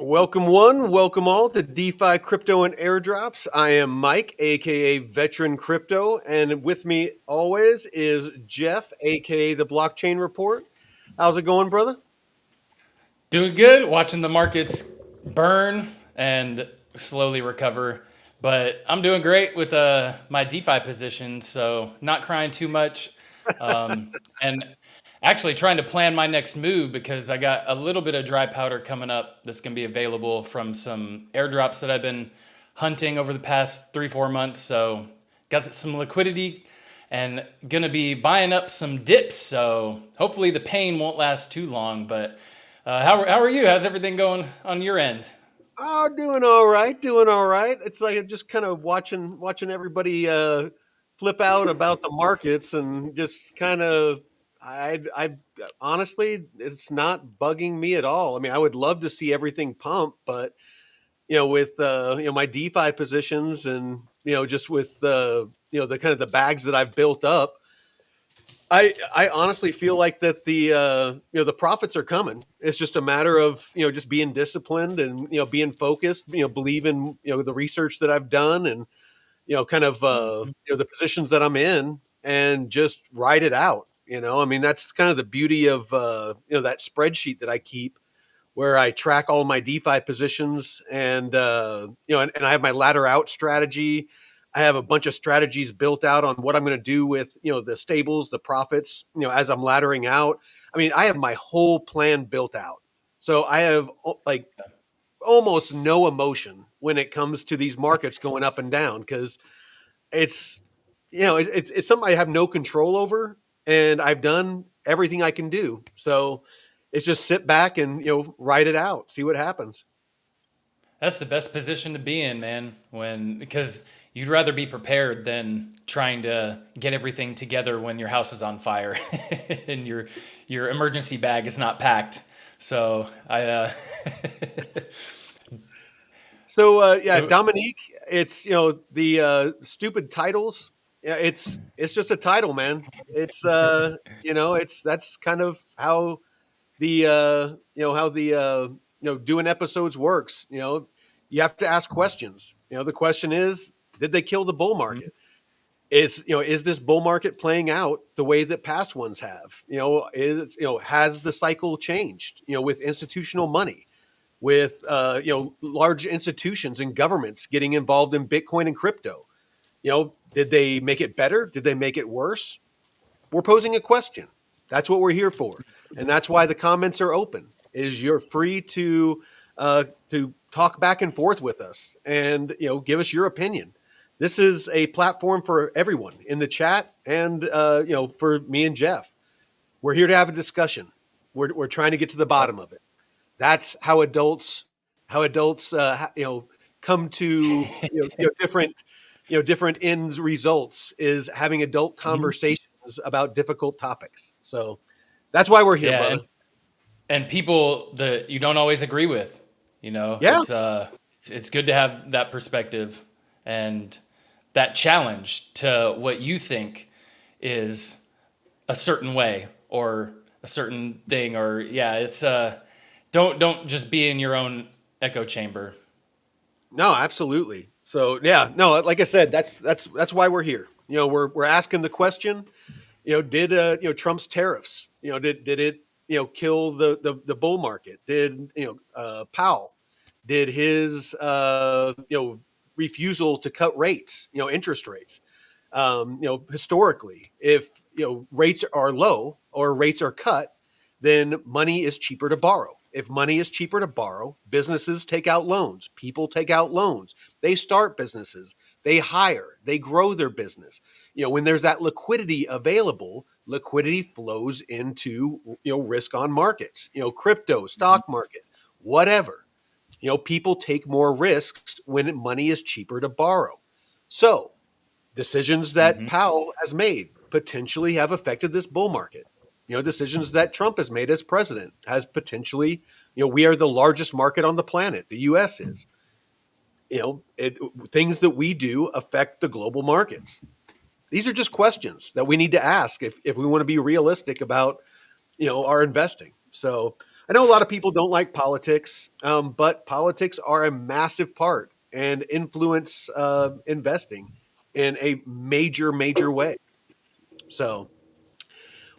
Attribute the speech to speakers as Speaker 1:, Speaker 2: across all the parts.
Speaker 1: Welcome one, welcome all to DeFi Crypto and Airdrops. I am Mike, aka Veteran Crypto, and with me always is Jeff, aka the Blockchain Report. How's it going, brother?
Speaker 2: Doing good, watching the markets burn and slowly recover. But I'm doing great with my DeFi position, so not crying too much. And actually trying to plan my next move because I got a little bit of dry powder coming up that's going to be available from some airdrops that I've been hunting over the past 3-4 months. So got some liquidity and going to be buying up some dips. So hopefully the pain won't last too long. But how are you? How's everything going on your end?
Speaker 1: Oh, doing all right, doing all right. It's like just kind of watching everybody flip out about the markets and just kind of I honestly it's not bugging me at all. I mean, I would love to see everything pump, but with my DeFi positions and just with the kind of the bags that I've built up, I honestly feel like that the profits are coming. It's just a matter of just being disciplined and being focused. Believe in the research that I've done and kind of the positions that I'm in and just ride it out. I mean that's kind of the beauty of that spreadsheet that I keep where I track all my DeFi positions and and I have my ladder out strategy. I have a bunch of strategies built out on what I'm going to do with the stables, the profits, as I'm laddering out. I mean, I have my whole plan built out. So I have like almost no emotion when it comes to these markets going up and down because it's it's something I have no control over, and I've done everything I can do. So it's just sit back and ride it out, see what happens.
Speaker 2: That's the best position to be in, man. Because you'd rather be prepared than trying to get everything together when your house is on fire and your emergency bag is not packed. So
Speaker 1: So yeah,
Speaker 2: so
Speaker 1: Dominique, it's the stupid titles. Yeah, it's just a title, man. It's it's that's kind of how the how the doing episodes works. You have to ask questions. The question is, did they kill the bull market? Is this bull market playing out the way that past ones have? Has the cycle changed? With institutional money, with large institutions and governments getting involved in Bitcoin and crypto. Did they make it better? Did they make it worse? We're posing a question. That's what we're here for, and that's why the comments are open. Is you're free to talk back and forth with us, and give us your opinion. This is a platform for everyone in the chat, and for me and Jeff. We're here to have a discussion. We're trying to get to the bottom of it. That's how adults come to different end results is having adult conversations about difficult topics. So that's why we're here,
Speaker 2: yeah,
Speaker 1: brother.
Speaker 2: and people that you don't always agree with,
Speaker 1: Yeah,
Speaker 2: it's good to have that perspective and that challenge to what you think is a certain way or a certain thing. Or yeah, it's don't just be in your own echo chamber.
Speaker 1: no, absolutely. So yeah, no, like I said, that's why we're here. We're asking the question. Did Trump's tariffs? Did it kill the bull market? Did Powell? Did his refusal to cut rates, interest rates? Historically, if rates are low or rates are cut, then money is cheaper to borrow. If money is cheaper to borrow, businesses take out loans. People take out loans. They start businesses. They hire. They grow their business. When there's that liquidity available, liquidity flows into risk on markets. Crypto, stock market, whatever. People take more risks when money is cheaper to borrow. So decisions that
Speaker 2: Mm-hmm.
Speaker 1: Powell has made potentially have affected this bull market. Decisions that Trump has made as president has potentially, we are the largest market on the planet. The U.S. is. Things that we do affect the global markets. These are just questions that we need to ask if we want to be realistic about, our investing. So I know a lot of people don't like politics, but politics are a massive part and influence investing in a major, major way. So,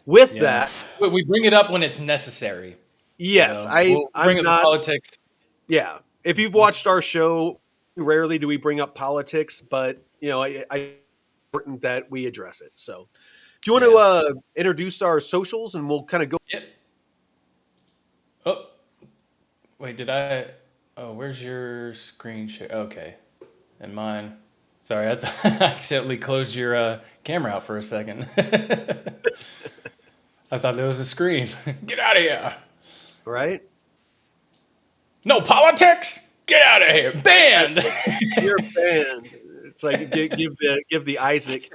Speaker 1: with
Speaker 2: Yeah,
Speaker 1: that,
Speaker 2: we bring it up when it's necessary. You
Speaker 1: yes,
Speaker 2: know, we'll bring
Speaker 1: I'm
Speaker 2: up the
Speaker 1: not.
Speaker 2: politics.
Speaker 1: Yeah, if you've watched our show, rarely do we bring up politics, but I important that we address it. So, do you want to
Speaker 2: Yeah.
Speaker 1: introduce our socials and we'll kind of go?
Speaker 2: Yep. Oh, wait, did I? Oh, where's your screen share? Okay, and mine. Sorry, I accidentally closed your camera out for a second. I thought there was a screen. Get out of here!
Speaker 1: Right?
Speaker 2: No politics. Get out of here! Banned.
Speaker 1: You're banned. It's like give the Isaac.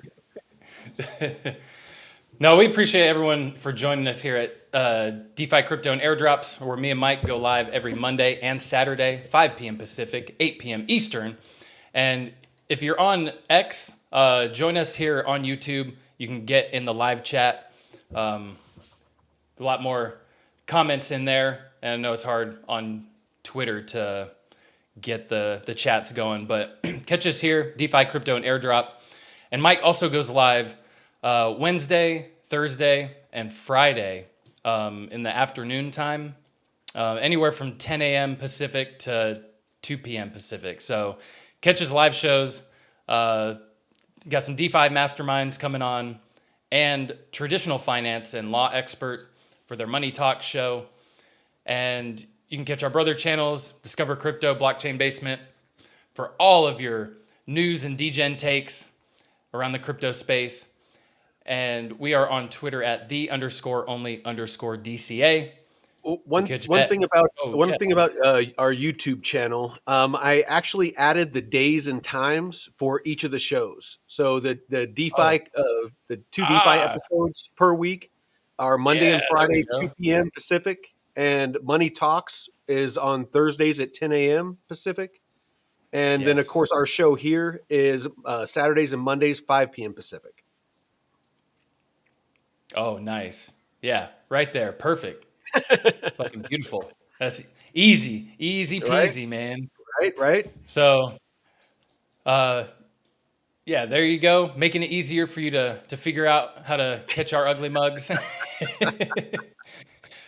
Speaker 2: No, we appreciate everyone for joining us here at DeFi Crypto and Airdrops, where me and Mike go live every Monday and Saturday, 5 p.m. Pacific, 8 p.m. Eastern. And if you're on X, join us here on YouTube. You can get in the live chat. A lot more comments in there. And I know it's hard on Twitter to get the chats going, but catch us here, DeFi Crypto and Airdrop. And Mike also goes live Wednesday, Thursday, and Friday in the afternoon time, anywhere from 10 a.m. Pacific to 2 p.m. Pacific. So catch his live shows. Got some DeFi masterminds coming on and traditional finance and law experts for their Money Talk show. And you can catch our brother channels, Discover Crypto, Blockchain Basement, for all of your news and degen takes around the crypto space. And we are on Twitter at _only_DCA.
Speaker 1: One
Speaker 2: Catch
Speaker 1: one
Speaker 2: Vet.
Speaker 1: thing about
Speaker 2: Oh,
Speaker 1: one
Speaker 2: yeah.
Speaker 1: thing about our YouTube channel, I actually added the days and times for each of the shows. So the
Speaker 2: Oh,
Speaker 1: DeFi, the two DeFi
Speaker 2: ah,
Speaker 1: episodes per week are Monday
Speaker 2: yeah,
Speaker 1: and
Speaker 2: there we
Speaker 1: Friday,
Speaker 2: go.
Speaker 1: 2 p.m. Pacific, and Money Talks is on Thursdays at 10 a.m. Pacific. And then, of
Speaker 2: Yes.
Speaker 1: course, our show here is Saturdays and Mondays, 5 p.m. Pacific.
Speaker 2: Oh, nice. Yeah, right there. Perfect. Fucking beautiful. That's easy. Easy
Speaker 1: Right,
Speaker 2: peasy, man.
Speaker 1: right, right.
Speaker 2: So, uh, yeah, there you go. Making it easier for you to figure out how to catch our ugly mugs.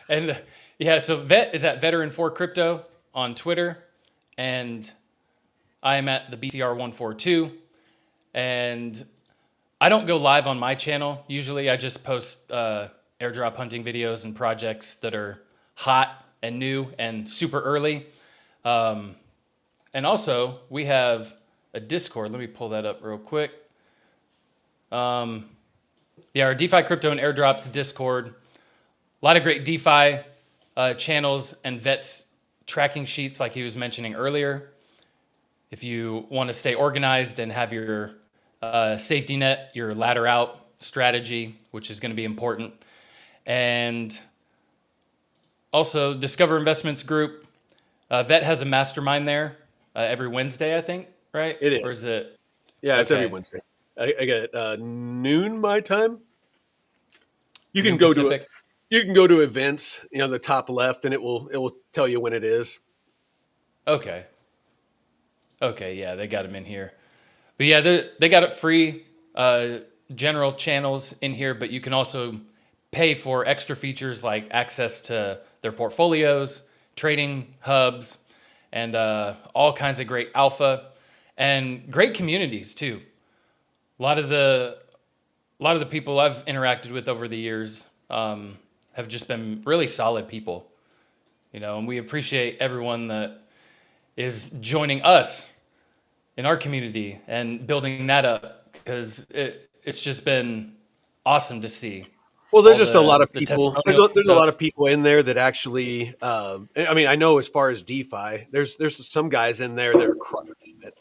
Speaker 2: And yeah, so Vet is at Veteran for Crypto on Twitter, and I am at the BCR142. And I don't go live on my channel. Usually, I just post airdrop hunting videos and projects that are hot and new and super early. And also, we have a Discord. Let me pull that up real quick. Yeah, our DeFi Crypto and Airdrops Discord. A lot of great DeFi channels and Vets tracking sheets, like he was mentioning earlier. If you want to stay organized and have your safety net, your ladder out strategy, which is going to be important. And also, Discover Investments Group. Vet has a mastermind there every Wednesday, I think, right?
Speaker 1: It
Speaker 2: Or
Speaker 1: is.
Speaker 2: is it?
Speaker 1: Yeah, it's every
Speaker 2: Okay.
Speaker 1: Wednesday. I get noon my time. You can
Speaker 2: Noon
Speaker 1: go to it.
Speaker 2: Pacific.
Speaker 1: You can go to events, the top left, and it will tell you when it is.
Speaker 2: Okay. Okay, yeah, they got them in here. But yeah, they got it free, general channels in here, but you can also pay for extra features like access to their portfolios, trading hubs, and all kinds of great alpha and great communities too. A lot of the people I've interacted with over the years have just been really solid people, and we appreciate everyone that is joining us in our community and building that up because it's just been awesome to see
Speaker 1: Well, there's
Speaker 2: all
Speaker 1: just a lot of
Speaker 2: the
Speaker 1: people.
Speaker 2: testimonials and
Speaker 1: There's a lot
Speaker 2: stuff.
Speaker 1: of people in there that actually. I mean, I know as far as DeFi, there's some guys in there that are crushing it.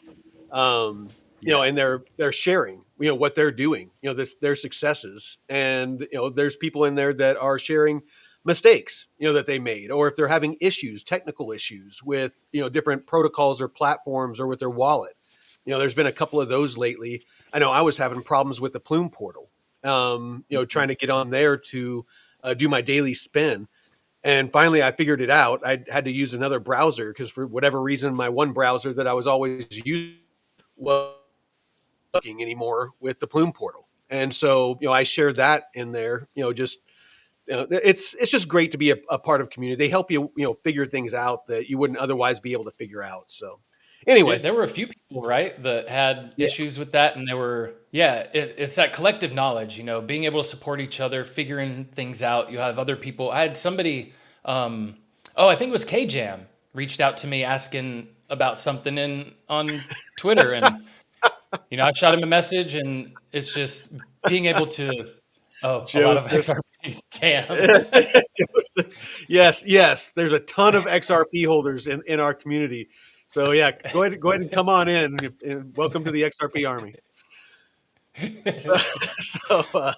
Speaker 2: Yeah.
Speaker 1: And they're sharing, what they're doing, their successes, and there's people in there that are sharing mistakes, that they made, or if they're having issues, technical issues with different protocols or platforms or with their wallet. There's been a couple of those lately. I know I was having problems with the Plume portal, trying to get on there to do my daily spin. And finally, I figured it out. I had to use another browser because for whatever reason, my one browser that I was always using wasn't working anymore with the Plume portal. And so, I shared that in there. Just it's just great to be a part of community. They help you, figure things out that you wouldn't otherwise be able to figure out. So,
Speaker 2: Yeah,
Speaker 1: anyway,
Speaker 2: there were a few people, right, that had
Speaker 1: yeah,
Speaker 2: issues with that, and they were, yeah, it's that collective knowledge, being able to support each other, figuring things out. You have other people. I had somebody, oh, I think it was KJam, reached out to me asking about something on Twitter, and I shot him a message, and it's just being able to, oh, a lot of
Speaker 1: Joseph.
Speaker 2: XRP, damn.
Speaker 1: Joseph. Yes, yes. There's a ton of XRP holders in our community. So yeah, go ahead and come on in and welcome to the XRP army. So so uh,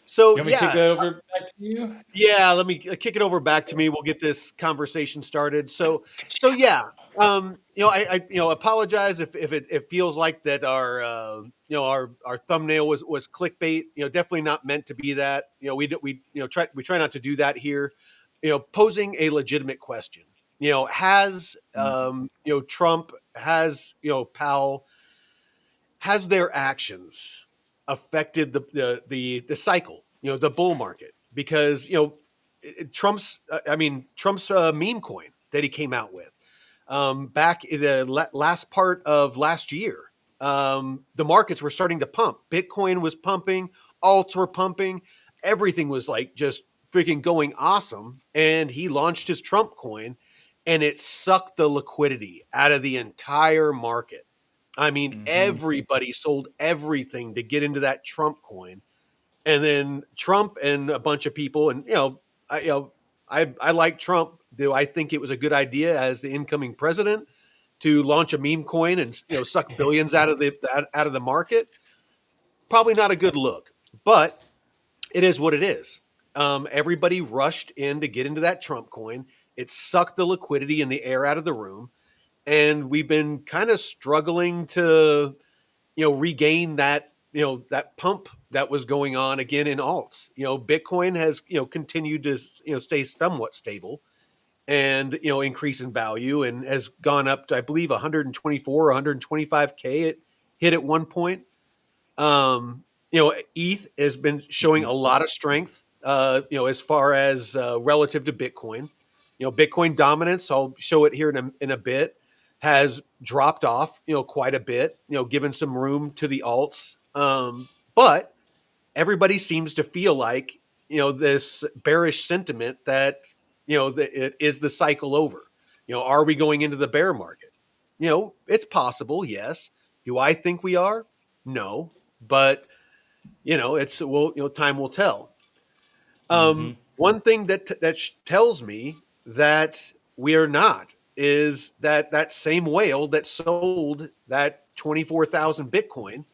Speaker 1: so
Speaker 2: You want me to kick
Speaker 1: yeah,
Speaker 2: that over back to you?
Speaker 1: yeah, let me kick it over back to me. We'll get this conversation started. So yeah, apologize if it feels like that our thumbnail was clickbait. Definitely not meant to be that. We try not to do that here. Posing a legitimate question. Has Trump, has Powell, has their actions affected the cycle, the bull market? Because Trump's meme coin that he came out with back in the last part of last year, the markets were starting to pump. Bitcoin was pumping, alts were pumping, everything was like just freaking going awesome. And he launched his Trump coin, and it sucked the liquidity out of the entire market. I mean,
Speaker 2: Mm-hmm.
Speaker 1: everybody sold everything to get into that Trump coin. And then Trump and a bunch of people, and I like Trump. Do I think it was a good idea as the incoming president to launch a meme coin and suck billions out of the market? Probably not a good look, but it is what it is. Everybody rushed in to get into that Trump coin. It sucked the liquidity and the air out of the room, and we've been kind of struggling to regain that pump that was going on again in alts. Bitcoin has continued to stay somewhat stable and increase in value, and has gone up to, I believe, 124 or 125K. It hit at one point. ETH has been showing a lot of strength, as far as relative to Bitcoin. Bitcoin dominance, I'll show it here in a bit, has dropped off, quite a bit, given some room to the alts. But everybody seems to feel like, this bearish sentiment that, it is the cycle over. Are we going into the bear market? It's possible, yes. Do I think we are? No, but time will tell.
Speaker 2: Mm-hmm.
Speaker 1: One thing that tells me that we are not is that same whale that sold that 24,000 Bitcoin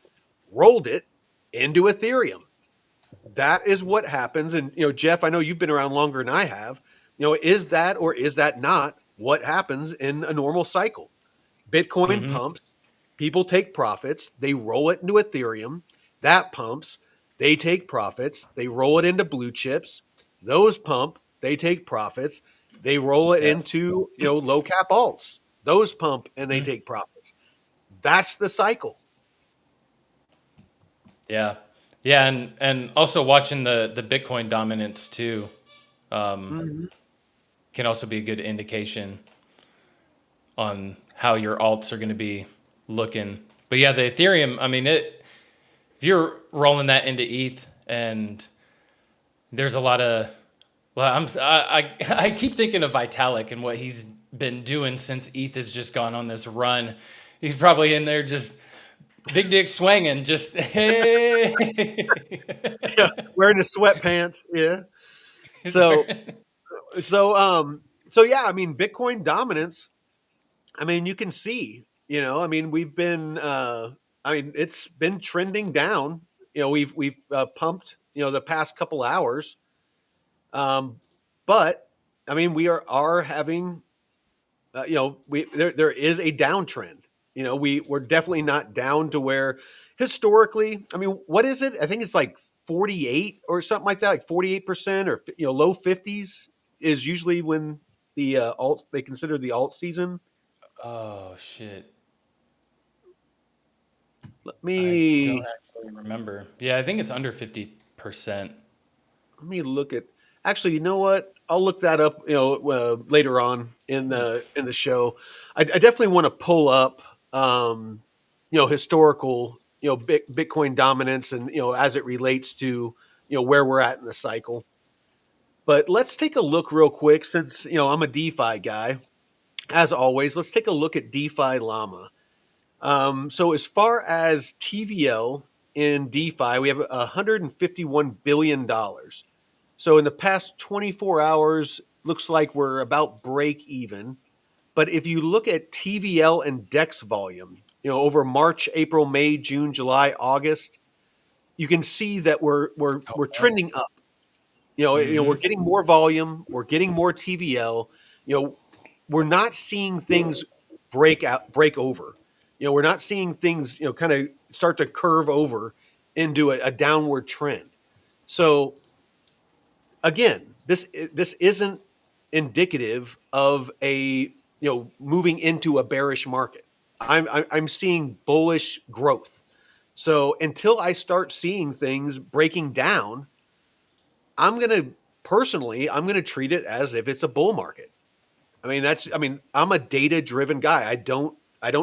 Speaker 1: rolled it into Ethereum. That is what happens. And Jeff, I know you've been around longer than I have. Is that, or is that not what happens in a normal cycle? Bitcoin
Speaker 2: Mm-hmm.
Speaker 1: pumps, people take profits, they roll it into Ethereum, that pumps, they take profits, they roll it into blue chips, those pump, they take profits, they roll it
Speaker 2: Yep.
Speaker 1: into low cap alts, those pump and they
Speaker 2: Mhm.
Speaker 1: take profits. That's the cycle.
Speaker 2: Yeah, yeah, and also watching the Bitcoin dominance too um,
Speaker 1: Mm-hmm.
Speaker 2: can also be a good indication on how your alts are going to be looking. But yeah, the Ethereum, I mean, if you're rolling that into ETH, and there's a lot of, well, I keep thinking of Vitalik and what he's been doing since ETH has just gone on this run. He's probably in there just big dick swinging, just hey.
Speaker 1: Yeah, wearing the sweatpants. Yeah. So so so yeah, I mean, Bitcoin dominance, I mean, you can see, we've been it's been trending down. We've pumped, the past couple hours. But I mean, we are having, there is a downtrend. We're definitely not down to where historically, I mean, what is it? I think it's like 48 or something like that, like 48%, or low 50s. is usually when the they consider the alt season.
Speaker 2: Oh shit.
Speaker 1: Let
Speaker 2: I don't
Speaker 1: me
Speaker 2: actually remember. Yeah, I think it's under 50%.
Speaker 1: let me look at. Actually, you know what? I'll look that up. Later on in the show. I definitely want to pull up, historical, Bitcoin dominance, and as it relates to where we're at in the cycle. But let's take a look real quick, since I'm a DeFi guy. As always, let's take a look at DeFi Llama. So as far as TVL in DeFi, we have $151 billion. So in the past 24 hours, looks like we're about break even. But if you look at TVL and DEX volume, over March, April, May, June, July, August, you can see that we're
Speaker 2: Oh,
Speaker 1: trending up. We're
Speaker 2: mm-hmm.
Speaker 1: getting more volume, we're getting more TVL. We're not seeing things break over. We're not seeing things kind of start to curve over into a downward trend. So again, this isn't indicative of a moving into a bearish market. I'm seeing bullish growth. So until I start seeing things breaking down, I'm gonna treat it as if it's a bull market. I'm a data driven guy. I don't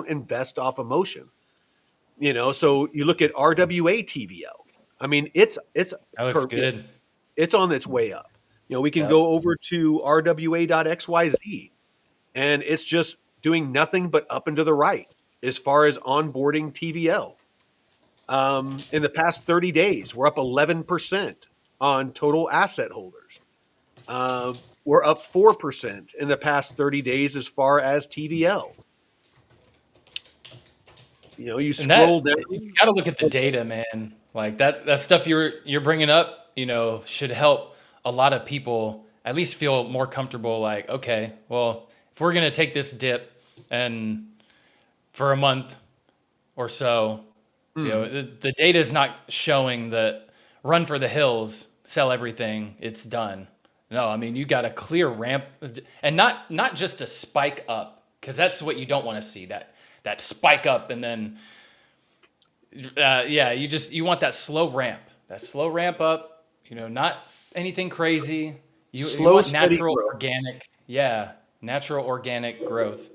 Speaker 1: invest off emotion. So you look at RWA TVL. I mean, it's
Speaker 2: That looks good.
Speaker 1: it's on its way up. We can
Speaker 2: Yep.
Speaker 1: go over to RWA.XYZ, and it's just doing nothing but up and to the right as far as onboarding TVL. In the past 30 days, we're up 11% on total asset holders. We're up 4% in the past 30 days as far as TVL. You
Speaker 2: And that
Speaker 1: scroll down.
Speaker 2: you got to look at the data, man. Like that stuff you're bringing up, should help a lot of people at least feel more comfortable. Like, okay, well, if we're gonna take this dip and for a month or so,
Speaker 1: Mhm.
Speaker 2: the data is not showing that run for the hills, sell everything, it's done. No, I mean you got a clear ramp, and not just a spike up, because that's what you don't want to see, that spike up and then yeah, you want that slow ramp up. Not anything crazy. You
Speaker 1: Slow,
Speaker 2: want
Speaker 1: steady
Speaker 2: natural
Speaker 1: growth.
Speaker 2: organic, yeah, natural organic growth.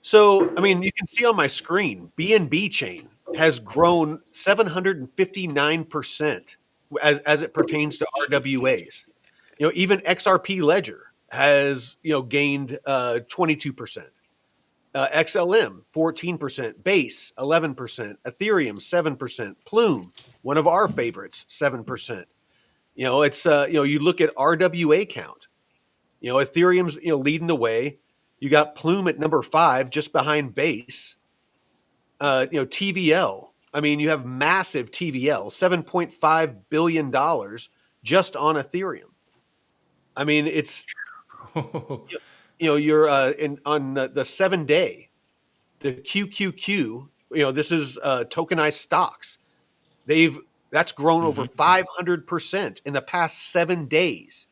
Speaker 1: So, you can see on my screen, BNB chain has grown 759% as it pertains to RWAs. Even XRP Ledger has, gained 22%. XLM 14%, Base 11%, Ethereum 7%, Plume, one of our favorites, 7%. It's you look at RWA count. Ethereum's leading the way. You got Plume at number 5, just behind Base. TVL. You have massive TVL, $7.5 billion just on Ethereum. It's you're in on the 7 day, the QQQ. This is tokenized stocks. They've That's grown over
Speaker 2: Hmm.
Speaker 1: 500% in the past 7 days.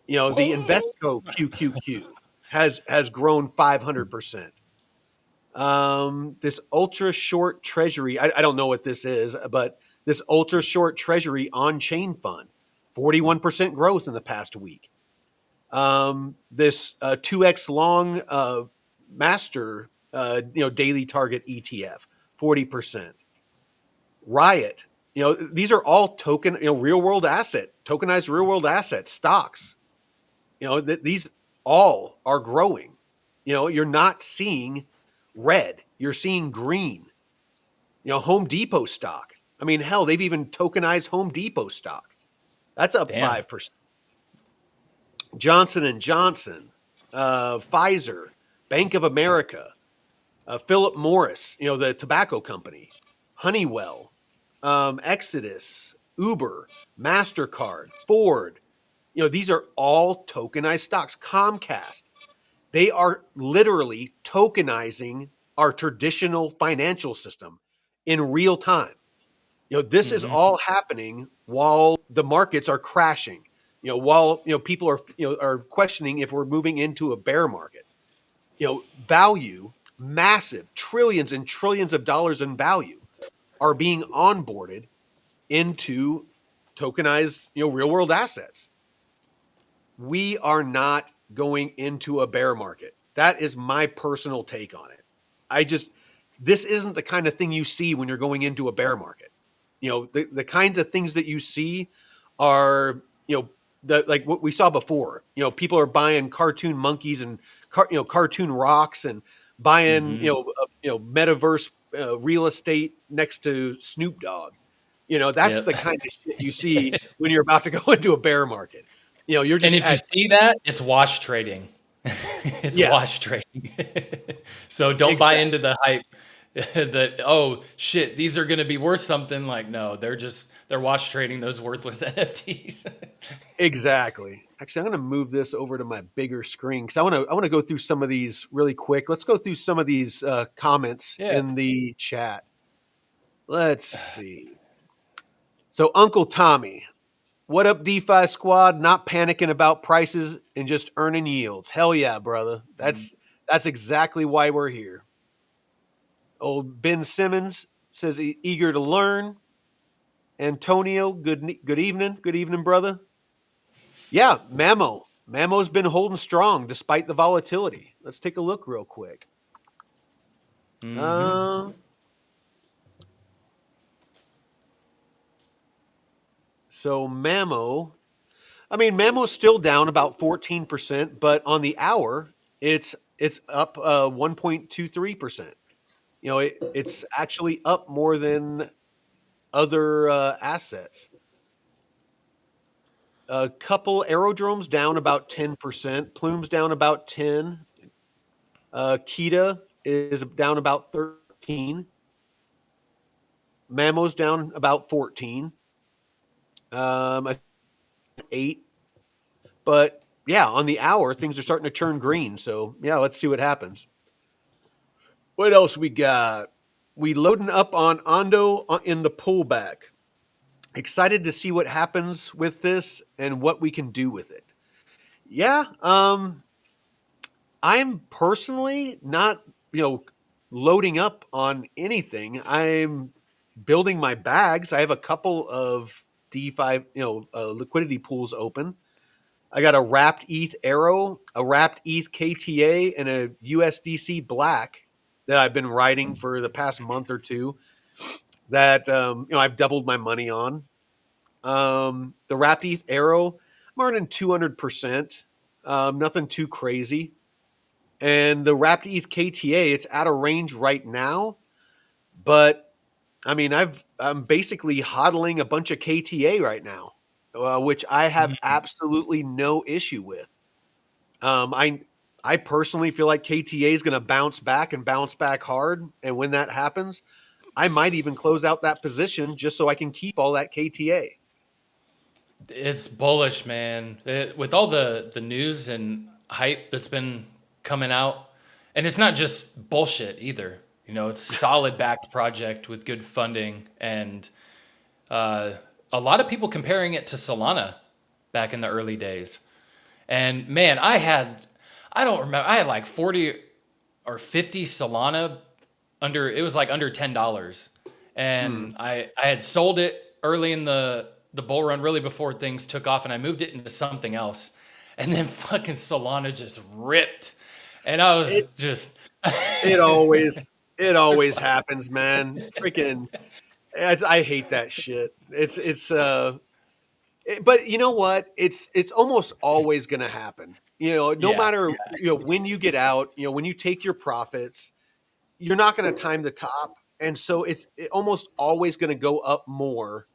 Speaker 1: The
Speaker 2: Whoa.
Speaker 1: Investco QQQ has grown 500%. This ultra short treasury, I don't know what this is, but this ultra short treasury on chain fund, 41% growth in the past week. This 2x long master, daily target ETF, 40%. Riot, these are all real world tokenized real world asset stocks. These all are growing. You're not seeing red, you're seeing green. Home Depot stock. Hell, they've even tokenized Home Depot stock. That's up
Speaker 2: Damn.
Speaker 1: 5%. Johnson and Johnson, Pfizer, Bank of America, Philip Morris, the tobacco company, Honeywell, Exodus, Uber, MasterCard, Ford. These are all tokenized stocks. Comcast, they are literally tokenizing our traditional financial system in real time. This is
Speaker 2: Hmm.
Speaker 1: all happening while the markets are crashing. While people are questioning if we're moving into a bear market. Value, massive trillions and trillions of dollars in value are being onboarded into tokenized, real world assets. We are not going into a bear market. That is my personal take on it. This isn't the kind of thing you see when you're going into a bear market. The kinds of things that you see are, like what we saw before. People are buying cartoon monkeys and cartoon rocks and buying,
Speaker 2: Mm-hmm.
Speaker 1: metaverse real estate next to Snoop Dogg. That's
Speaker 2: Yep.
Speaker 1: the kind of shit you see when you're about to go into a bear market. You're
Speaker 2: And
Speaker 1: just
Speaker 2: if you
Speaker 1: at
Speaker 2: see that, it's wash trading. It's
Speaker 1: yeah,
Speaker 2: wash trading. So don't buy into
Speaker 1: exactly.
Speaker 2: the hype that, oh shit, these are going to be worth something. Like, no, they're wash trading those worthless NFTs.
Speaker 1: Exactly. Actually, I'm going to move this over to my bigger screen because I want to go through some of these really quick. Let's go through some of these comments
Speaker 2: Yeah.
Speaker 1: in the chat. Let's see. So Uncle Tommy, what up, DeFi squad? Not panicking about prices and just earning yields. Hell yeah, brother. That's exactly why we're here. Old Ben Simmons says eager to learn. Antonio, good evening. Good evening, brother. Yeah, Mamo's been holding strong despite the volatility. Let's take a look real quick.
Speaker 2: Mm-hmm.
Speaker 1: Uh, so Mamo's still down about 14%, but on the hour, it's up 1.23%. It's actually up more than other assets. A couple aerodromes down about 10%, Plume's down about 10, Kita is down about 13, Mammo's down about 14. I think 8. But yeah, on the hour, things are starting to turn green. So yeah, let's see what happens. What else we got? We loading up on Ondo in the pullback. Excited to see what happens with this and what we can do with it. Yeah, I'm personally not, loading up on anything. I'm building my bags. I have a couple of DeFi, liquidity pools open. I got a wrapped ETH Arrow, a wrapped ETH KTA, and a USDC Black that I've been riding for the past month or two. That I've doubled my money on. The wrapped ETH Arrow, I'm earning 200%. Nothing too crazy. And the wrapped ETH KTA, it's out of range right now, but I'm basically hodling a bunch of KTA right now, which I have absolutely no issue with. Um, I I personally feel like KTA is going to bounce back and bounce back hard, and when that happens, I might even close out that position just so I can keep all that KTA.
Speaker 2: It's bullish, man. With all the news and hype that's been coming out, and it's not just bullshit either. It's a solid backed project with good funding, and uh, a lot of people comparing it to Solana back in the early days. And man, I don't remember, I had like 40 or 50 Solana it was like under $10.
Speaker 1: Hmm.
Speaker 2: And I had sold it early in the bull run, really before things took off, and I moved it into something else. And then fucking Solana just ripped. And I
Speaker 1: It
Speaker 2: was just
Speaker 1: it always it
Speaker 2: they're
Speaker 1: always
Speaker 2: fucking
Speaker 1: happens, man. Freaking, I hate that shit. But you know what? It's almost always going to happen. No
Speaker 2: yeah.
Speaker 1: matter when you get out, when you take your profits, you're not going to time the top, and so it's almost always going to go up more.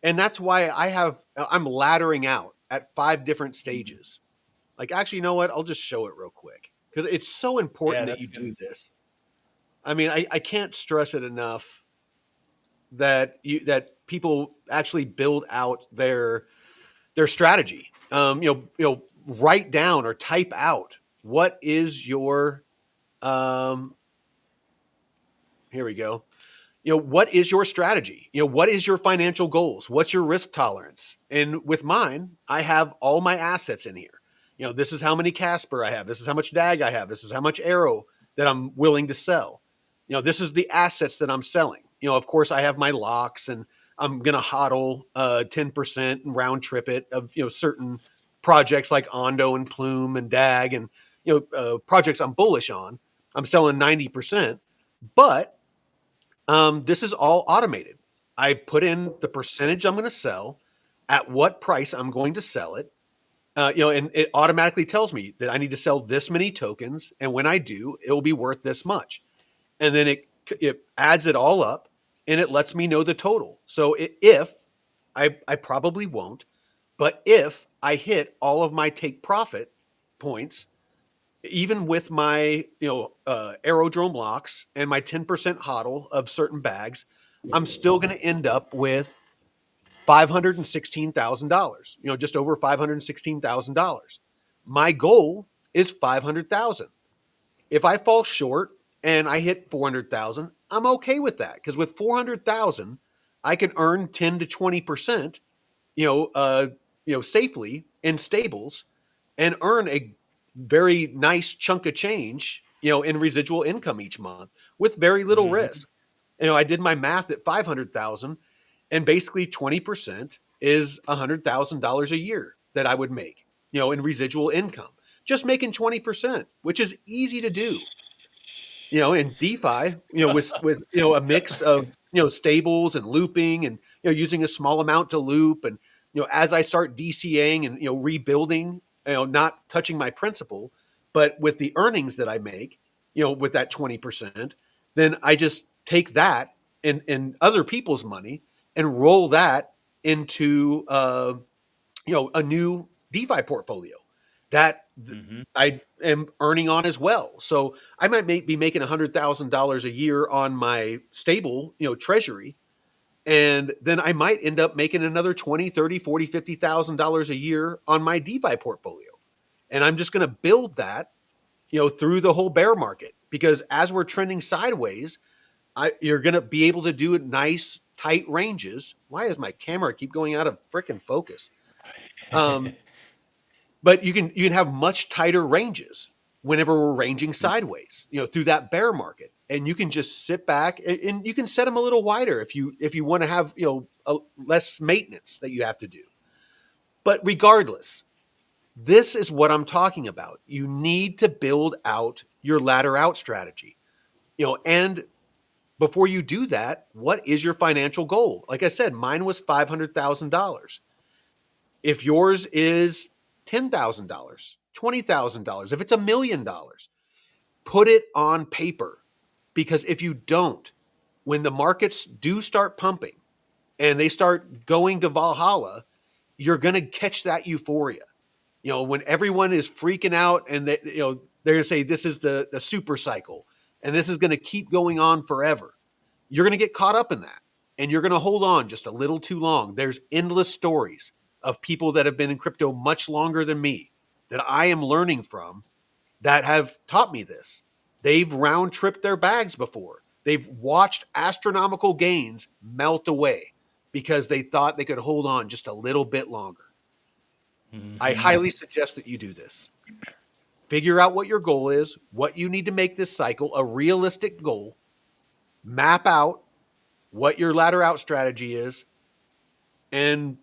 Speaker 1: And that's why I'm laddering out at 5 different stages. Like, actually, you know what? I'll just show it real quick because it's so
Speaker 2: Yeah,
Speaker 1: important that
Speaker 2: that's
Speaker 1: you
Speaker 2: good.
Speaker 1: do this. I can't stress it enough that people actually build out their strategy. Write down or type out what is your um, here we go. what is your strategy? What is your financial goals? What's your risk tolerance? And with mine, I have all my assets in here. This is how many Casper I have. This is how much DAG I have. This is how much Arrow that I'm willing to sell. This is the assets that I'm selling. Of course, I have my locks, and I'm going to hodl 10% and round trip it of certain projects like Ondo and Plume and DAG, and projects I'm bullish on. I'm selling 90%, but this is all automated. I put in the percentage I'm going to sell, at what price I'm going to sell it, and it automatically tells me that I need to sell this many tokens, and when I do, it will be worth this much. And then it adds it all up, and it lets me know the total. So if I probably won't, but if I hit all of my take profit points, even with my aerodrome locks and my 10% hodl of certain bags, I'm still going to end up with $516,000. Just over $516,000. My goal is 500,000. If I fall short and I hit 400,000, I'm okay with that, because with 400,000, I can earn 10 to 20%, safely in stables, and earn a very nice chunk of change, in residual income each month with very little
Speaker 2: Mm-hmm.
Speaker 1: risk. I did my math at 500,000, and basically 20% is $100,000 a year that I would make, in residual income, just making 20%, which is easy to do. In DeFi, with a mix of stables and looping, and using a small amount to loop, and as I start DCAing and rebuilding, not touching my principal, but with the earnings that I make, with that 20%, then I just take that and other people's money and roll that into a new DeFi portfolio that
Speaker 2: Mm-hmm.
Speaker 1: I am earning on as well. So I might be making $100,000 a year on my stable, treasury. And then I might end up making another 20, 30, 40, $50,000 a year on my DeFi portfolio. And I'm just going to build that, through the whole bear market, because as we're trending sideways, you're going to be able to do nice tight ranges. Why does my camera keep going out of freaking focus? But you can have much tighter ranges whenever we're ranging sideways, through that bear market, and you can just sit back, and you can set them a little wider if you want to have less maintenance that you have to do. But regardless, this is what I'm talking about. You need to build out your ladder out strategy, and before you do that, what is your financial goal? Like I said, mine was $500,000. If yours is $10,000, $20,000, if it's $1,000,000, put it on paper. Because if you don't, when the markets do start pumping and they start going to Valhalla, you're going to catch that euphoria. When everyone is freaking out, and they're going to say this is the super cycle, and this is going to keep going on forever. You're going to get caught up in that, and you're going to hold on just a little too long. There's endless stories of people that have been in crypto much longer than me that I am learning from, that have taught me this. They've round tripped their bags before. They've watched astronomical gains melt away because they thought they could hold on just a little bit longer. I
Speaker 2: Mm-hmm.
Speaker 1: highly suggest that you do this. Figure out what your goal is, what you need to make this cycle a realistic goal, map out what your ladder out strategy is, and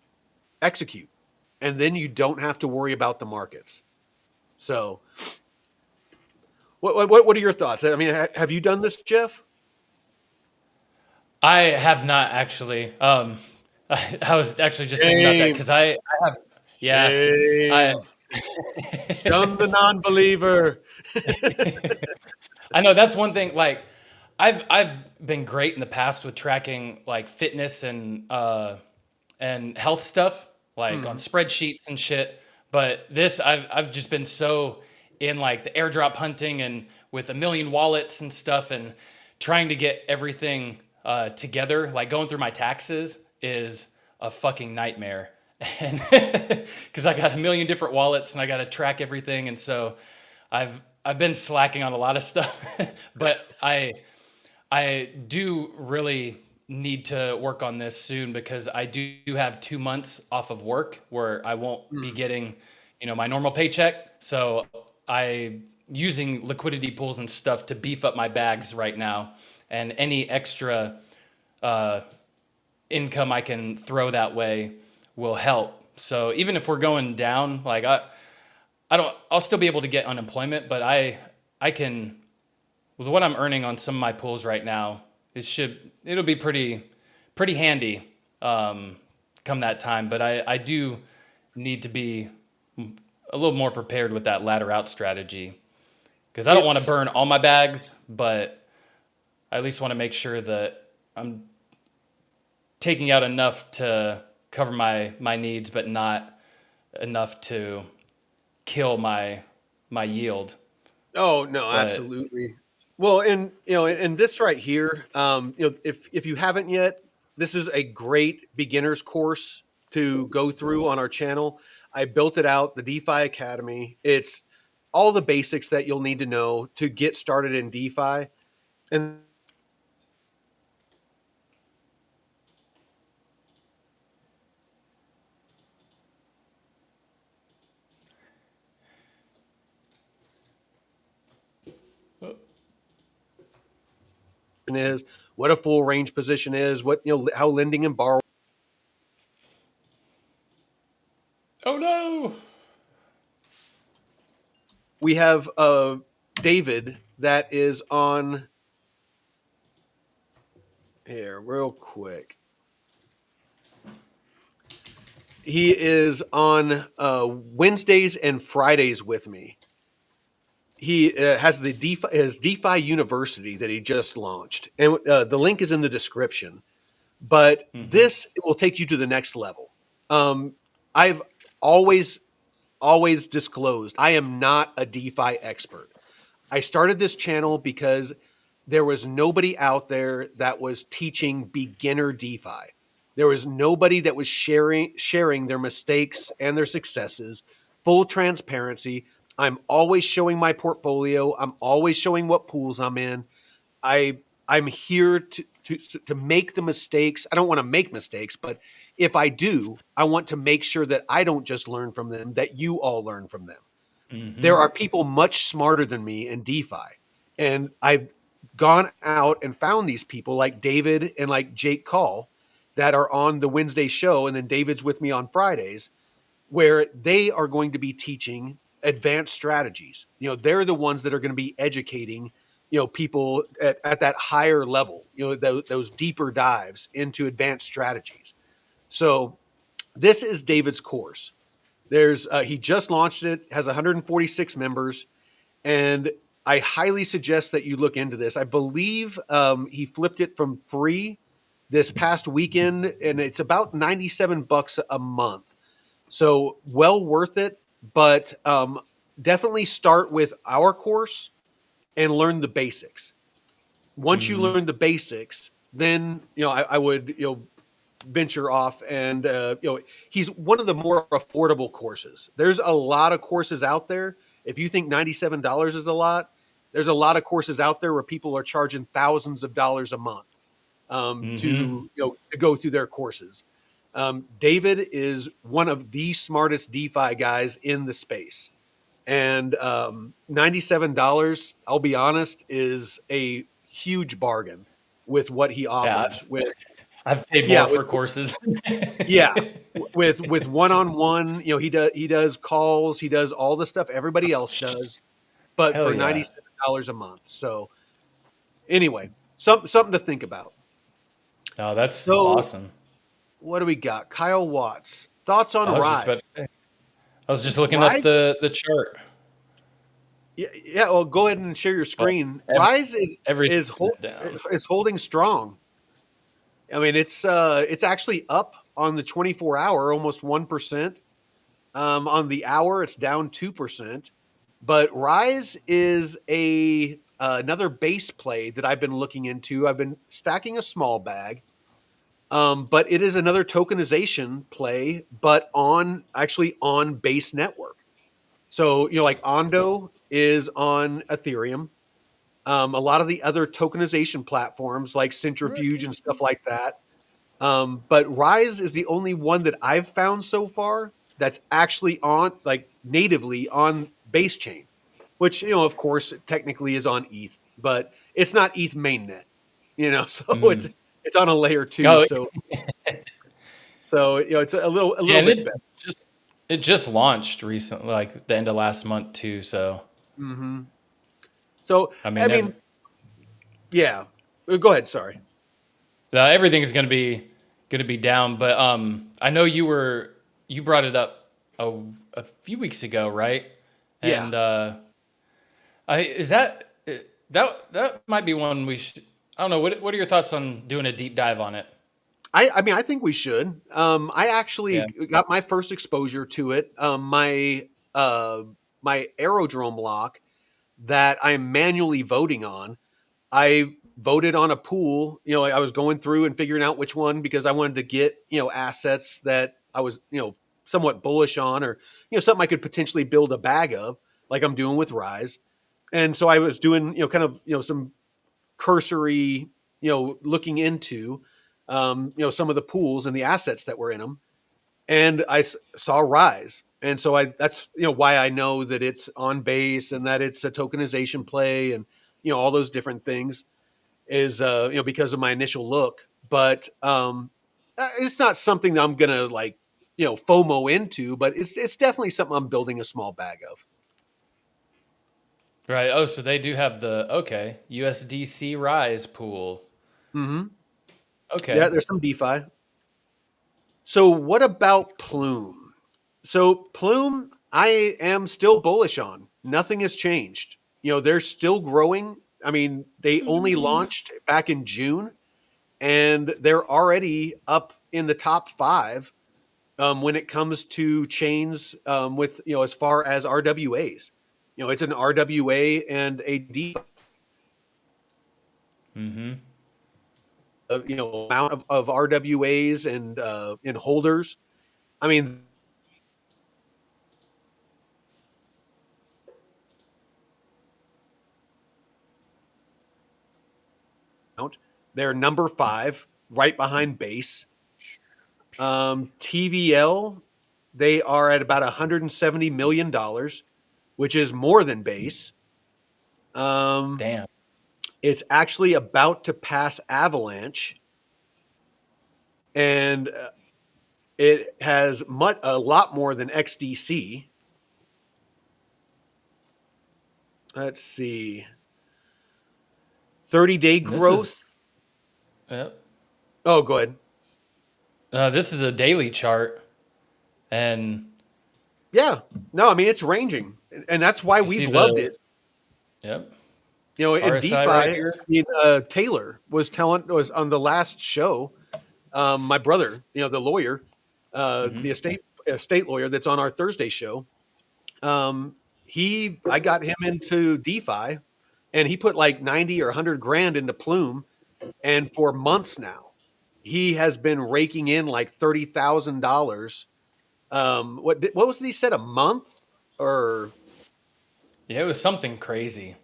Speaker 1: execute. And then you don't have to worry about the markets. So, what are your thoughts? I mean, have you done this, Jeff?
Speaker 2: I have not actually. I was actually just thinking about that
Speaker 1: Shame,
Speaker 2: because I have, yeah, I,
Speaker 1: shame. Shun the non-believer.
Speaker 2: I know that's one thing. Like, I've been great in the past with tracking like fitness and health stuff, like on
Speaker 1: Hmm.
Speaker 2: spreadsheets and shit. But this, I've just been so in like the airdrop hunting and with a million wallets and stuff, and trying to get everything together. Like going through my taxes is a fucking nightmare, and because I got a million different wallets and I got to track everything, and so I've been slacking on a lot of stuff, but I I do really need to work on this soon because I do have 2 months off of work where I won't be
Speaker 1: Mm.
Speaker 2: getting, my normal paycheck. So I using liquidity pools and stuff to beef up my bags right now, and any extra uh, income I can throw that way will help. So even if we're going down, like I'll still be able to get unemployment, but I can, with what I'm earning on some of my pools right now, it'll be pretty handy come that time. But I do need to be a little more prepared with that ladder out strategy because I don't want to
Speaker 1: It's
Speaker 2: burn all my bags, but I at least want to make sure that I'm taking out enough to cover my needs, but not enough to kill my yield.
Speaker 1: Oh no,
Speaker 2: But
Speaker 1: absolutely. Well, and and this right here, if you haven't yet, this is a great beginner's course to go through on our channel. I built it out, the DeFi Academy. It's all the basics that you'll need to know to get started in DeFi. And is what a full range position is, what how lending and borrowing.
Speaker 2: oh no.
Speaker 1: We have David that is on here real quick. He is on Wednesdays and Fridays with me. He has the DeFi, his DeFi University that he just launched, and the link is in the description. But
Speaker 2: Hmm.
Speaker 1: this will take you to the next level. I've always always disclosed I am not a DeFi expert. I started this channel because there was nobody out there that was teaching beginner DeFi. There was nobody that was sharing their mistakes and their successes, full transparency. I'm always showing my portfolio. I'm always showing what pools I'm in. I I'm here to make the mistakes. I don't want to make mistakes, but if I do, I want to make sure that I don't just learn from them, that you all learn from them. There
Speaker 2: Hmm.
Speaker 1: are people much smarter than me in DeFi. And I've gone out and found these people like David and like Jake Call that are on the Wednesday show. And then David's with me on Fridays, where they are going to be teaching advanced strategies. They're the ones that are going to be educating, people at that higher level, those deeper dives into advanced strategies. So this is David's course. There's he just launched it, has 146 members, and I highly suggest that you look into this. I believe he flipped it from free this past weekend, and it's about 97 bucks a month. So well worth it, but definitely start with our course and learn the basics. Once you
Speaker 2: Hmm.
Speaker 1: learn the basics, then I would venture off and he's one of the more affordable courses. There's a lot of courses out there. If you think $97 is a lot, there's a lot of courses out there where people are charging thousands of dollars a month
Speaker 2: Hmm.
Speaker 1: to go through their courses. David is one of the smartest DeFi guys in the space, and $97, I'll be honest, is a huge bargain with what he
Speaker 2: Yeah,
Speaker 1: offers. With
Speaker 2: I've paid
Speaker 1: yeah,
Speaker 2: more
Speaker 1: with
Speaker 2: for courses.
Speaker 1: yeah, with one on one, he does calls, he does all the stuff everybody else does, but
Speaker 2: Hell
Speaker 1: for
Speaker 2: yeah.
Speaker 1: $97 a month. So anyway, something to think about.
Speaker 2: Oh, that's
Speaker 1: So
Speaker 2: awesome.
Speaker 1: what do we got? Kyle Watts. Thoughts on
Speaker 2: I was just about to
Speaker 1: Rise?
Speaker 2: say. I was just looking up
Speaker 1: Rise?
Speaker 2: the chart.
Speaker 1: Yeah, yeah. Well, go ahead and share your
Speaker 2: Oh,
Speaker 1: screen.
Speaker 2: every,
Speaker 1: Rise is
Speaker 2: everything's went down.
Speaker 1: is holding strong. I mean, it's actually up on the 24-hour, almost 1%. On the hour, it's down 2%. But Rise is a another base play that I've been looking into. I've been stacking a small bag. But it is another tokenization play, but on base network. So, like Ondo is on Ethereum. A lot of the other tokenization platforms like Centrifuge and stuff like that. But Rise is the only one that I've found so far that's actually on, like, natively on base chain, which, of course, it technically is on ETH, but it's not ETH mainnet, so it's
Speaker 2: Mm.
Speaker 1: it's on a layer two.
Speaker 2: Oh,
Speaker 1: So it's a little
Speaker 2: yeah, and
Speaker 1: bit better.
Speaker 2: it just launched recently, like the end of last month too. So
Speaker 1: Hmm. So
Speaker 2: I
Speaker 1: I
Speaker 2: mean,
Speaker 1: mean, yeah. Go ahead. Sorry.
Speaker 2: everything's gonna be down. But I know you brought it up a few weeks ago, right?
Speaker 1: Yeah.
Speaker 2: And is that might be one we should. I don't know. What are your thoughts on doing a deep dive on it?
Speaker 1: I mean, I think we should. I actually
Speaker 2: Yeah.
Speaker 1: got my first exposure to it. Uh, my aerodrome block that I'm manually voting on. I voted on a pool. I was going through and figuring out which one because I wanted to get assets that I was somewhat bullish on, or something I could potentially build a bag of, like I'm doing with Rise. And so I was doing kind of some cursory looking into some of the pools and the assets that were in them, and saw Rise. And so that's why I know that it's on base and that it's a tokenization play, and all those different things is because of my initial look. But it's not something that I'm gonna, like, FOMO into, but it's definitely something I'm building a small bag of.
Speaker 2: Right. Oh, so they do have the USDC Rise pool.
Speaker 1: Mm-hmm. Yeah,
Speaker 2: Okay.
Speaker 1: there's some DeFi. So what about Plume? So Plume, I am still bullish on. Nothing has changed. They're still growing. I mean, they only launched back in June, and they're already up in the top five when it comes to chains, with as far as RWAs. It's an RWA and a D,
Speaker 2: Mm-hmm.
Speaker 1: amount of RWAs and in holders. I mean, they're number five, right behind base. TVL, they are at about $170 million, which is more than base. Um,
Speaker 2: Damn.
Speaker 1: it's actually about to pass Avalanche, and it has a lot more than XDC. Let's see, 30-day
Speaker 2: And this is
Speaker 1: growth.
Speaker 2: yep.
Speaker 1: Oh, go ahead.
Speaker 2: This is a daily chart, and
Speaker 1: Yeah, no, I mean, it's ranging, and that's why
Speaker 2: you see
Speaker 1: we've loved
Speaker 2: the
Speaker 1: it.
Speaker 2: yep
Speaker 1: In
Speaker 2: RSI
Speaker 1: DeFi,
Speaker 2: right
Speaker 1: I
Speaker 2: here.
Speaker 1: mean, Taylor was on the last show. My brother, the lawyer,
Speaker 2: Mm-hmm.
Speaker 1: the estate lawyer that's on our Thursday show. I got him into DeFi, and he put like 90 or 100 grand into Plume, and for months now, he has been raking in like $30,000. What was it he said, a month? Or
Speaker 2: Yeah, it was something crazy,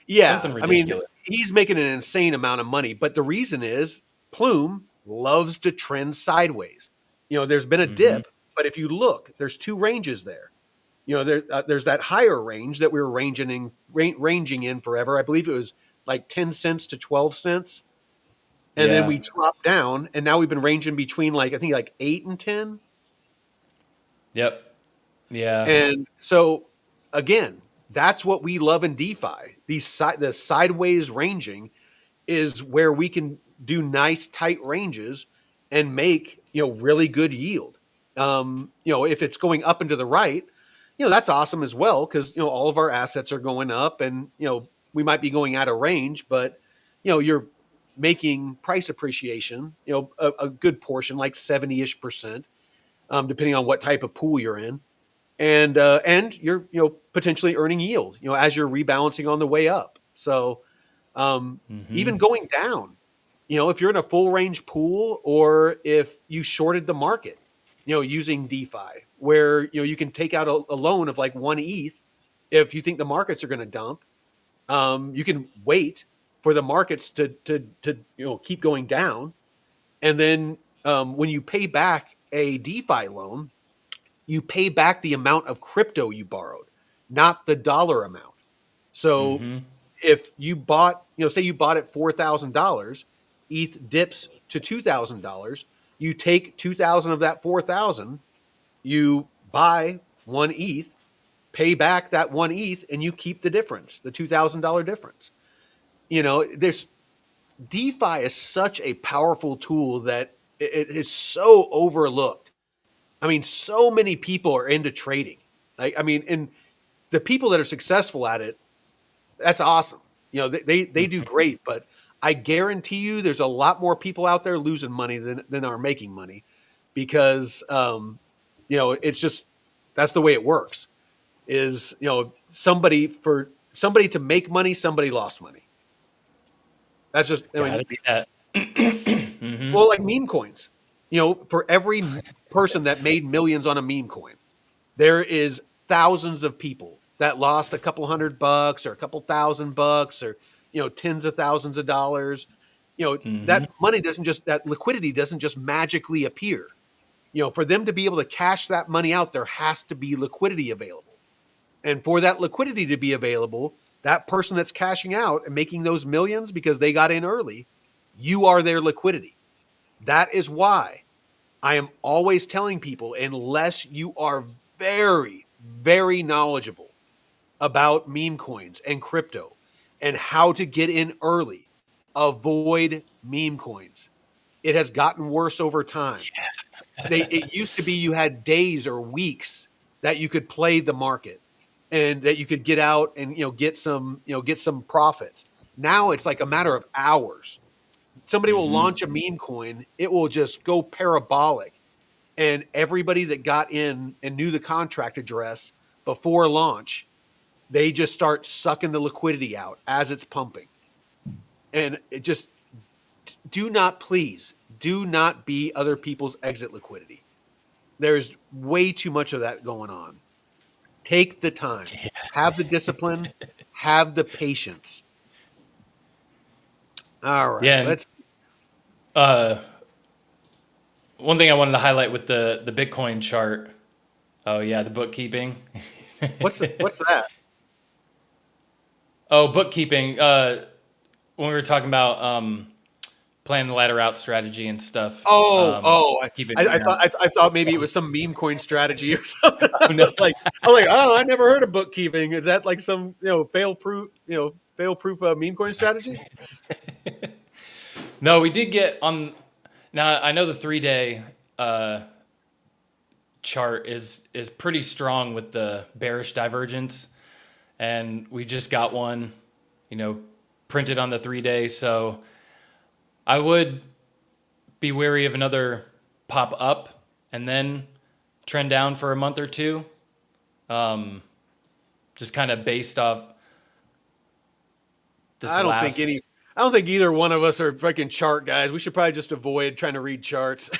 Speaker 2: something
Speaker 1: Yeah, I mean,
Speaker 2: ridiculous.
Speaker 1: he's making an insane amount of money, but the reason is Plume loves to trend sideways. There's been a
Speaker 2: Mm-hmm.
Speaker 1: dip, but if you look, there's two ranges there. There's that higher range that we were ranging in forever. I believe it was like 10 cents to 12 cents. And then
Speaker 2: Yeah.
Speaker 1: we dropped down, and now we've been ranging between, like, I think, like 8 and 10.
Speaker 2: Yep. Yeah.
Speaker 1: And so, again, that's what we love in DeFi. The sideways ranging is where we can do nice tight ranges and make really good yield. If it's going up and to the right, that's awesome as well, because all of our assets are going up, and we might be going out of range, but you're making price appreciation, a good portion, like 70-ish%, depending on what type of pool you're in, and you're potentially earning yield as you're rebalancing on the way up. So
Speaker 2: Mm-hmm.
Speaker 1: even going down, if you're in a full range pool, or if you shorted the market, using DeFi, where you can take out a loan of like one ETH if you think the markets are going to dump, You can wait for the markets to keep going down, and then when you pay back a DeFi loan, you pay back the amount of crypto you borrowed, not the dollar amount. So
Speaker 2: Mm-hmm.
Speaker 1: if you bought, say you bought at $4,000, ETH dips to $2,000. You take 2,000 of that 4,000, you buy one ETH, pay back that one ETH, and you keep the difference, the $2,000 difference. There's DeFi is such a powerful tool that it is so overlooked. I mean, so many people are into trading. And the people that are successful at it, that's awesome. They do great, but I guarantee you there's a lot more people out there losing money than are making money because it's just that's the way it works. Is somebody to make money, somebody lost money. That's just I mean,
Speaker 2: Gotta be that. Mm-hmm.
Speaker 1: well, like meme coins. For every person that made millions on a meme coin, there is thousands of people that lost a couple $100 or a couple $1,000 or tens of thousands of dollars.
Speaker 2: Mm-hmm.
Speaker 1: That liquidity doesn't just magically appear. For them to be able to cash that money out, there has to be liquidity available. And for that liquidity to be available, that person that's cashing out and making those millions because they got in early, you are their liquidity. That is why I am always telling people, unless you are very, very knowledgeable about meme coins and crypto and how to get in early, avoid meme coins. It has gotten worse over time. It used to be you had days or weeks that you could play the market and that you could get out and get some profits. Now it's like a matter of hours. Somebody will
Speaker 2: Mm-hmm.
Speaker 1: launch a meme coin, it will just go parabolic, and everybody that got in and knew the contract address before launch, they just start sucking the liquidity out as it's pumping. And it just do not be other people's exit liquidity. There's way too much of that going on. Take the time, have the discipline, have the patience. All right,
Speaker 2: Yeah, and
Speaker 1: let's.
Speaker 2: uh, one thing I wanted to highlight with the Bitcoin chart. Oh yeah, the bookkeeping.
Speaker 1: What's that?
Speaker 2: Oh, bookkeeping. When we were talking about playing the ladder out strategy and stuff,
Speaker 1: Oh!
Speaker 2: keeping
Speaker 1: I
Speaker 2: money
Speaker 1: thought
Speaker 2: out.
Speaker 1: I thought maybe it was some meme coin strategy or something.
Speaker 2: Oh no.
Speaker 1: Oh, I never heard of bookkeeping. Is that like some fail proof meme coin strategy?
Speaker 2: No, we did get on. Now I know the 3 day uh, chart is pretty strong with the bearish divergence, and we just got one, you know, printed on the 3 day. So I would be wary of another pop up and then trend down for a month or two. Um, just kind of based off this
Speaker 1: I don't think
Speaker 2: last.
Speaker 1: any. I don't think either one of us are freaking chart guys. We should probably just avoid trying to read charts.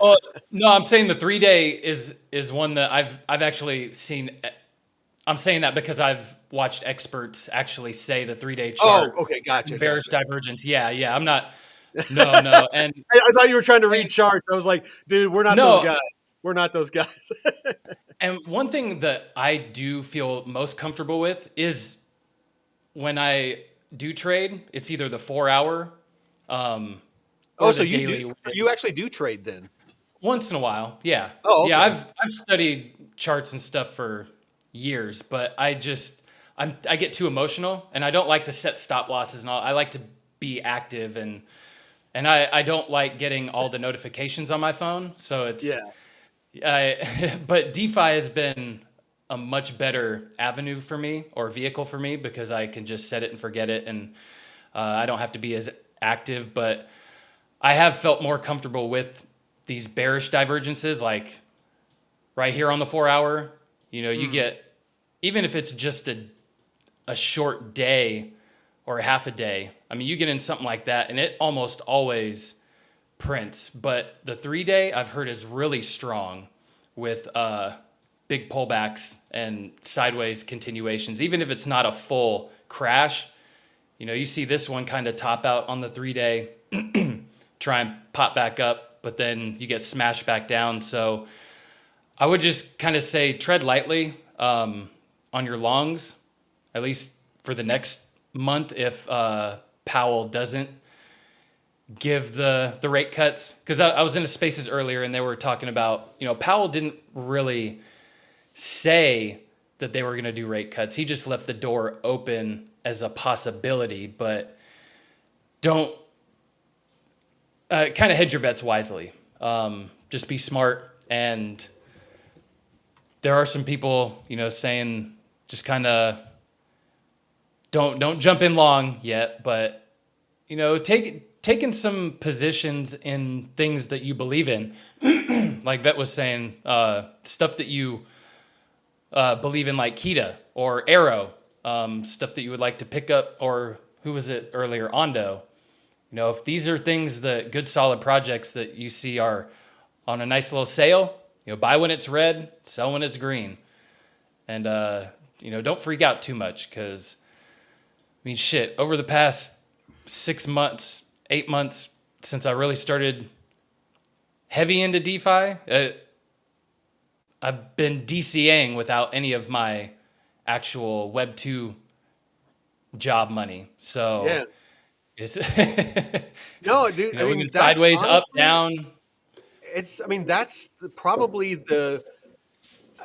Speaker 2: Oh no, I'm saying the 3 day is one that I've actually seen. I'm saying that because I've watched experts actually say the 3 day
Speaker 1: Oh,
Speaker 2: chart
Speaker 1: okay,
Speaker 2: bearish
Speaker 1: gotcha.
Speaker 2: divergence. Yeah, yeah. I'm not. No, no, and
Speaker 1: I thought you were trying to read
Speaker 2: and
Speaker 1: charts. I was like, dude, we're not those
Speaker 2: no.
Speaker 1: guys. We're not those guys.
Speaker 2: And one thing that I do feel most comfortable with is when I do trade, it's either the 4 hour
Speaker 1: Oh,
Speaker 2: or
Speaker 1: so
Speaker 2: the
Speaker 1: you do?
Speaker 2: daily
Speaker 1: You
Speaker 2: wicks.
Speaker 1: actually do trade then?
Speaker 2: Once in a while, yeah,
Speaker 1: Oh,
Speaker 2: yeah.
Speaker 1: okay.
Speaker 2: I've studied charts and stuff for years, but I get too emotional, and I don't like to set stop losses and all. I like to be active, and I don't like getting all the notifications on my phone. So it's
Speaker 1: Yeah.
Speaker 2: but DeFi has been a much better avenue for me or vehicle for me because I can just set it and forget it, and I don't have to be as active. But I have felt more comfortable with these bearish divergences, like right here on the 4 hour. You know, you
Speaker 1: Mm.
Speaker 2: get, even if it's just a short day or a half a day, I mean, you get in something like that, and it almost always prints. But the 3 day I've heard is really strong with big pullbacks and sideways continuations, even if it's not a full crash. You see this one kind of top out on the 3-day, try and pop back up, but then you get smashed back down. So I would just kind of say tread lightly on your longs, at least for the next month, if Powell doesn't give the rate cuts. Because I was in the spaces earlier and they were talking about, Powell didn't really say that they were going to do rate cuts. He just left the door open as a possibility, but don't kind of hedge your bets wisely. Just be smart. And there are some people, saying just kind of don't jump in long yet, but taking some positions in things that you believe in, like Vet was saying, stuff that you believe in, like Kita or Arrow, stuff that you would like to pick up, or who was it earlier, Ondo. If these are things that good solid projects that you see are on a nice little sale, buy when it's red, sell when it's green. And, don't freak out too much because, shit, over the past 6 months, 8 months since I really started heavy into DeFi, I've been DCAing without any of my actual Web 2 job money. So
Speaker 1: Yeah.
Speaker 2: it's,
Speaker 1: No, dude.
Speaker 2: we've been
Speaker 1: That's
Speaker 2: sideways, up,
Speaker 1: honestly,
Speaker 2: down.
Speaker 1: that's probably the.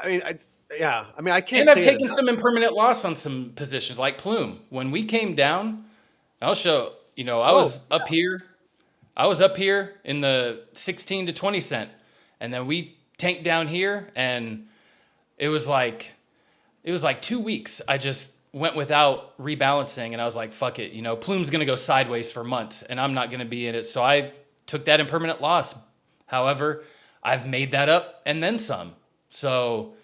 Speaker 1: I mean, I, yeah. I mean, I can't
Speaker 2: And I've
Speaker 1: say it
Speaker 2: taken
Speaker 1: enough.
Speaker 2: some impermanent loss on some positions like Plume. When we came down, I'll show, I
Speaker 1: Oh,
Speaker 2: was up here. I was up here in the 16 to 20 cent. And then we tanked down here, and it was like 2 weeks. I just went without rebalancing, and I was like, fuck it. Plume's going to go sideways for months, and I'm not going to be in it. So I took that impermanent loss. However, I've made that up and then some. So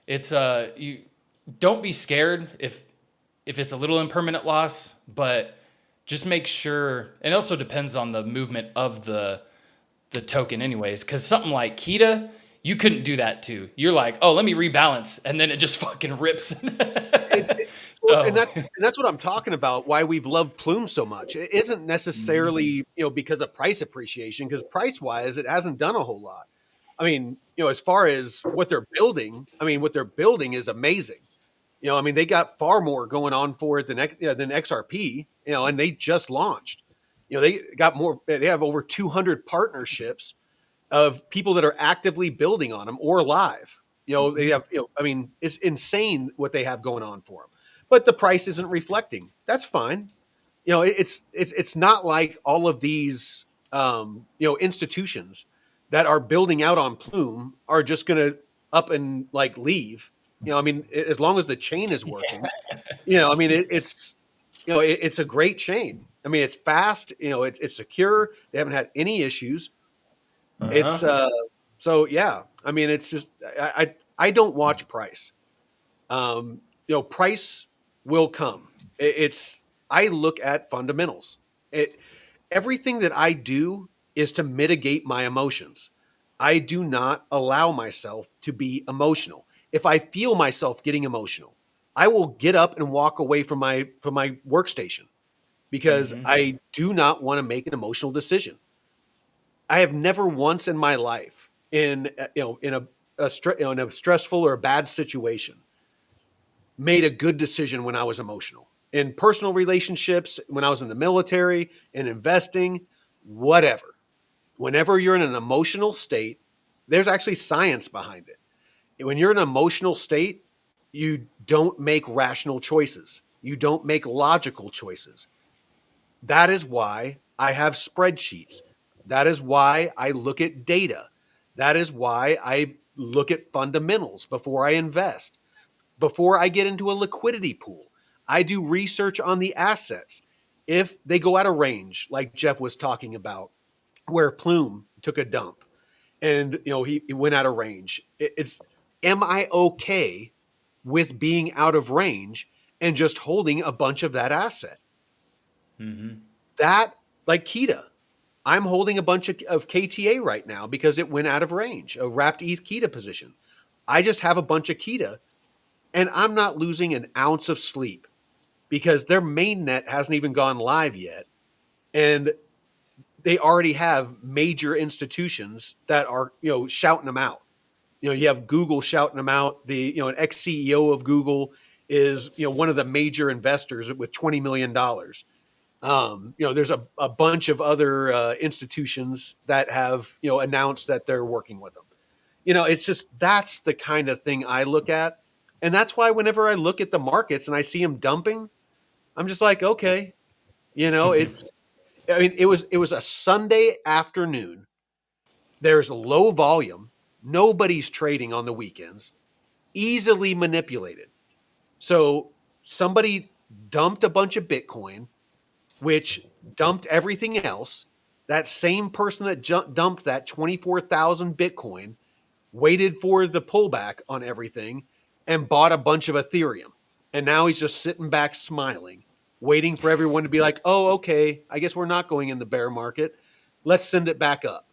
Speaker 2: it's you don't be scared if it's a little impermanent loss, but just make sure. And it also depends on the movement of the token anyways, because something like Kita, you couldn't do that too. You're like, oh, let me rebalance, and then it just fucking rips.
Speaker 1: Well, and
Speaker 2: So
Speaker 1: that's what I'm talking about. Why we've loved Plume so much. It isn't necessarily because of price appreciation, because price wise, it hasn't done a whole lot. I mean, as far as what they're building, what they're building is amazing. They got far more going on for it than XRP. And they just launched. They got more. They have over 200 partnerships of people that are actively building on them or live. They have. It's insane what they have going on for them. But the price isn't reflecting. That's fine. It's not like all of these institutions that are building out on Plume are just going to up and like leave. As long as the chain is working, it's a great chain. It's fast. It's secure. They haven't had any issues. It's so yeah. It's just I don't watch price. Price will come. It's I look at fundamentals. Everything that I do is to mitigate my emotions. I do not allow myself to be emotional. If I feel myself getting emotional, I will get up and walk away from my workstation because I do not want to make an emotional decision. I have never once in my life in a stressful or a bad situation made a good decision when I was emotional. In personal relationships, when I was in the military, in investing, whatever. Whenever you're in an emotional state, there's actually science behind it. When you're in an emotional state, you don't make rational choices. You don't make logical choices. That is why I have spreadsheets. That is why I look at data. That is why I look at fundamentals before I invest. Before I get into a liquidity pool, I do research on the assets. If they go out of range, like Jeff was talking about, where Plume took a dump and he went out of range, it's am I okay with being out of range and just holding a bunch of that asset? That, like Kita, I'm holding a bunch of KTA right now because it went out of range, a wrapped ETH Kita position. I just have a bunch of Kita, and I'm not losing an ounce of sleep because their main net hasn't even gone live yet. And they already have major institutions that are, shouting them out. You have Google shouting them out. An ex CEO of Google is, one of the major investors with $20 million. There's a bunch of other institutions that have, announced that they're working with them. It's just that's the kind of thing I look at. And that's why whenever I look at the markets and I see them dumping, I'm just like, okay, it was a Sunday afternoon. There's low volume. Nobody's trading on the weekends, easily manipulated. So somebody dumped a bunch of Bitcoin, which dumped everything else. That same person that dumped that 24,000 Bitcoin waited for the pullback on everything and bought a bunch of Ethereum. And now he's just sitting back smiling, waiting for everyone to be like, oh, okay, I guess we're not going in the bear market. Let's send it back up.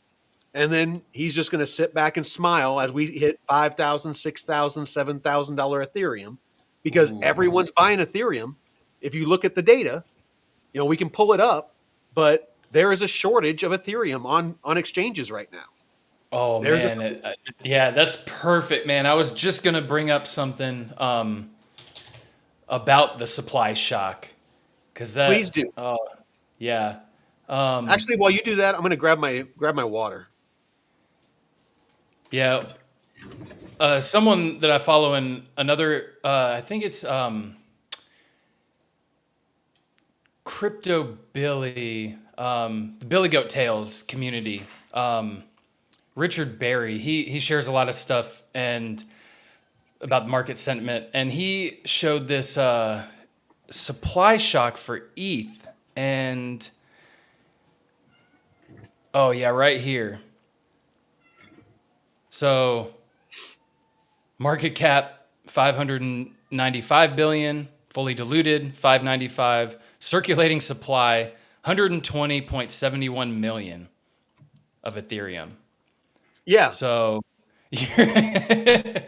Speaker 1: And then he's just going to sit back and smile as we hit $5,000, $6,000, $7,000 Ethereum because
Speaker 2: Ooh.
Speaker 1: everyone's buying Ethereum. If you look at the data, we can pull it up, but there is a shortage of Ethereum on exchanges right now.
Speaker 2: Oh
Speaker 1: There's a
Speaker 2: man, yeah, that's perfect, man. I was just gonna bring up something about the supply shock, because
Speaker 1: Please
Speaker 2: that,
Speaker 1: do.
Speaker 2: oh yeah, um,
Speaker 1: Actually, while you do that, I'm going to grab my water.
Speaker 2: yeah. Someone that I follow in another, I think it's Crypto Billy, the Billy Goat Tales community. Richard Berry, he shares a lot of stuff and about market sentiment, and he showed this supply shock for ETH, and oh yeah, right here. So market cap 595 billion, fully diluted 595, circulating supply 120.71 million of Ethereum.
Speaker 1: Yeah.
Speaker 2: So and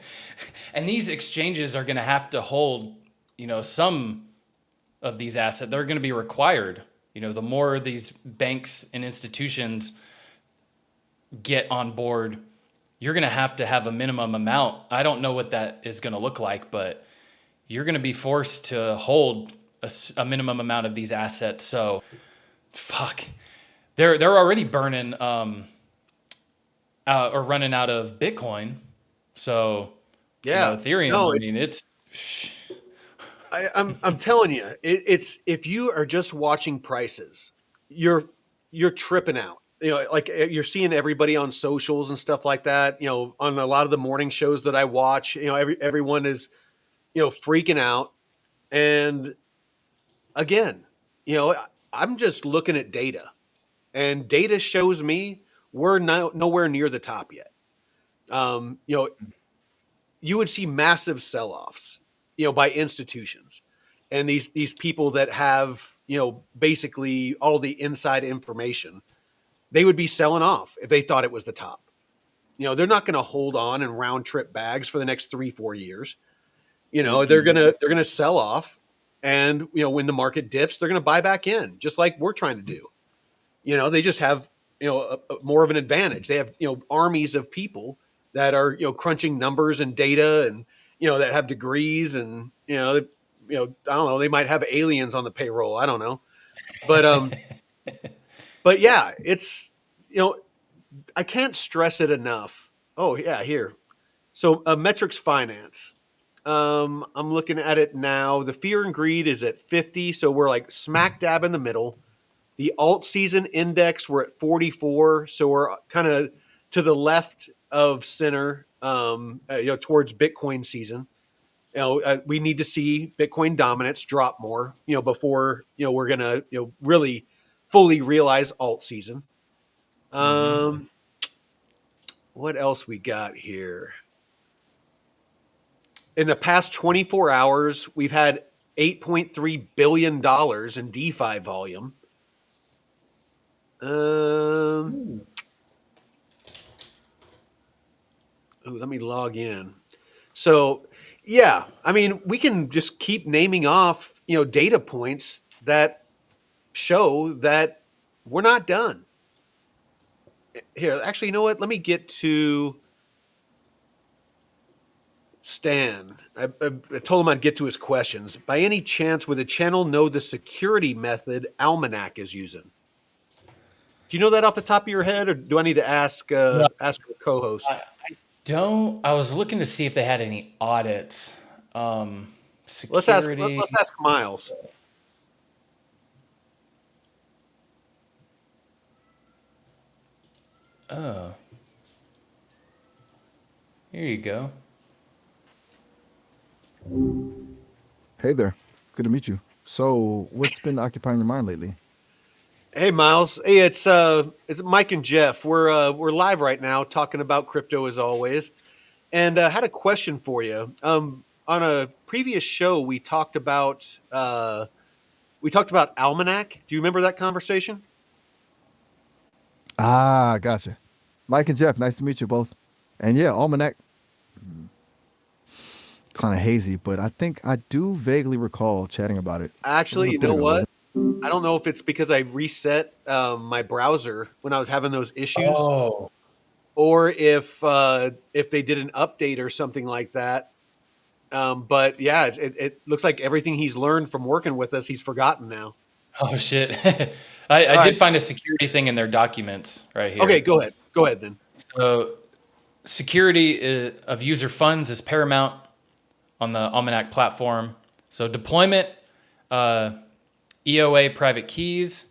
Speaker 2: these exchanges are going to have to hold, some of these assets. They're going to be required. The more these banks and institutions get on board, you're going to have a minimum amount. I don't know what that is going to look like, but you're going to be forced to hold a minimum amount of these assets. So, fuck, they're already burning out or running out of Bitcoin. So,
Speaker 1: Yeah.
Speaker 2: Ethereum.
Speaker 1: No,
Speaker 2: I
Speaker 1: it's
Speaker 2: mean, it's
Speaker 1: I'm telling you, it's if you are just watching prices, you're tripping out. Like you're seeing everybody on socials and stuff like that. On a lot of the morning shows that I watch, everyone is freaking out. And again, I'm just looking at data, and data shows me we're nowhere near the top yet. Um, you know, you would see massive sell-offs, by institutions and these people that have, basically all the inside information. They would be selling off if they thought it was the top. They're not going to hold on in round trip bags for the next 3-4 years. They're
Speaker 2: mm-mm.
Speaker 1: gonna sell off, and when the market dips, they're gonna buy back in, just like we're trying to do. They just have more of an advantage. They have armies of people that are crunching numbers and data, and that have degrees, and I don't know, they might have aliens on the payroll. I don't know, but but yeah, it's I can't stress it enough. Oh yeah, here. So metrics finance. I'm looking at it now. The fear and greed is at 50, so we're like smack dab in the middle. The alt season index, we're at 44, so we're kind of to the left of center, towards Bitcoin season. We need to see Bitcoin dominance drop more, before we're gonna really fully realize alt season.
Speaker 2: Mm-hmm.
Speaker 1: What else we got here? In the past 24 hours, we've had $8.3 billion in DeFi volume. Um, let me log in. So, yeah, I mean, we can just keep naming off, data points that show that we're not done. Here, actually, you know what? Let me get to Stan. I told him I'd get to his questions. By any chance, would the channel know the security method Almanac is using? Do you know that off the top of your head, or do I need to ask
Speaker 2: No,
Speaker 1: ask our co-host?
Speaker 2: I don't. I was looking to see if they had any audits. Um,
Speaker 1: Let's
Speaker 2: security.
Speaker 1: ask Miles.
Speaker 2: Oh, here you go.
Speaker 3: Hey there. Good to meet you. So, what's been occupying your mind lately?
Speaker 1: Hey Miles. Hey, it's Mike and Jeff. We're live right now talking about crypto as always. And had a question for you. On a previous show, we talked about Almanac. Do you remember that conversation?
Speaker 3: Ah, gotcha. Mike and Jeff, nice to meet you both. And yeah, Almanac, kind of hazy, but I think I do vaguely recall chatting about it. It was
Speaker 1: Actually,
Speaker 3: a
Speaker 1: you
Speaker 3: bit
Speaker 1: know
Speaker 3: ago,
Speaker 1: what?
Speaker 3: wasn't
Speaker 1: I don't know if it's because I reset my browser when I was having those issues,
Speaker 2: Oh,
Speaker 1: or if they did an update or something like that. But yeah, it looks like everything he's learned from working with us, he's forgotten now.
Speaker 2: oh shit. I
Speaker 1: All right.
Speaker 2: did find a security thing in their documents right
Speaker 1: Okay,
Speaker 2: here.
Speaker 1: go ahead. Go ahead then.
Speaker 2: So security of user funds is paramount on the Almanac platform. So deployment, uh, EOA private keys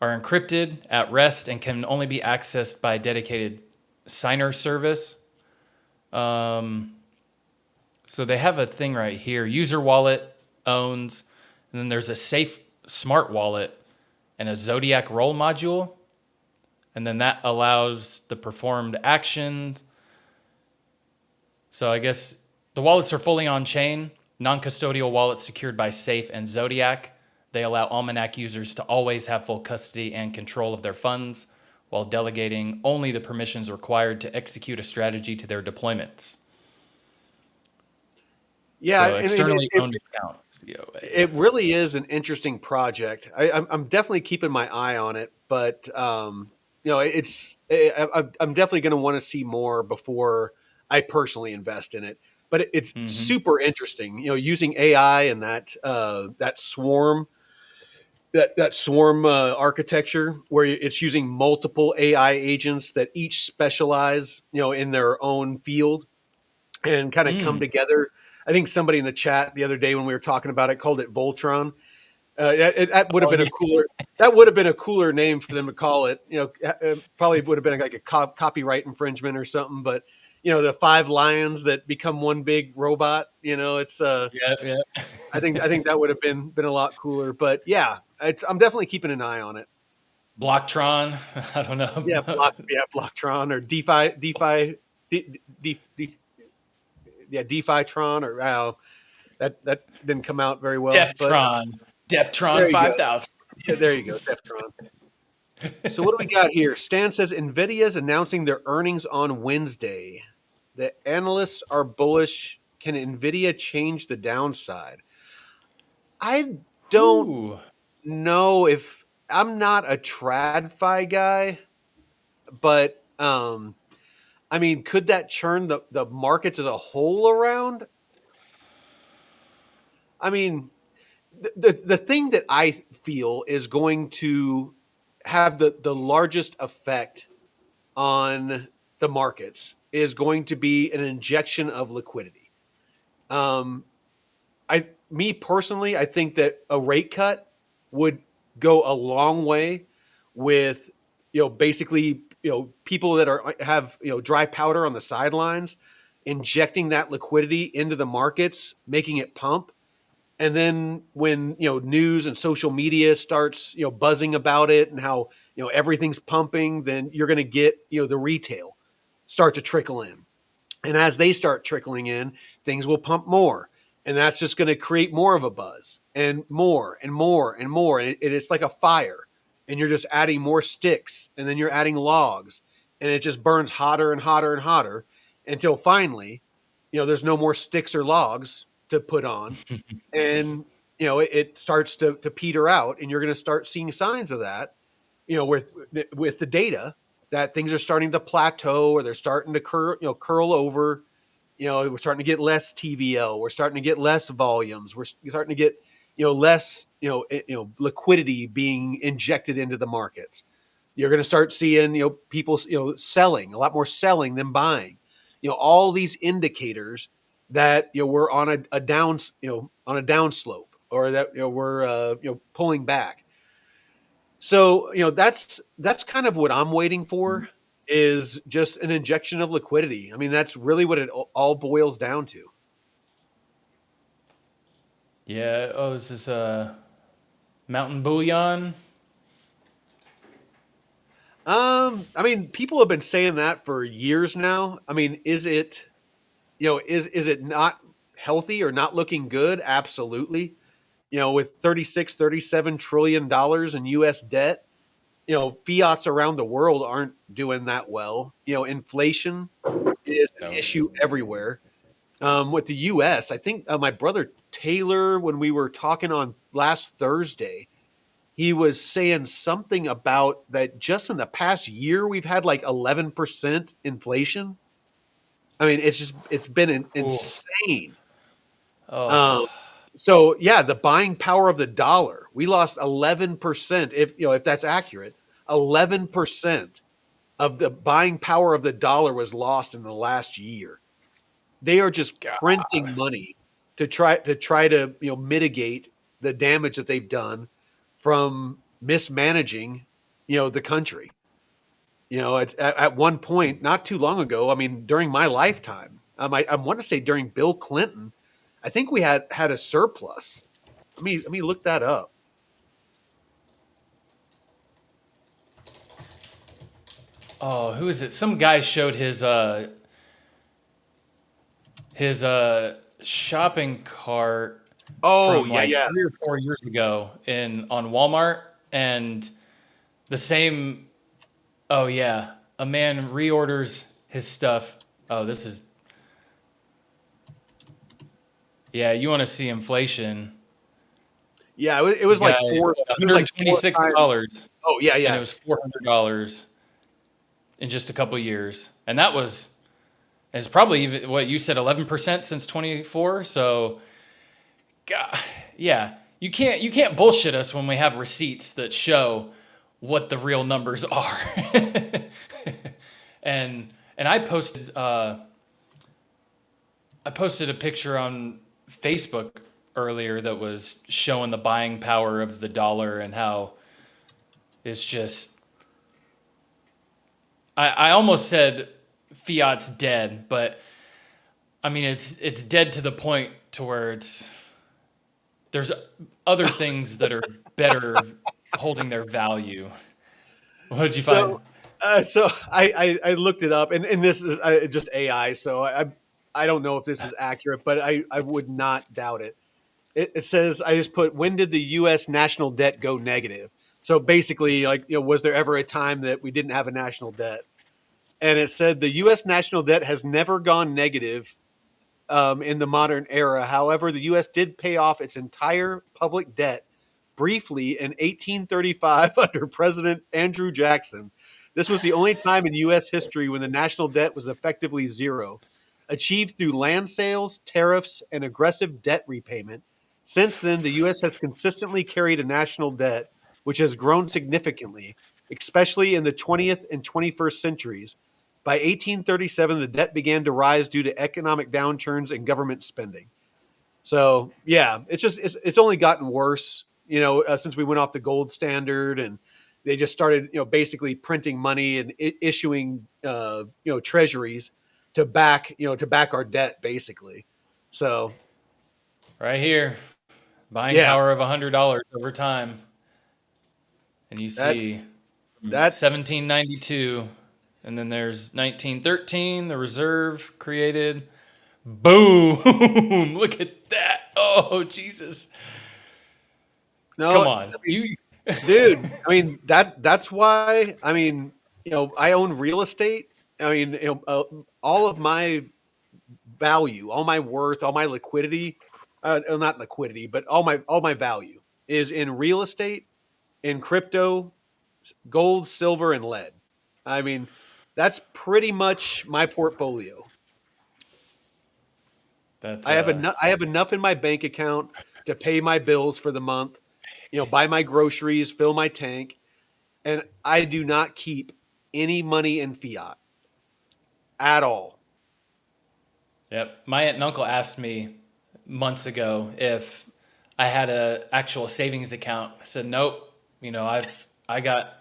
Speaker 2: are encrypted at rest and can only be accessed by a dedicated signer service. Um, so they have a thing right here. User wallet owns, and then there's a safe smart wallet and a Zodiac roll module. And then that allows the performed actions. So I guess the wallets are fully on chain, non custodial wallets secured by Safe and Zodiac. They allow Almanac users to always have full custody and control of their funds while delegating only the permissions required to execute a strategy to their deployments.
Speaker 1: Yeah,
Speaker 2: So
Speaker 1: I mean
Speaker 2: externally owned account is the OA.
Speaker 1: it really is an interesting project. I'm definitely keeping my eye on it, but I'm definitely going to want to see more before I personally invest in it. But it's
Speaker 2: Mm-hmm.
Speaker 1: super interesting. Using AI and that swarm architecture where it's using multiple AI agents that each specialize, in their own field and kind of come
Speaker 2: Mm.
Speaker 1: together. I think somebody in the chat the other day when we were talking about it called it Voltron. That would have
Speaker 2: Oh,
Speaker 1: been a
Speaker 2: yeah.
Speaker 1: cooler. That would have been a cooler name for them to call it. Probably would have been like a copyright infringement or something. But the five lions that become one big robot. It's.
Speaker 2: Yeah, yeah.
Speaker 1: I think that would have been a lot cooler. But yeah, I'm definitely keeping an eye on it.
Speaker 2: Blocktron. I don't
Speaker 1: Yeah,
Speaker 2: know.
Speaker 1: Blocktron or DeFi-tron or that didn't come out very well. But
Speaker 2: Deftron. Deftron
Speaker 1: there you go.
Speaker 2: 5000.
Speaker 1: Yeah, there you go, Deftron. So what do we got here? Stan says Nvidia's announcing their earnings on Wednesday. The analysts are bullish. Can Nvidia change the downside? I don't
Speaker 2: Ooh.
Speaker 1: know if I'm not a TradFi guy, but I mean, could that churn the markets as a whole around? I mean, the thing that I feel is going to have the largest effect on the markets is going to be an injection of liquidity. Um, me personally, I think that a rate cut would go a long way with, basically, people that have, dry powder on the sidelines, injecting that liquidity into the markets, making it pump. And then when, news and social media starts, buzzing about it and how, everything's pumping, then you're going to get, the retail start to trickle in. And as they start trickling in, things will pump more. And that's just going to create more of a buzz and more and more and more. And it's like a fire. And you're just adding more sticks and then you're adding logs. And it just burns hotter and hotter and hotter until finally there's no more sticks or logs to put on, and it starts to peter out, and you're going to start seeing signs of that. With the data that things are starting to plateau, or they're starting to curl over. We're starting to get less TVL. We're starting to get less volumes. We're starting to get less liquidity being injected into the markets. You're going to start seeing people selling, a lot more selling than buying. All these indicators that we're on a down on a downslope, or that we're pulling back. So that's kind of what I'm waiting for, is just an injection of liquidity. I mean, that's really what it all boils down to.
Speaker 2: Yeah. Oh, is this mountain bullion?
Speaker 1: I mean, people have been saying that for years now. I mean, is it, is it not healthy or not looking good? Absolutely. With 36, 37 trillion dollars in US debt, fiats around the world aren't doing that well. Inflation is an
Speaker 2: No.
Speaker 1: issue everywhere. With the US, I think my brother Taylor, when we were talking on last Thursday, he was saying something about that just in the past year, we've had like 11% inflation. I mean, it's been
Speaker 2: Ooh.
Speaker 1: insane.
Speaker 2: Oh.
Speaker 1: Um, so yeah, the buying power of the dollar, we lost 11%. If that's accurate, 11% of the buying power of the dollar was lost in the last year. They are just printing
Speaker 2: God.
Speaker 1: money to mitigate the damage that they've done from mismanaging the country. At one point, not too long ago, I mean, during my lifetime, I want to say during Bill Clinton, I think we had a surplus. Let me look that up.
Speaker 2: Oh, who is it? Some guy showed his shopping cart
Speaker 1: Oh
Speaker 2: from
Speaker 1: yeah,
Speaker 2: like
Speaker 1: yeah.
Speaker 2: 3 or 4 years ago in on Walmart, and the same. Oh yeah, a man reorders his stuff. Oh, this is, yeah. You want to see inflation?
Speaker 1: Yeah, it
Speaker 2: The
Speaker 1: was
Speaker 2: guy
Speaker 1: like four.
Speaker 2: one
Speaker 1: It was
Speaker 2: hundred
Speaker 1: like
Speaker 2: twenty
Speaker 1: four
Speaker 2: six
Speaker 1: times.
Speaker 2: dollars,
Speaker 1: Oh yeah,
Speaker 2: and it
Speaker 1: yeah.
Speaker 2: was $400 in just a couple years, and that was, it's probably even what you said, 11% since 24. So, God, yeah, you can't bullshit us when we have receipts that show what the real numbers are. And I posted a picture on Facebook earlier that was showing the buying power of the dollar and how it's just, I almost said fiat's dead, but I mean it's dead to the point to where there's other things that are better holding their value. What did you find?
Speaker 1: So, so I looked it up, and this is just AI. So I don't know if this is accurate, but I would not doubt it. It says, I just put, when did the U.S. national debt go negative? So basically, like, was there ever a time that we didn't have a national debt? And it said the U.S. national debt has never gone negative in the modern era. However, the U.S. did pay off its entire public debt briefly in 1835 under President Andrew Jackson. This was the only time in U.S. history when the national debt was effectively zero, achieved through land sales, tariffs, and aggressive debt repayment. Since then, the U.S. has consistently carried a national debt, which has grown significantly, especially in the 20th and 21st centuries. By 1837, the debt began to rise due to economic downturns and government spending. So yeah, it's only gotten worse, since we went off the gold standard, and they just started, basically printing money and issuing, treasuries to back our debt, basically. So
Speaker 2: Right here, buying
Speaker 1: yeah,
Speaker 2: power of $100 over time, and you
Speaker 1: that's
Speaker 2: see
Speaker 1: that.
Speaker 2: 1792, and then there's 1913, the reserve created. Boom! Look at that. Oh, Jesus.
Speaker 1: No,
Speaker 2: Come
Speaker 1: I
Speaker 2: on.
Speaker 1: mean, dude. I mean, that's why. I mean, I own real estate. I mean, all of my value, all my worth, all my liquidity, not liquidity, but all my value is in real estate, in crypto, gold, silver, and lead. I mean, that's pretty much my portfolio.
Speaker 2: That's
Speaker 1: I have enough in my bank account to pay my bills for the month, buy my groceries, fill my tank, and I do not keep any money in fiat at all.
Speaker 2: Yep. My aunt and uncle asked me months ago if I had a actual savings account. I said nope. I got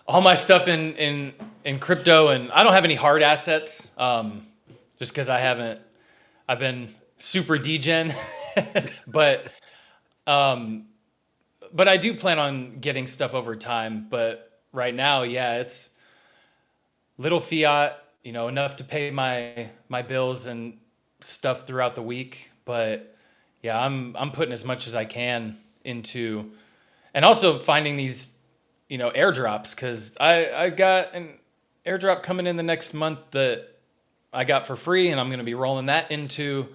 Speaker 2: all my stuff in crypto, and I don't have any hard assets. Just because I've been super degen, but um, but I do plan on getting stuff over time. But right now, yeah, it's little fiat, enough to pay my bills and stuff throughout the week. But yeah, I'm putting as much as I can into, and also finding these, airdrops, because I got an airdrop coming in the next month that I got for free, and I'm going to be rolling that into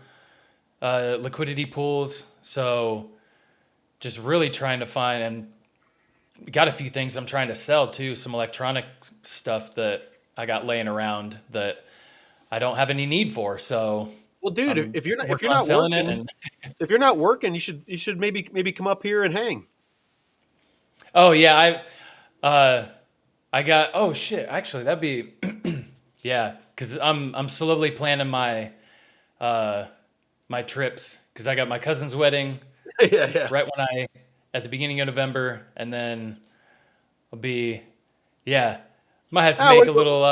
Speaker 2: liquidity pools. So just really trying to find, and got a few things I'm trying to sell too, some electronic stuff that I got laying around that I don't have any need for. So
Speaker 1: Well, dude,
Speaker 2: I'm
Speaker 1: if you're not if
Speaker 2: working
Speaker 1: you're
Speaker 2: on
Speaker 1: not
Speaker 2: selling it.
Speaker 1: working,
Speaker 2: And
Speaker 1: if you're not working, you should maybe come up here and hang.
Speaker 2: oh yeah, I got, oh shit, actually that'd be yeah, because I'm slowly planning uh my trips, because I got my cousin's wedding
Speaker 1: Yeah, yeah.
Speaker 2: right when I at the beginning of November, and then I'll be, yeah, might have to
Speaker 1: Ah,
Speaker 2: make a little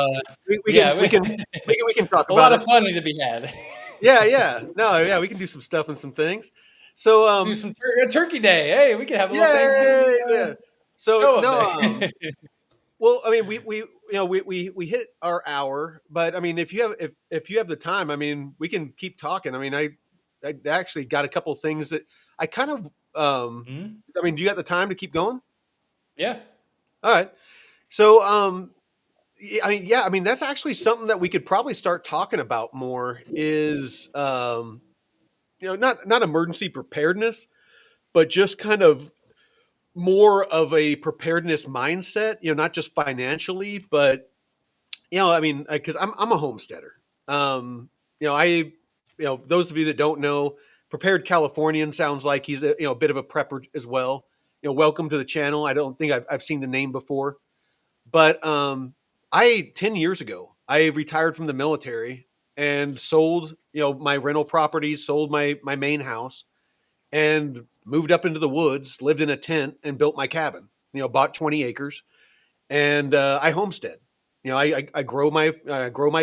Speaker 1: we can
Speaker 2: yeah,
Speaker 1: we can we can talk
Speaker 2: a lot
Speaker 1: about
Speaker 2: of
Speaker 1: it.
Speaker 2: fun to be had.
Speaker 1: Yeah, yeah. No, yeah, we can do some stuff and some things. So,
Speaker 2: Do some turkey day. Hey, we could have a little Thanksgiving
Speaker 1: yay, yeah. So
Speaker 2: show up
Speaker 1: no,
Speaker 2: day.
Speaker 1: well, I mean, we hit our hour, but I mean, if you have the time, I mean, we can keep talking. I mean, I actually got a couple of things that I kind of
Speaker 2: Mhm.
Speaker 1: I mean, do you got the time to keep going?
Speaker 2: Yeah.
Speaker 1: All right. So, I mean, that's actually something that we could probably start talking about more is, not emergency preparedness, but just kind of more of a preparedness mindset, not just financially, but, I mean, because I'm a homesteader. Those of you that don't know, Prepared Californian sounds like he's a bit of a prepper as well. Welcome to the channel. I don't think I've seen the name before. But I 10 years ago, I retired from the military and sold, my rental properties, sold my main house, and moved up into the woods, lived in a tent, and built my cabin. Bought 20 acres, and I homestead. I grow my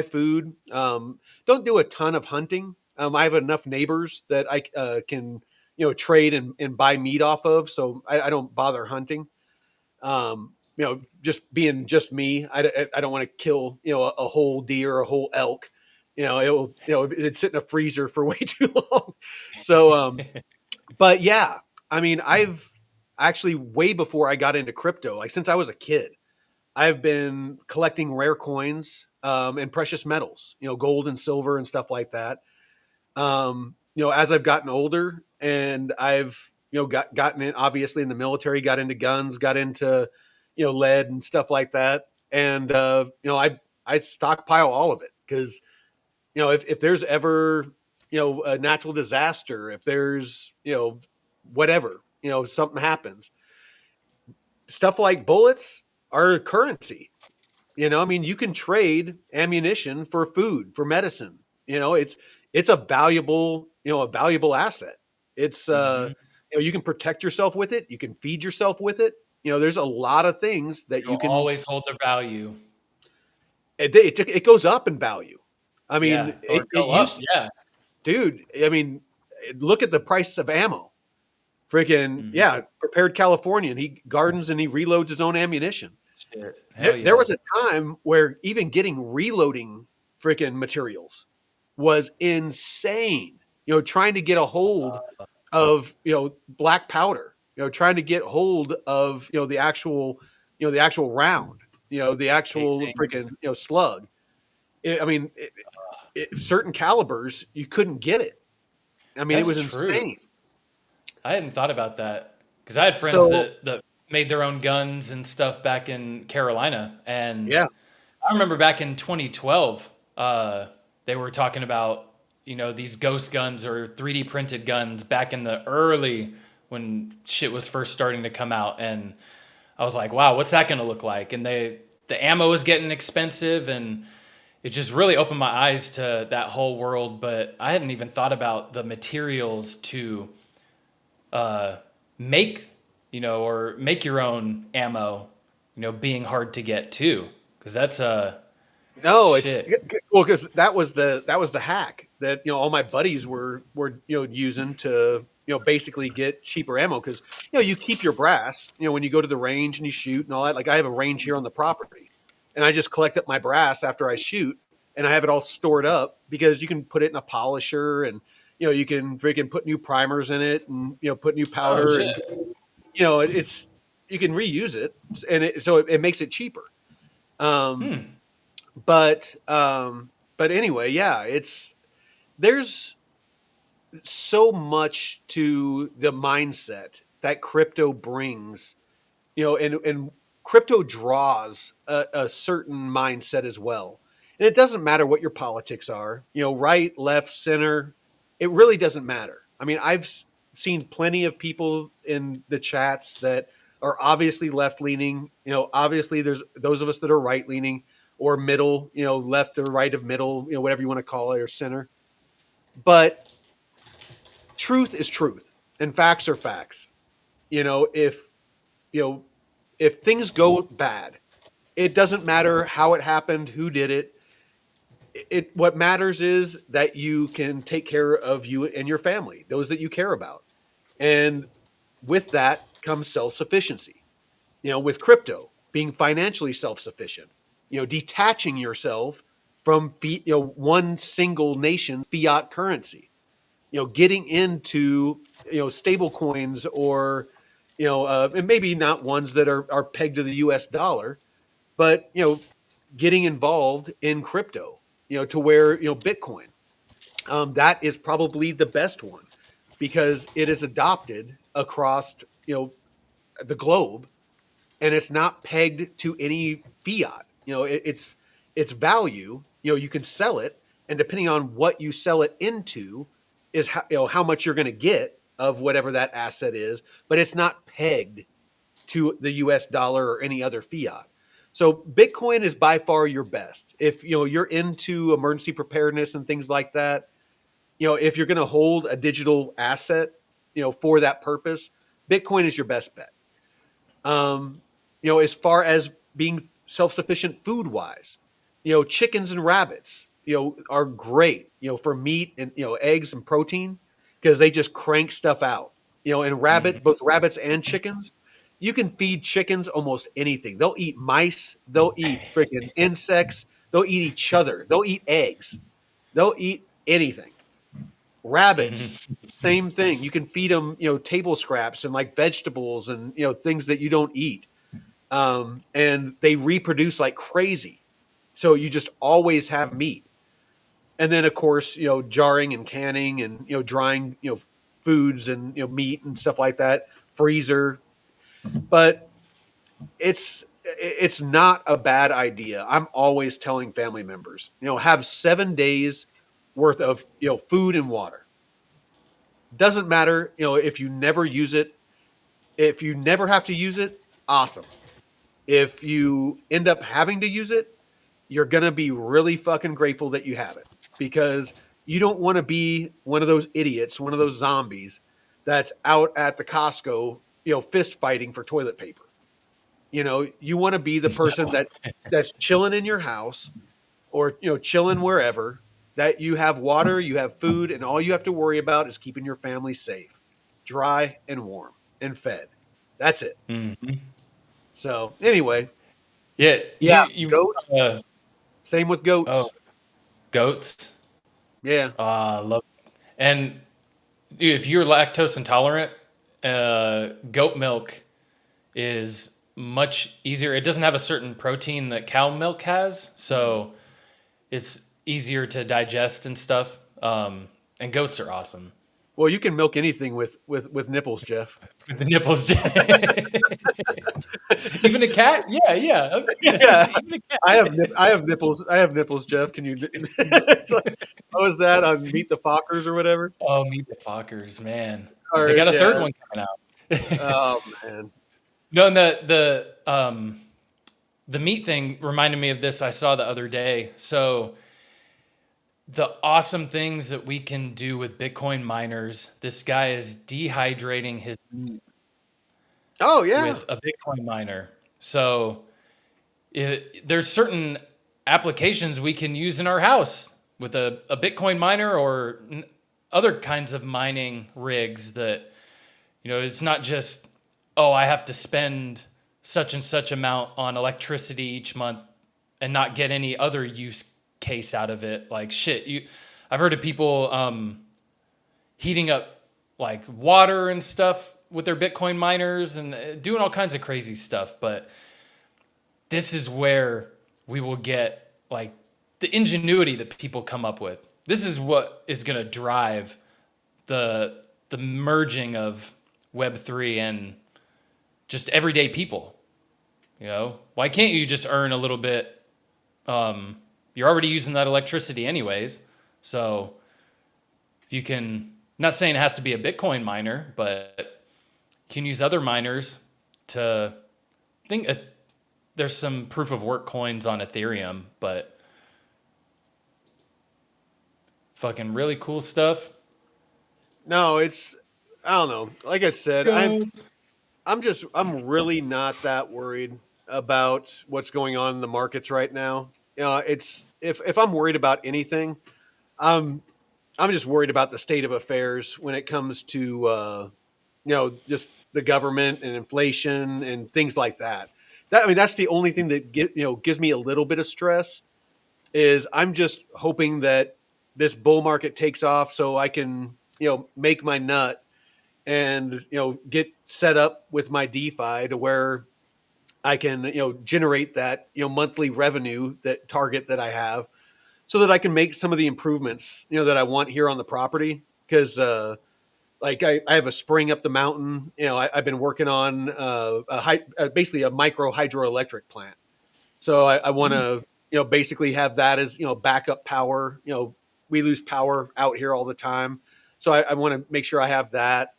Speaker 1: food. Don't do a ton of hunting. I have enough neighbors that I can trade and buy meat off of, so I don't bother hunting. Just being just me, I don't want to kill, a whole deer, a whole elk. It'd sit in a freezer for way too long. So, but yeah, I mean, I've actually way before I got into crypto, like since I was a kid, I've been collecting rare coins, and precious metals, gold and silver and stuff like that. As I've gotten older and I've, gotten in, obviously in the military, got into guns, got into, lead and stuff like that. And, I stockpile all of it because, if there's ever, a natural disaster, if there's, whatever, something happens, stuff like bullets are currency. I mean, you can trade ammunition for food, for medicine. It's a valuable asset. It's
Speaker 2: Hmm.
Speaker 1: you can protect yourself with it. You can feed yourself with it. There's a lot of things that
Speaker 2: It'll
Speaker 1: you can.
Speaker 2: always hold their value.
Speaker 1: It goes up in value. I mean,
Speaker 2: Yeah. Or
Speaker 1: it
Speaker 2: go up.
Speaker 1: used,
Speaker 2: Yeah.
Speaker 1: dude. I mean, look at the price of ammo. Freaking
Speaker 2: Hmm.
Speaker 1: yeah, Prepared Californian. He gardens and he reloads his own ammunition.
Speaker 2: Shit.
Speaker 1: There,
Speaker 2: Hell
Speaker 1: there
Speaker 2: yeah.
Speaker 1: was a time where even getting reloading freaking materials was insane. Trying to get a hold of black powder. Trying to get hold of the actual round. The actual
Speaker 2: Casings.
Speaker 1: freaking slug. I mean, certain calibers you couldn't get it. I mean, it
Speaker 2: That's
Speaker 1: was
Speaker 2: true.
Speaker 1: insane.
Speaker 2: I hadn't thought about that because I had friends
Speaker 1: So
Speaker 2: that made their own guns and stuff back in Carolina, and
Speaker 1: yeah,
Speaker 2: I remember back in 2012, they were talking about these ghost guns or 3D printed guns back in the early when shit was first starting to come out, and I was like, wow, what's that going to look like? And the ammo is getting expensive, and it just really opened my eyes to that whole world. But I hadn't even thought about the materials to uh, make, or make your own ammo, being hard to get too, because that's
Speaker 1: no, it's
Speaker 2: shit.
Speaker 1: well because that was the hack that all my buddies were using to basically get cheaper ammo because you keep your brass when you go to the range and you shoot and all that. Like I have a range here on the property, and I just collect up my brass after I shoot, and I have it all stored up because you can put it in a polisher and you can freaking put new primers in it and put new
Speaker 2: Oh
Speaker 1: powder and
Speaker 2: shit.
Speaker 1: it's you can reuse it and so it makes it cheaper. Um,
Speaker 2: Hmm.
Speaker 1: but anyway, yeah, there's so much to the mindset that crypto brings, and crypto draws a certain mindset as well. And it doesn't matter what your politics are, right, left, center. It really doesn't matter. I mean, I've seen plenty of people in the chats that are obviously left leaning. Obviously there's those of us that are right leaning or middle, left or right of middle, whatever you want to call it, or center. But truth is truth and facts are facts. If you know if things go bad, it doesn't matter how it happened, who did it. What matters is that you can take care of you and your family, those that you care about. And with that comes self-sufficiency. With crypto, being financially self-sufficient, detaching yourself from one single nation's fiat currency, getting into stable coins or and maybe not ones that are pegged to the US dollar, but getting involved in crypto, to where Bitcoin, that is probably the best one because it is adopted across the globe, and it's not pegged to any fiat. It's value. You can sell it, and depending on what you sell it into, is how much you're going to get of whatever that asset is. But it's not pegged to the U.S. dollar or any other fiat. So Bitcoin is by far your best if you're into emergency preparedness and things like that. If you're going to hold a digital asset, for that purpose, Bitcoin is your best bet. Um, as far as being self-sufficient food wise, chickens and rabbits, are great, for meat and, eggs and protein because they just crank stuff out, and
Speaker 2: Mhm.
Speaker 1: both rabbits and chickens, you can feed chickens almost anything. They'll eat mice, they'll eat freaking insects, they'll eat each other, they'll eat eggs, they'll eat anything. Rabbits,
Speaker 2: Mhm.
Speaker 1: same thing. You can feed them, table scraps and like vegetables and things that you don't eat, and they reproduce like crazy. So you just always have meat. And then of course, jarring and canning and drying, foods and meat and stuff like that, freezer. But it's not a bad idea. I'm always telling family members, have 7 days worth of food and water. Doesn't matter, if you never use it, if you never have to use it, awesome. If you end up having to use it, you're going to be really fucking grateful that you have it because you don't want to be one of those idiots, one of those zombies that's out at the Costco, fist fighting for toilet paper. You want to be the person that's chilling in your house or, chilling wherever, that you have water, you have food, and all you have to worry about is keeping your family safe, dry and warm and fed. That's it.
Speaker 2: Mhm.
Speaker 1: So anyway,
Speaker 2: Yeah,
Speaker 1: yeah,
Speaker 2: you
Speaker 1: goats. Same with
Speaker 2: oh,
Speaker 1: goats.
Speaker 2: goats.
Speaker 1: Yeah.
Speaker 2: Love. And dude, if you're lactose intolerant, goat milk is much easier. It doesn't have a certain protein that cow milk has, so It's easier to digest and stuff. And goats are awesome.
Speaker 1: Well, you can milk anything with nipples, Jeff.
Speaker 2: With the nipples. Even a cat? Yeah, yeah.
Speaker 1: Yeah,
Speaker 2: Even a cat.
Speaker 1: I have nipples. I have nipples, Jeff. Can you? It's like, what was that on Meet the Fockers or whatever?
Speaker 2: Oh, meet the Fockers, man. They
Speaker 1: Or
Speaker 2: got a third
Speaker 1: yeah.
Speaker 2: one coming out.
Speaker 1: Oh man.
Speaker 2: No, and the meat thing reminded me of this I saw the other day. So the awesome things that we can do with Bitcoin miners. This guy is dehydrating his meat
Speaker 1: Oh yeah.
Speaker 2: with a Bitcoin miner. So there's certain applications we can use in our house with a Bitcoin miner or other kinds of mining rigs that, it's not just, oh, I have to spend such and such amount on electricity each month and not get any other use case out of it. Like shit, I've heard of people heating up like water and stuff with their Bitcoin miners and doing all kinds of crazy stuff. But this is where we will get like the ingenuity that people come up with. This is what is going to drive the merging of Web3 and just everyday people. Why can't you just earn a little bit? You're already using that electricity anyways. So if you can, not saying it has to be a Bitcoin miner, but you can use other miners to think. There's some proof of work coins on Ethereum, but fucking really cool stuff.
Speaker 1: No, I don't know. Like I said, I'm really not that worried about what's going on in the markets right now. It's if I'm worried about anything, I'm I'm just worried about the state of affairs when it comes to just the government and inflation and things like that. That's the only thing that gives me a little bit of stress. Is I'm just hoping that this bull market takes off so I can make my nut and get set up with my DeFi to where I can generate that monthly revenue that target that I have, so that I can make some of the improvements that I want here on the property. Because like I have a spring up the mountain. I've been working on basically a micro hydroelectric plant. So I want to basically have that as backup power. We lose power out here all the time, so I want to make sure I have that.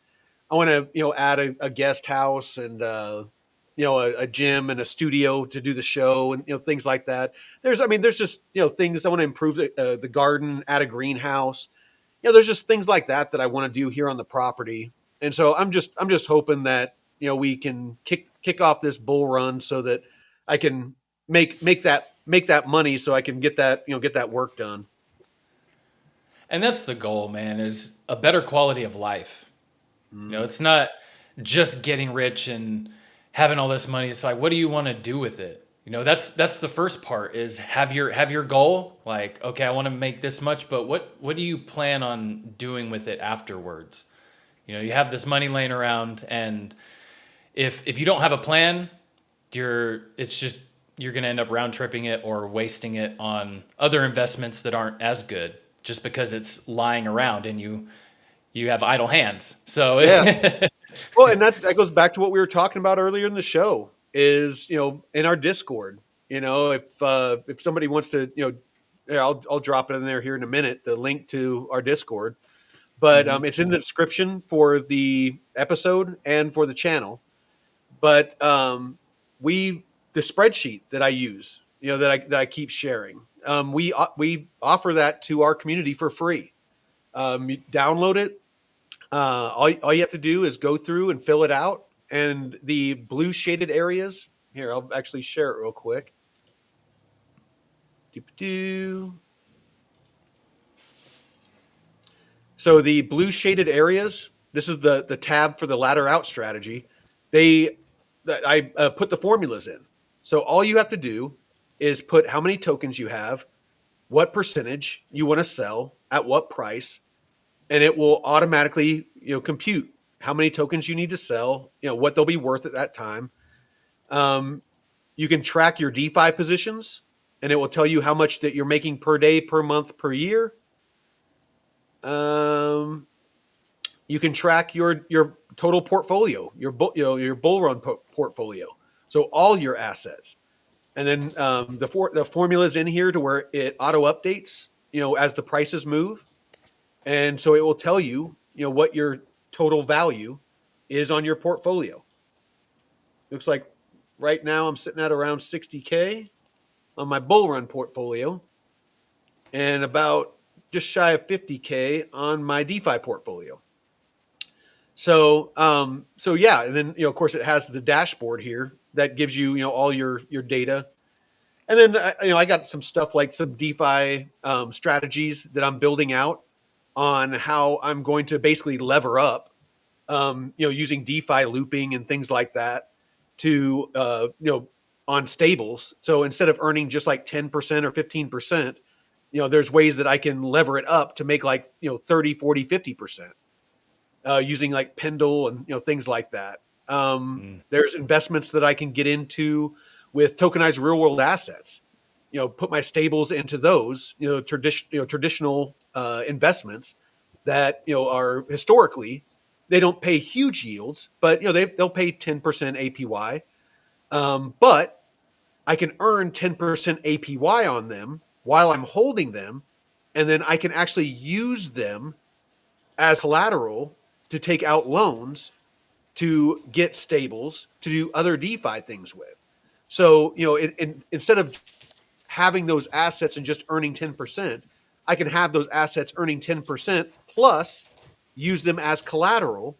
Speaker 1: I want to add a guest house and a gym and a studio to do the show and things like that. There's just things I want to improve the garden, add a greenhouse. There's just things like that I want to do here on the property. And so I'm just hoping that we can kick off this bull run so that I can make that money so I can get that work done.
Speaker 2: And that's the goal, man, is a better quality of life. It's not just getting rich and having all this money. It's like, what do you want to do with it? That's the first part, is have your goal. Like, okay, I want to make this much, but what do you plan on doing with it afterwards? You have this money laying around, and if you don't have a plan, you're going to end up round tripping it or wasting it on other investments that aren't as good, just because it's lying around and you have idle hands. So
Speaker 1: yeah. Well, and that goes back to what we were talking about earlier in the show. Is in our Discord. If somebody wants to, I'll drop it in there here in a minute. The link to our Discord, but it's in the description for the episode and for the channel. But the spreadsheet that I use, that I keep sharing, we offer that to our community for free. You download it. All you have to do is go through and fill it out. And the blue shaded areas, here, I'll actually share it real quick. So the blue shaded areas, this is the tab for the ladder out strategy. I put the formulas in. So all you have to do is put how many tokens you have, what percentage you want to sell, at what price, and it will automatically compute how many tokens you need to sell, what they'll be worth at that time. You can track your DeFi positions, and it will tell you how much that you're making per day, per month, per year. You can track your total portfolio, your bull run portfolio, so all your assets, and then the formula is in here to where it auto updates, as the prices move, and so it will tell you, what your total value is on your portfolio. Looks like right now I'm sitting at around 60K on my bull run portfolio, and about just shy of 50K on my DeFi portfolio. So, yeah, and then of course it has the dashboard here that gives you all your data, and then I got some stuff like some DeFi strategies that I'm building out on how I'm going to basically lever up, using DeFi looping and things like that to on stables. So instead of earning just like 10% or 15%, there's ways that I can lever it up to make like 30, 40, 50%. Using like Pendle and things like that. There's investments that I can get into with tokenized real world assets. Put my stables into those. Traditional investments that are historically, they don't pay huge yields, but they'll pay 10% APY. But I can earn 10% APY on them while I'm holding them, and then I can actually use them as collateral to take out loans to get stables to do other DeFi things with. So, instead of having those assets and just earning 10%, I can have those assets earning 10% plus use them as collateral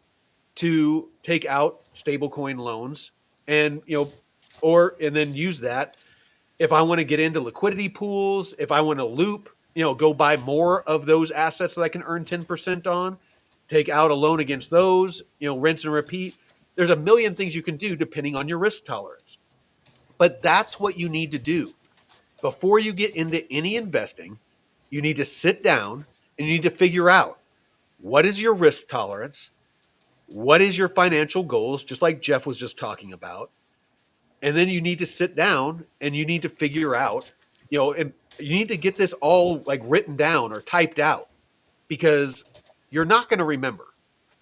Speaker 1: to take out stablecoin loans, and, and then use that if I want to get into liquidity pools, if I want to loop, go buy more of those assets that I can earn 10% on, take out a loan against those, rinse and repeat. There's a million things you can do depending on your risk tolerance. But that's what you need to do. Before you get into any investing, you need to sit down and you need to figure out, what is your risk tolerance? What is your financial goals? Just like Jeff was just talking about. And then you need to sit down and you need to figure out, and you need to get this all like written down or typed out, because you're not going to remember.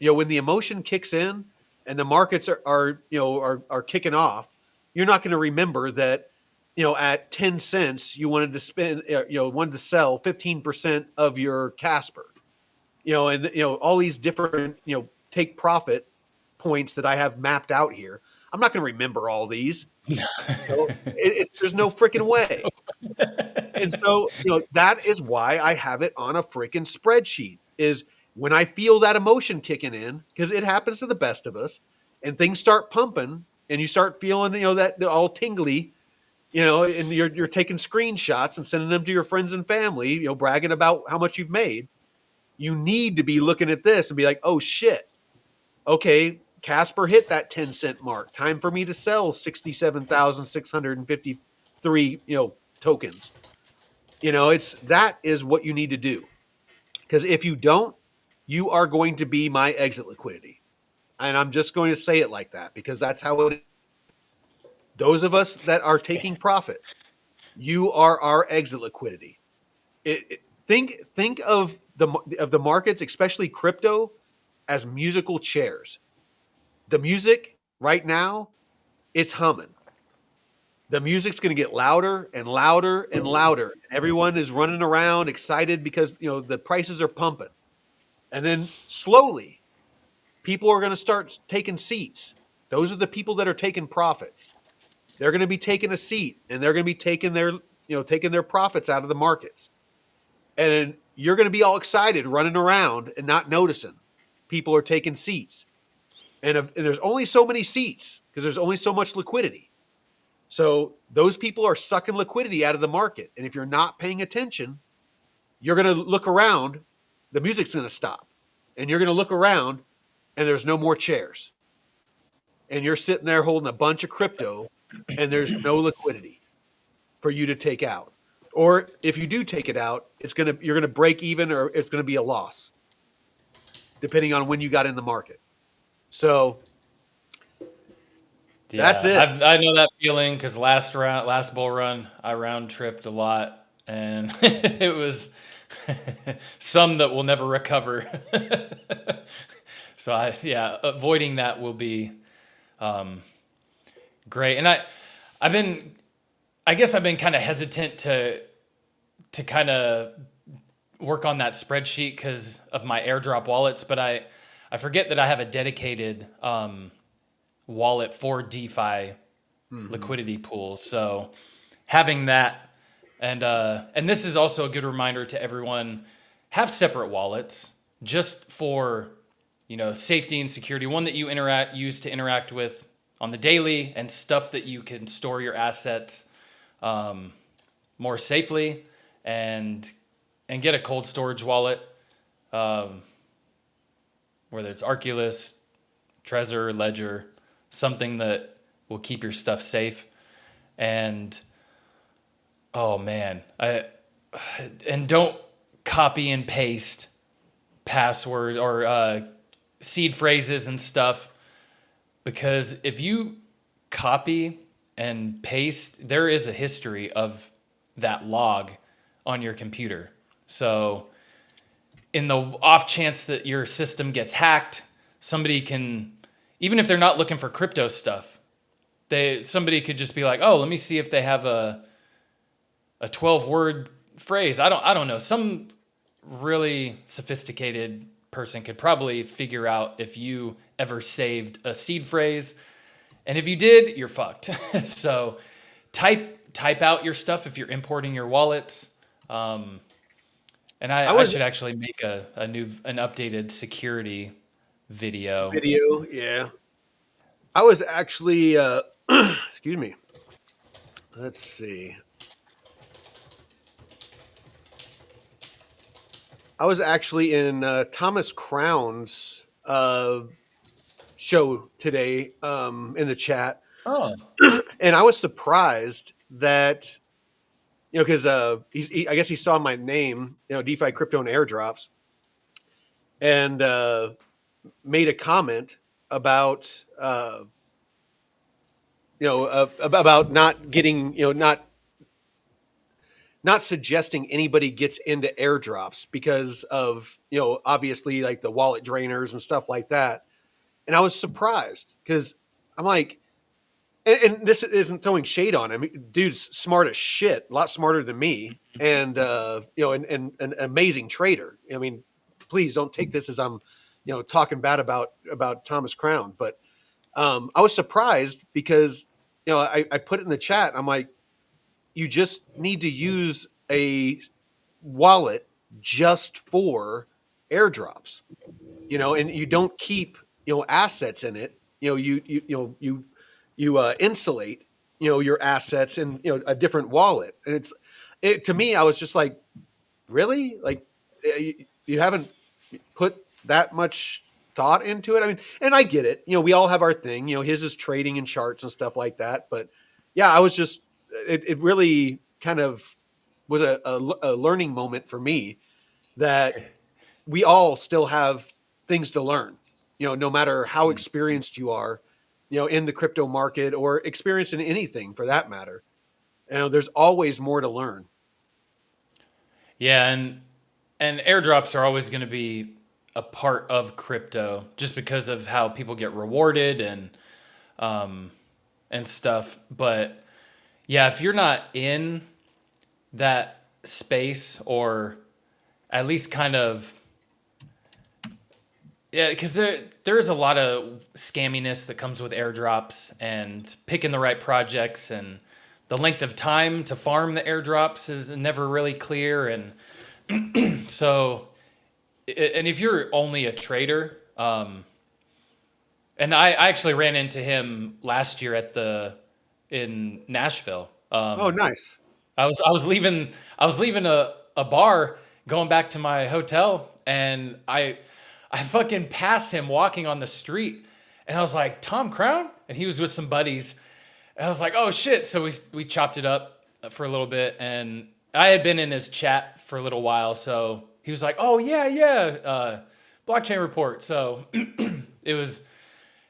Speaker 1: When the emotion kicks in and the markets are kicking off, you're not going to remember that, at 10 cents you wanted to spend, wanted to sell 15% of your Casper, and all these different, take profit points that I have mapped out here. I'm not going to remember all these. There's no freaking way. And so, that is why I have it on a freaking spreadsheet, is when I feel that emotion kicking in, because it happens to the best of us, and things start pumping and you start feeling, that all tingly, and you're taking screenshots and sending them to your friends and family, bragging about how much you've made. You need to be looking at this and be like, oh shit. Okay, Casper hit that 10-cent mark. Time for me to sell 67,653, tokens. That is what you need to do. Because if you don't, you are going to be my exit liquidity. And I'm just going to say it like that, because that's how it is. Those of us that are taking profits, you are our exit liquidity. Think of the markets, especially crypto, as musical chairs. The music right now, it's humming. The music's going to get louder and louder and louder. Everyone is running around excited because the prices are pumping. And then slowly, people are going to start taking seats. Those are the people that are taking profits. They're going to be taking a seat, and they're going to be taking their profits out of the markets. And you're going to be all excited running around and not noticing people are taking seats. And there's only so many seats because there's only so much liquidity. So those people are sucking liquidity out of the market. And if you're not paying attention, you're going to look around, the music's going to stop. And you're going to look around and there's no more chairs. And you're sitting there holding a bunch of crypto and there's no liquidity for you to take out. Or if you do take it out, you're going to break even, or it's going to be a loss, depending on when you got in the market. So That's
Speaker 2: Yeah,
Speaker 1: it.
Speaker 2: I know that feeling because last bull run, I round tripped a lot, and it was some that will never recover. So yeah, avoiding that will be great. And I guess I've been kind of hesitant to kind of work on that spreadsheet because of my airdrop wallets, but I forget that I have a dedicated wallet for DeFi
Speaker 1: Hmm.
Speaker 2: liquidity pools. So having that, and this is also a good reminder to everyone: have separate wallets just for safety and security. One that you use to interact with on the daily, and stuff that you can store your assets more safely, and get a cold storage wallet, um, whether it's Arculus, Trezor, Ledger, something that will keep your stuff safe. And oh man, and don't copy and paste password or seed phrases and stuff, because if you copy and paste, there is a history of that log on your computer. So in the off chance that your system gets hacked, somebody can, even if they're not looking for crypto stuff, somebody could just be like, oh, let me see if they have a 12-word phrase. I don't know. Some really sophisticated person could probably figure out if you ever saved a seed phrase. And if you did, you're fucked. So type out your stuff if you're importing your wallets. And
Speaker 1: I
Speaker 2: I
Speaker 1: was
Speaker 2: should actually make an updated security video.
Speaker 1: video, yeah. I was actually, excuse me. Let's see. I was actually in Thomas Crown's show today in the chat,
Speaker 2: Oh,
Speaker 1: and I was surprised that because I guess he saw my name, DeFi crypto and airdrops, and made a comment about about not getting not suggesting anybody gets into airdrops because of obviously like the wallet drainers and stuff like that. And I was surprised because I'm like, and this isn't throwing shade on him. Dude's smart as shit, a lot smarter than me, and and an amazing trader. I mean, please don't take this as I'm talking bad about Thomas Crown, but I was surprised because I put it in the chat. I'm like, you just need to use a wallet just for airdrops, and you don't keep assets in it. You insulate your assets in a different wallet, and it to me. I was just like, really, like you haven't put that much thought into it. I mean, and I get it. We all have our thing. His is trading and charts and stuff like that. But yeah, I was just it really kind of was a learning moment for me that we all still have things to learn. No matter how experienced you are, in the crypto market or experienced in anything for that matter. There's always more to learn.
Speaker 2: yeah, and airdrops are always going to be a part of crypto just because of how people get rewarded um, and stuff. But yeah, if you're not in that space, or at least kind of, yeah, because there's a lot of scamminess that comes with airdrops, and picking the right projects, and the length of time to farm the airdrops is never really clear. And so, and if you're only a trader, and I actually ran into him last year in Nashville.
Speaker 1: Oh, nice.
Speaker 2: I was leaving a bar, going back to my hotel, and I fucking passed him walking on the street, and I was like, Tom Crown? And he was with some buddies, and I was like, oh shit. So we chopped it up for a little bit, and I had been in his chat for a little while, so he was like, oh yeah, yeah, blockchain report. So it was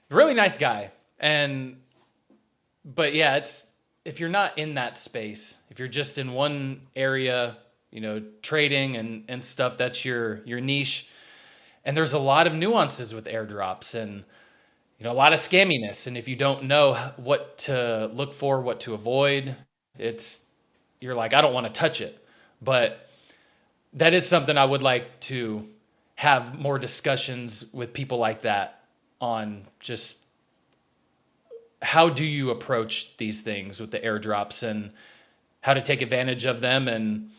Speaker 2: a really nice guy. And but yeah, it's if you're not in that space, if you're just in one area, trading and stuff, that's your niche. And there's a lot of nuances with airdrops and a lot of scamminess. And if you don't know what to look for, what to avoid, it's you're like, I don't want to touch it. But that is something I would like to have more discussions with people like that on just how do you approach these things with the airdrops and how to take advantage of them and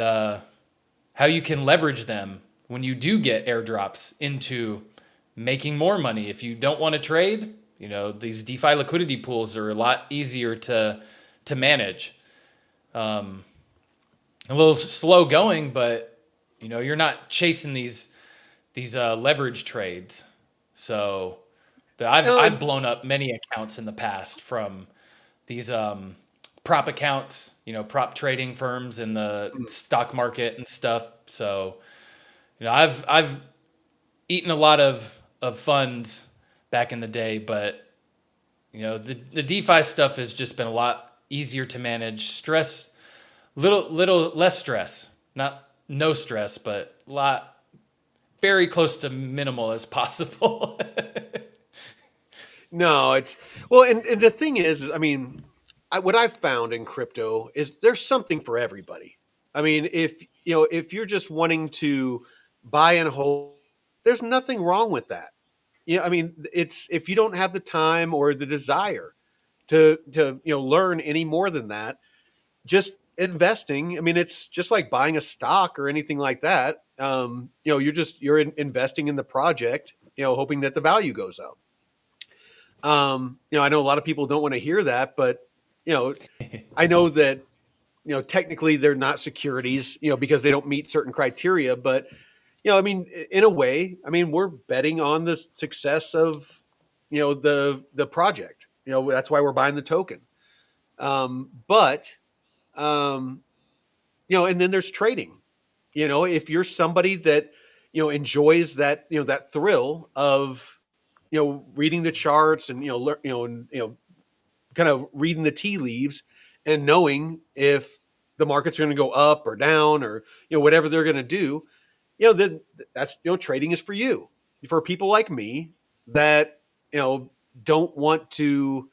Speaker 2: how you can leverage them when you do get airdrops into making more money. If you don't want to trade, these DeFi liquidity pools are a lot easier to manage. A little slow going, but you're not chasing these leverage trades. So
Speaker 1: No,
Speaker 2: I've blown up many accounts in the past from these prop accounts, prop trading firms in the stock market and stuff. So I've eaten a lot of funds back in the day, but the DeFi stuff has just been a lot easier to manage. Stress, little less stress, not no stress, but a lot very close to minimal as possible.
Speaker 1: no, it's well, and the thing is, I mean, what I've found in crypto is there's something for everybody. I mean, if you're just wanting to buy and hold, there's nothing wrong with that. I mean, it's if you don't have the time or the desire to learn any more than that, just investing. I mean, it's just like buying a stock or anything like that. Investing in the project, hoping that the value goes up. I know a lot of people don't want to hear that, but you know, I know that technically they're not securities, because they don't meet certain criteria. But I mean, in a way, I mean, we're betting on the success of the project. That's why we're buying the token. But and then there's trading. If you're somebody that enjoys that thrill of reading the charts and kind of reading the tea leaves and knowing if the markets are going to go up or down or whatever they're going to do, then that's trading is for you. For people like me that don't want to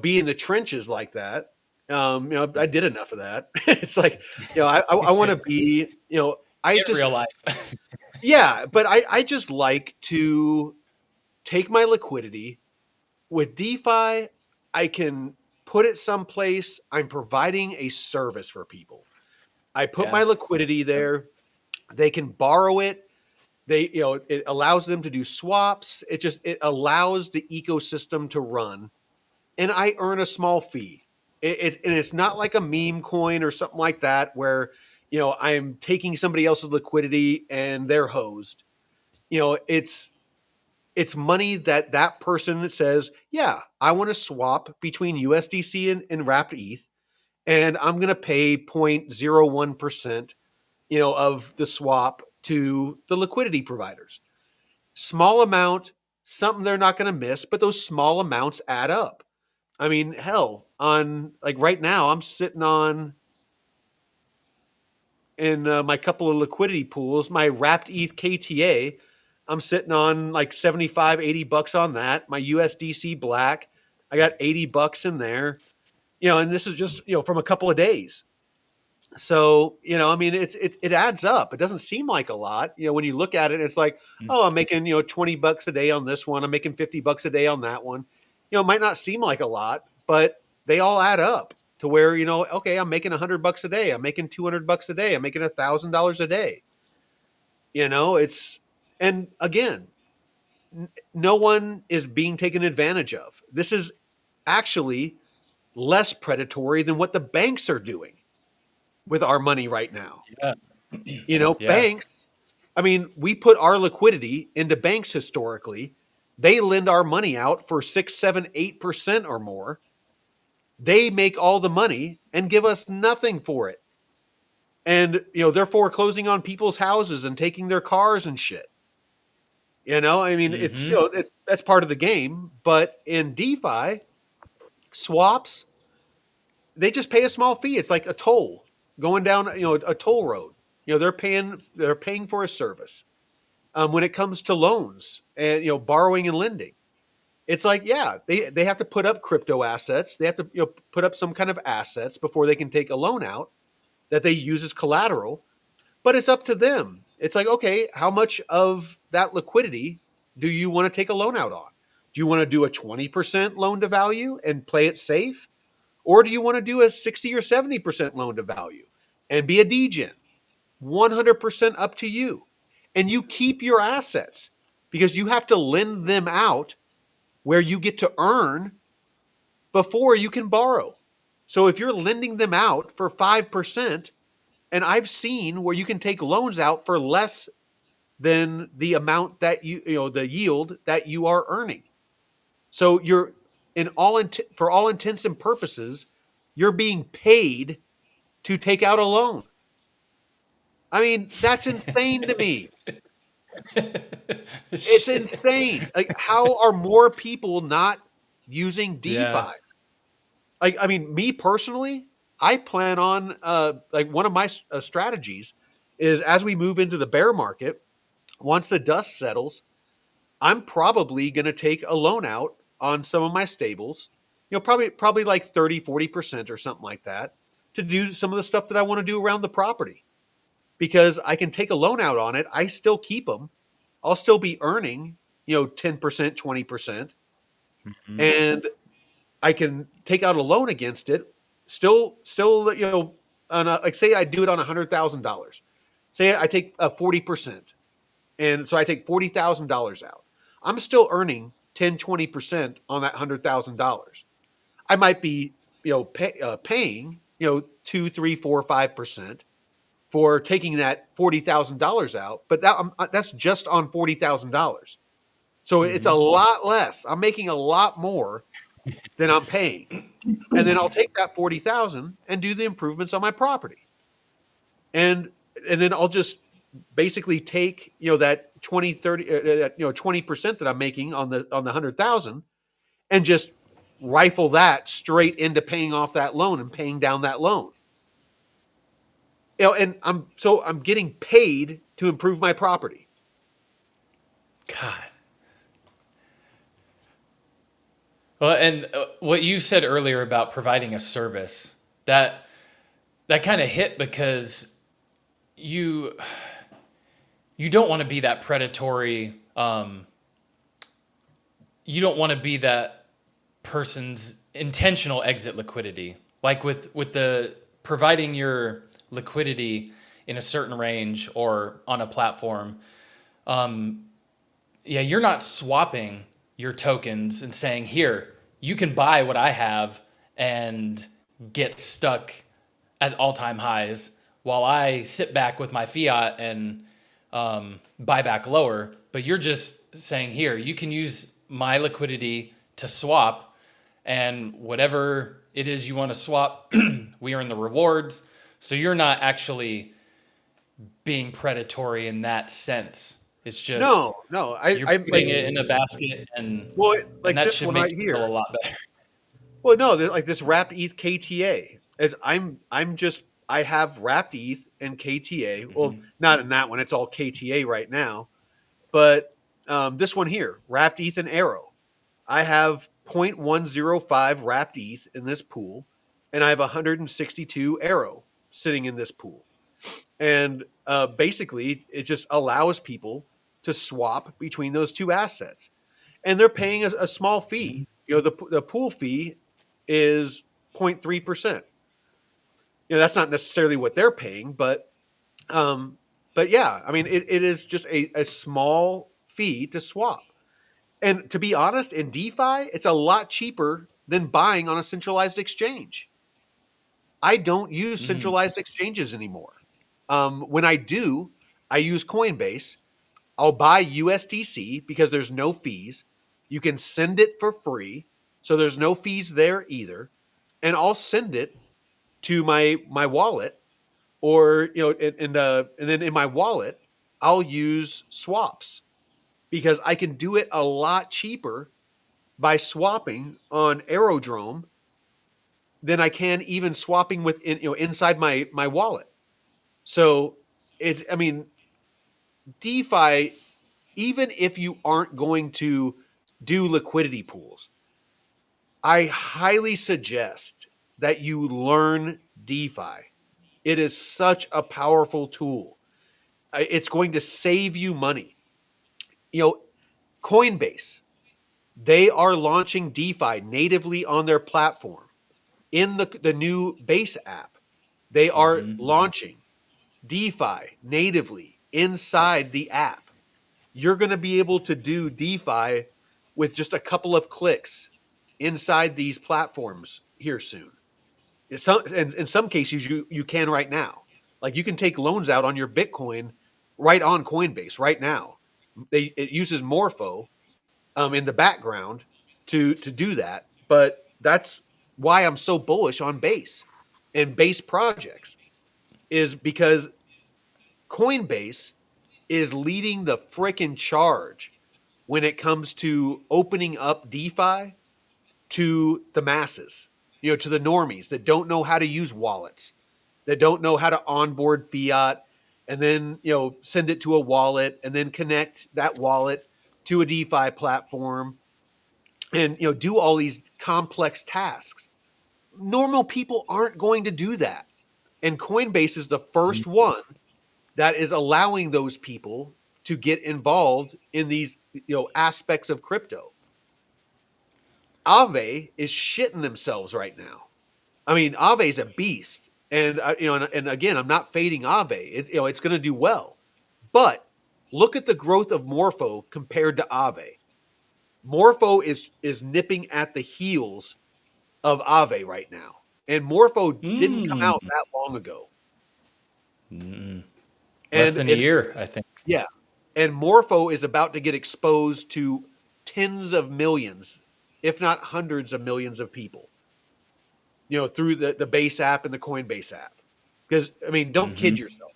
Speaker 1: be in the trenches like that. I did enough of that. It's like I want to be I
Speaker 2: In
Speaker 1: just
Speaker 2: real life.
Speaker 1: yeah, but I just like to take my liquidity with DeFi. I can put it someplace. I'm providing a service for people. I put
Speaker 2: Yeah.
Speaker 1: my liquidity there. They can borrow it. It allows them to do swaps. It allows the ecosystem to run, and I earn a small fee. And it's not like a meme coin or something like that where I'm taking somebody else's liquidity and they're hosed. It's money that person says, yeah, I want to swap between USDC and wrapped ETH, and I'm going to pay 0.01%, of the swap to the liquidity providers. Small amount, something they're not going to miss, but those small amounts add up. I mean, hell, on like right now, I'm sitting on in my couple of liquidity pools, my wrapped ETH KTA. I'm sitting on like 75, $80 on that. My USDC black, I got $80 in there. And this is just, from a couple of days. So, I mean, it adds up. It doesn't seem like a lot. When you look at it, it's like, oh, I'm making, $20 a day on this one. I'm making $50 a day on that one. It might not seem like a lot, but they all add up to where, okay, I'm making $100 a day. I'm making $200 a day. I'm making $1,000 a day. And again, no one is being taken advantage of. This is actually less predatory than what the banks are doing with our money right now.
Speaker 2: Yeah. Yeah.
Speaker 1: Banks, I mean, we put our liquidity into banks historically. They lend our money out for 6, 7, 8% or more. They make all the money and give us nothing for it. And, they're foreclosing on people's houses and taking their cars and shit. I mean, it's,
Speaker 2: Mm-hmm.
Speaker 1: that's part of the game. But in DeFi, Swaps, they just pay a small fee. It's like a toll going down, a toll road. They're paying for a service. When it comes to loans and borrowing and lending, it's like, yeah, they have to put up crypto assets. They have to put up some kind of assets before they can take a loan out that they use as collateral. But it's up to them. It's like, okay, how much of that liquidity do you want to take a loan out on? Do you want to do a 20% loan to value and play it safe? Or do you want to do a 60 or 70% loan to value and be a degen? 100% up to you. And you keep your assets because you have to lend them out where you get to earn before you can borrow. So if you're lending them out for 5%, and I've seen where you can take loans out for less than the amount that the yield that you are earning. So you're for all intents and purposes, you're being paid to take out a loan. I mean, that's insane to me. It's
Speaker 2: Shit.
Speaker 1: insane. Like, how are more people not using DeFi?
Speaker 2: Yeah.
Speaker 1: Like, I mean, me personally, I plan on like one of my strategies is as we move into the bear market, once the dust settles, I'm probably going to take a loan out on some of my stables, probably like 30-40% or something like that, to do some of the stuff that I want to do around the property, because I can take a loan out on it. I still keep them. I'll still be earning, 10%, 20%,
Speaker 2: Mhm.
Speaker 1: and I can take out a loan against it. Still, like say I do it on $100,000. Say I take 40%, and so I take $40,000 out. I'm still earning 10-20% on that $100,000. I might be, paying, 2, 3, 4, 5% for taking that $40,000 out, but that's just on $40,000. So it's a
Speaker 2: Mhm.
Speaker 1: lot less. I'm making a lot more than I'm paying. And then I'll take that 40,000 and do the improvements on my property. And then I'll just basically take, that 20, 30, that 20% that I'm making on the 100,000 and just rifle that straight into paying off that loan and paying down that loan. And I'm getting paid to improve my property.
Speaker 2: God. Well, and what you said earlier about providing a service, that kind of hit because you you don't want to be that predatory. You don't want to be that person's intentional exit liquidity. Like with the providing your liquidity in a certain range or on a platform. Yeah, you're not swapping your tokens and saying, here, you can buy what I have and get stuck at all-time highs while I sit back with my fiat and buy back lower. But you're just saying, here, you can use my liquidity to swap, and whatever it is you want to swap, we earn the rewards. So you're not actually being predatory in that sense. It's just
Speaker 1: No,
Speaker 2: you're
Speaker 1: I
Speaker 2: putting
Speaker 1: like,
Speaker 2: it in a basket, and
Speaker 1: well, like
Speaker 2: that
Speaker 1: this
Speaker 2: should
Speaker 1: one
Speaker 2: make
Speaker 1: right
Speaker 2: you feel a
Speaker 1: here.
Speaker 2: lot better.
Speaker 1: Well, no, like this wrapped ETH KTA. As I have wrapped ETH and KTA. Well,
Speaker 2: Hmm.
Speaker 1: not in that one. It's all KTA right now. But this one here, wrapped ETH and Arrow. I have 0.105 wrapped ETH in this pool, and I have 162 Arrow sitting in this pool. And basically, it just allows people to swap between those two assets, and they're paying a small fee. The pool fee is 0.3%. That's not necessarily what they're paying, um, but yeah, I mean, it is just a small fee to swap. And to be honest, in DeFi, it's a lot cheaper than buying on a centralized exchange. I don't use
Speaker 2: Hmm.
Speaker 1: centralized exchanges anymore. When I do, I use Coinbase. I'll buy USDC because there's no fees. You can send it for free, so there's no fees there either. And I'll send it to my wallet, or and then in my wallet, I'll use swaps because I can do it a lot cheaper by swapping on Aerodrome than I can even swapping inside my wallet. So I mean, DeFi, even if you aren't going to do liquidity pools, I highly suggest that you learn DeFi. It is such a powerful tool. It's going to save you money. You know, Coinbase, they are launching DeFi natively on their platform. In the new Base app, they are
Speaker 2: Mm-hmm.
Speaker 1: launching DeFi natively inside the app. You're going to be able to do DeFi with just a couple of clicks inside these platforms here soon. In some cases, you can right now. Like you can take loans out on your Bitcoin right on Coinbase right now. It uses Morpho in the background to do that, but that's why I'm so bullish on Base and Base projects is because Coinbase is leading the frickin' charge when it comes to opening up DeFi to the masses, to the normies that don't know how to use wallets, that don't know how to onboard fiat and then, send it to a wallet and then connect that wallet to a DeFi platform and, do all these complex tasks. Normal people aren't going to do that. And Coinbase is the first one that is allowing those people to get involved in these, aspects of crypto. Aave is shitting themselves right now. I mean, Aave's a beast, and and again, I'm not fading Aave. It's going to do well, but look at the growth of Morpho compared to Aave. Morpho is nipping at the heels of Aave right now, and Morpho didn't come
Speaker 2: Mm.
Speaker 1: out that long ago.
Speaker 2: Mm. Less
Speaker 1: And
Speaker 2: than a year, I think.
Speaker 1: yeah, and Morpho is about to get exposed to tens of millions, if not hundreds of millions of people, through the Base app and the Coinbase app. Because I mean, don't
Speaker 2: Mm-hmm.
Speaker 1: kid yourself.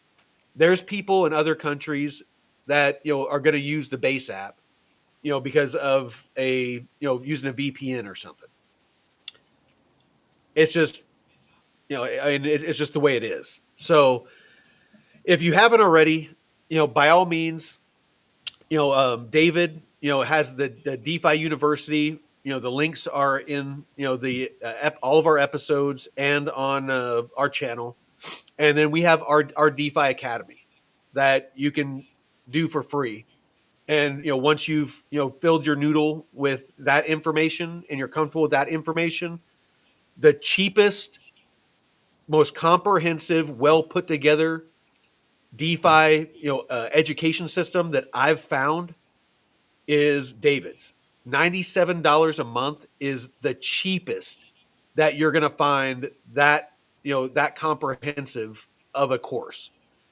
Speaker 1: There's people in other countries that are going to use the Base app, because of using a VPN or something. It's just I mean, it's just the way it is. So if you haven't already, by all means, David, has the DeFi University. The links are in the all of our episodes and on our channel, and then we have our DeFi Academy that you can do for free. And once you've filled your noodle with that information and you're comfortable with that information, the cheapest, most comprehensive, well put together DeFi education system that I've found is David's. $97 a month is the cheapest that you're going to find that that comprehensive of a course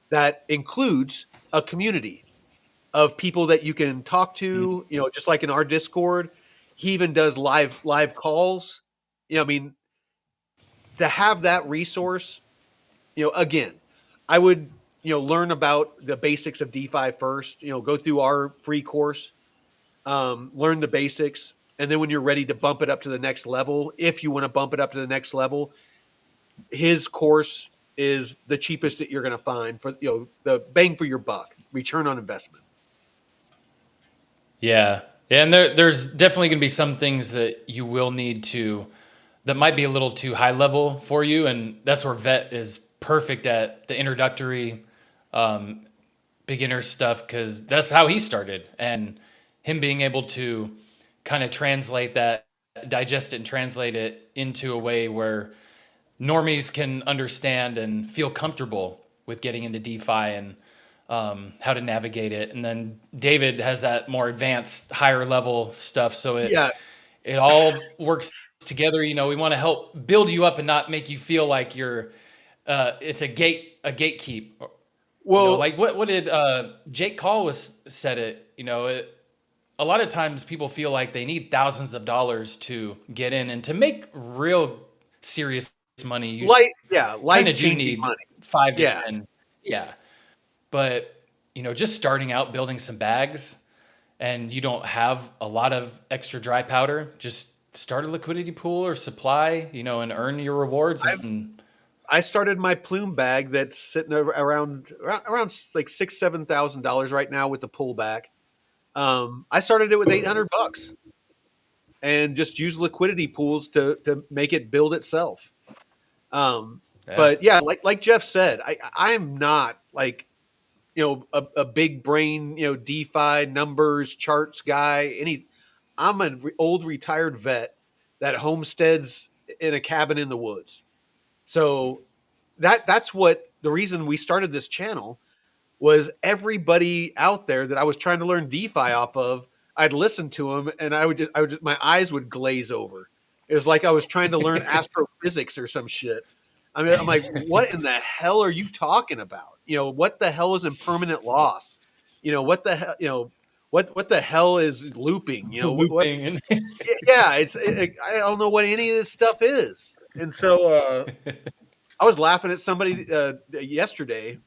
Speaker 1: that includes a community of people that you can talk to, just like in our Discord. He even does live calls. I mean, to have that resource, again, I would learn about the basics of DeFi first. Go through our free course, learn the basics, and then when you're ready to bump it up to the next level, if you want to bump it up to the next level, his course is the cheapest that you're going to find for the bang for your buck, return on investment.
Speaker 2: Yeah. Yeah, and there's definitely going to be some things that you will need to, that might be a little too high level for you. And that's where Vet is perfect at the introductory beginner stuff, because that's how he started. And him being able to kind of translate that, digest it and translate it into a way where normies can understand and feel comfortable with getting into DeFi and how to navigate it. And then David has that more advanced, higher level stuff. So
Speaker 1: Yeah.
Speaker 2: it all works together. We want to help build you up and not make you feel like you're it's a gatekeep.
Speaker 1: Well,
Speaker 2: Like what did Jake Call was said it. A lot of times people feel like they need thousands of dollars to get in, and to make real serious money, you kind
Speaker 1: life
Speaker 2: of do
Speaker 1: changing
Speaker 2: need
Speaker 1: money.
Speaker 2: 5 to
Speaker 1: Yeah.
Speaker 2: 10. Yeah. But, just starting out building some bags and you don't have a lot of extra dry powder, just start a liquidity pool or supply, and earn your rewards. And
Speaker 1: I started my plume bag that's sitting around like $6,000-7,000 right now with the pullback. I started it with $800 and just use liquidity pools to make it build itself. Um,
Speaker 2: yeah,
Speaker 1: but yeah, like Jeff said, I'm not like a big brain DeFi numbers charts guy. I'm an old retired vet that homesteads in a cabin in the woods. So that's what the reason we started this channel was. Everybody out there that I was trying to learn DeFi off of, I'd listen to them and my eyes would glaze over. It was like I was trying to learn astrophysics or some shit. I mean, I'm like, what in the hell are you talking about? What the hell is impermanent loss? What the hell, what the hell is looping?
Speaker 2: the looping and
Speaker 1: Yeah, I don't know what any of this stuff is. And so I was laughing at somebody yesterday.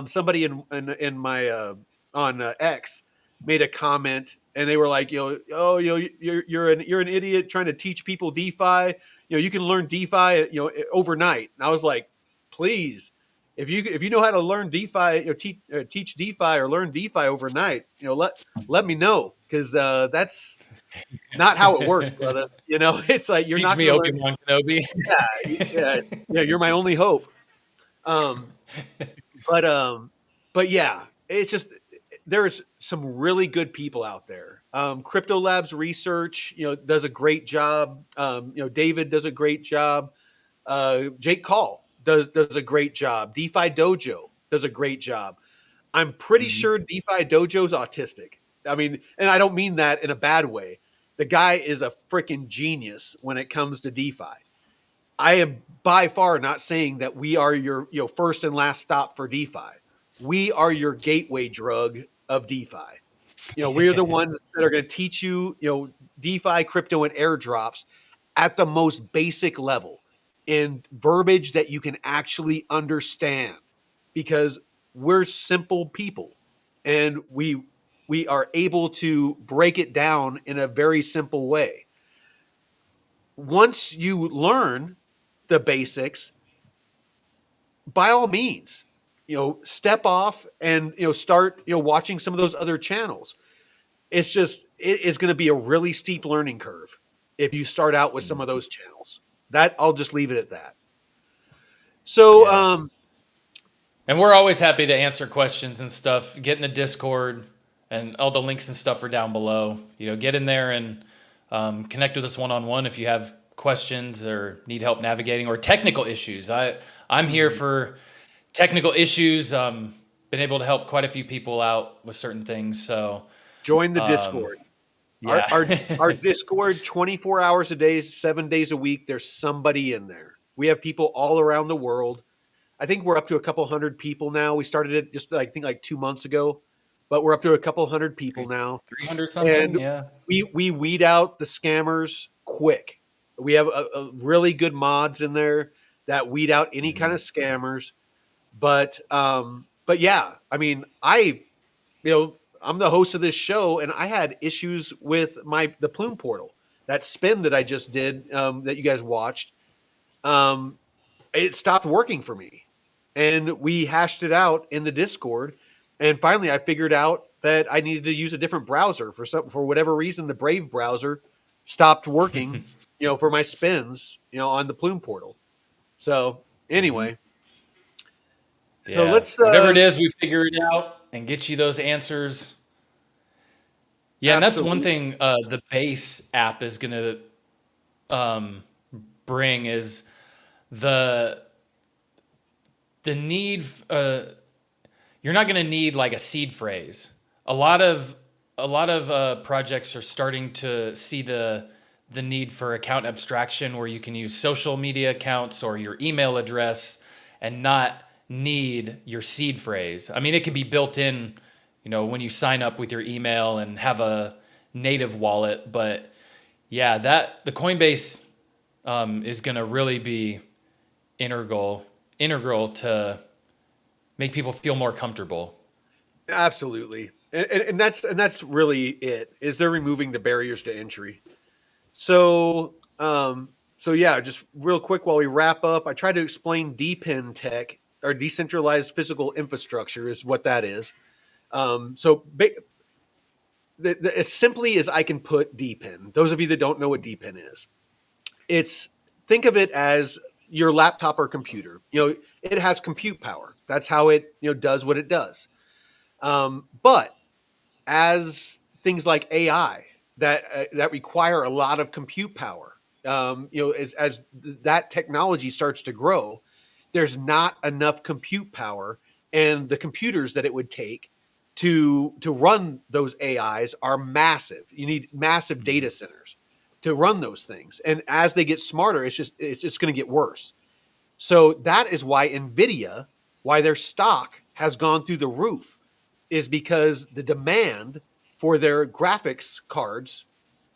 Speaker 1: Somebody in my on X made a comment, and they were like, oh, you're an idiot trying to teach people DeFi. You can learn DeFi, overnight. And I was like, please, if you know how to learn DeFi, teach DeFi or learn DeFi overnight, let me know, because that's not how it works, brother. It's like you're
Speaker 2: teach
Speaker 1: not
Speaker 2: me
Speaker 1: going to learn.
Speaker 2: Obi-Wan Kenobi.
Speaker 1: Yeah, yeah, you're my only hope. Um, but yeah, it's just there's some really good people out there. Crypto Labs Research, does a great job. David does a great job. Jake Call does a great job. DeFi Dojo does a great job. I'm pretty
Speaker 2: Mhm.
Speaker 1: sure DeFi Dojo's autistic. I mean, and I don't mean that in a bad way. The guy is a freaking genius when it comes to DeFi. I am by far not saying that we are your first and last stop for DeFi. We are your gateway drug of DeFi. We're the ones that are going to teach you, DeFi, crypto, and airdrops at the most basic level in verbiage that you can actually understand, because we're simple people and we are able to break it down in a very simple way. Once you learn the basics, by all means, step off and start watching some of those other channels. It's just it is going to be a really steep learning curve if you start out with some of those channels. That I'll just leave it at that. So
Speaker 2: Yeah. And we're always happy to answer questions and stuff. Get in the Discord, and all the links and stuff are down below. Get in there and connect with us one-on-one if you have questions or need help navigating or technical issues. I'm here for technical issues. Been able to help quite a few people out with certain things. So
Speaker 1: join the
Speaker 2: um,
Speaker 1: Discord. Our,
Speaker 2: yeah,
Speaker 1: our our Discord, 24 hours a day, 7 days a week. There's somebody in there. We have people all around the world. I think we're up to a couple hundred people now. We started it just I think like 2 months ago, but we're up to a couple hundred people now,
Speaker 2: 300
Speaker 1: and
Speaker 2: something. Yeah.
Speaker 1: we weed out the scammers quick. We have a really good mods in there that weed out any kind
Speaker 2: Mhm.
Speaker 1: of scammers. But yeah, I mean, I'm the host of this show, and I had issues with the Plume portal. That spin that I just did, that you guys watched, um, it stopped working for me, and we hashed it out in the Discord. And finally, I figured out that I needed to use a different browser for whatever reason. The Brave browser stopped working, for my spins, on the Plume portal. So
Speaker 2: Mhm.
Speaker 1: anyway, so
Speaker 2: Yeah.
Speaker 1: let's
Speaker 2: Whatever it is, we figure it out and get you those answers. Yeah, and that's one
Speaker 1: absolutely.
Speaker 2: thing the base app is going to um, bring is the need. You're not going to need like a seed phrase. A lot of projects are starting to see the need for account abstraction, where you can use social media accounts or your email address and not need your seed phrase. I mean, it can be built in, when you sign up with your email and have a native wallet. But yeah, that the Coinbase is going to really be integral to make people feel more comfortable.
Speaker 1: Absolutely. And that's really it, is they're removing the barriers to entry. So, so yeah, just real quick while we wrap up, I try to explain DePIN tech or decentralized physical infrastructure is what that is. As simply as I can put DePIN, those of you that don't know what DePIN is, it's think of it as your laptop or computer. It has compute power. That's how it does what it does. But as things like AI that require a lot of compute power, as that technology starts to grow, there's not enough compute power, and the computers that it would take to run those AIs are massive. You need massive data centers to run those things, and as they get smarter, it's just going to get worse. So that is why Nvidia, why their stock has gone through the roof, is because the demand for their graphics cards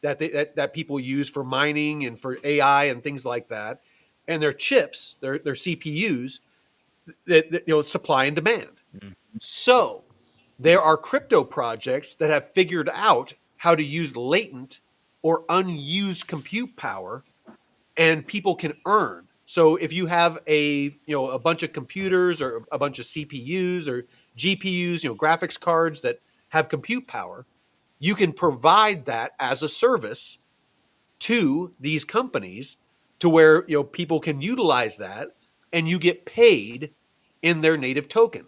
Speaker 1: that people use for mining and for AI and things like that, and their chips, their CPUs, supply and demand. So there are crypto projects that have figured out how to use latent or unused compute power, and people can earn. So if you have a bunch of computers or a bunch of CPUs or GPUs, graphics cards that have compute power, you can provide that as a service to these companies to where people can utilize that, and you get paid in their native token.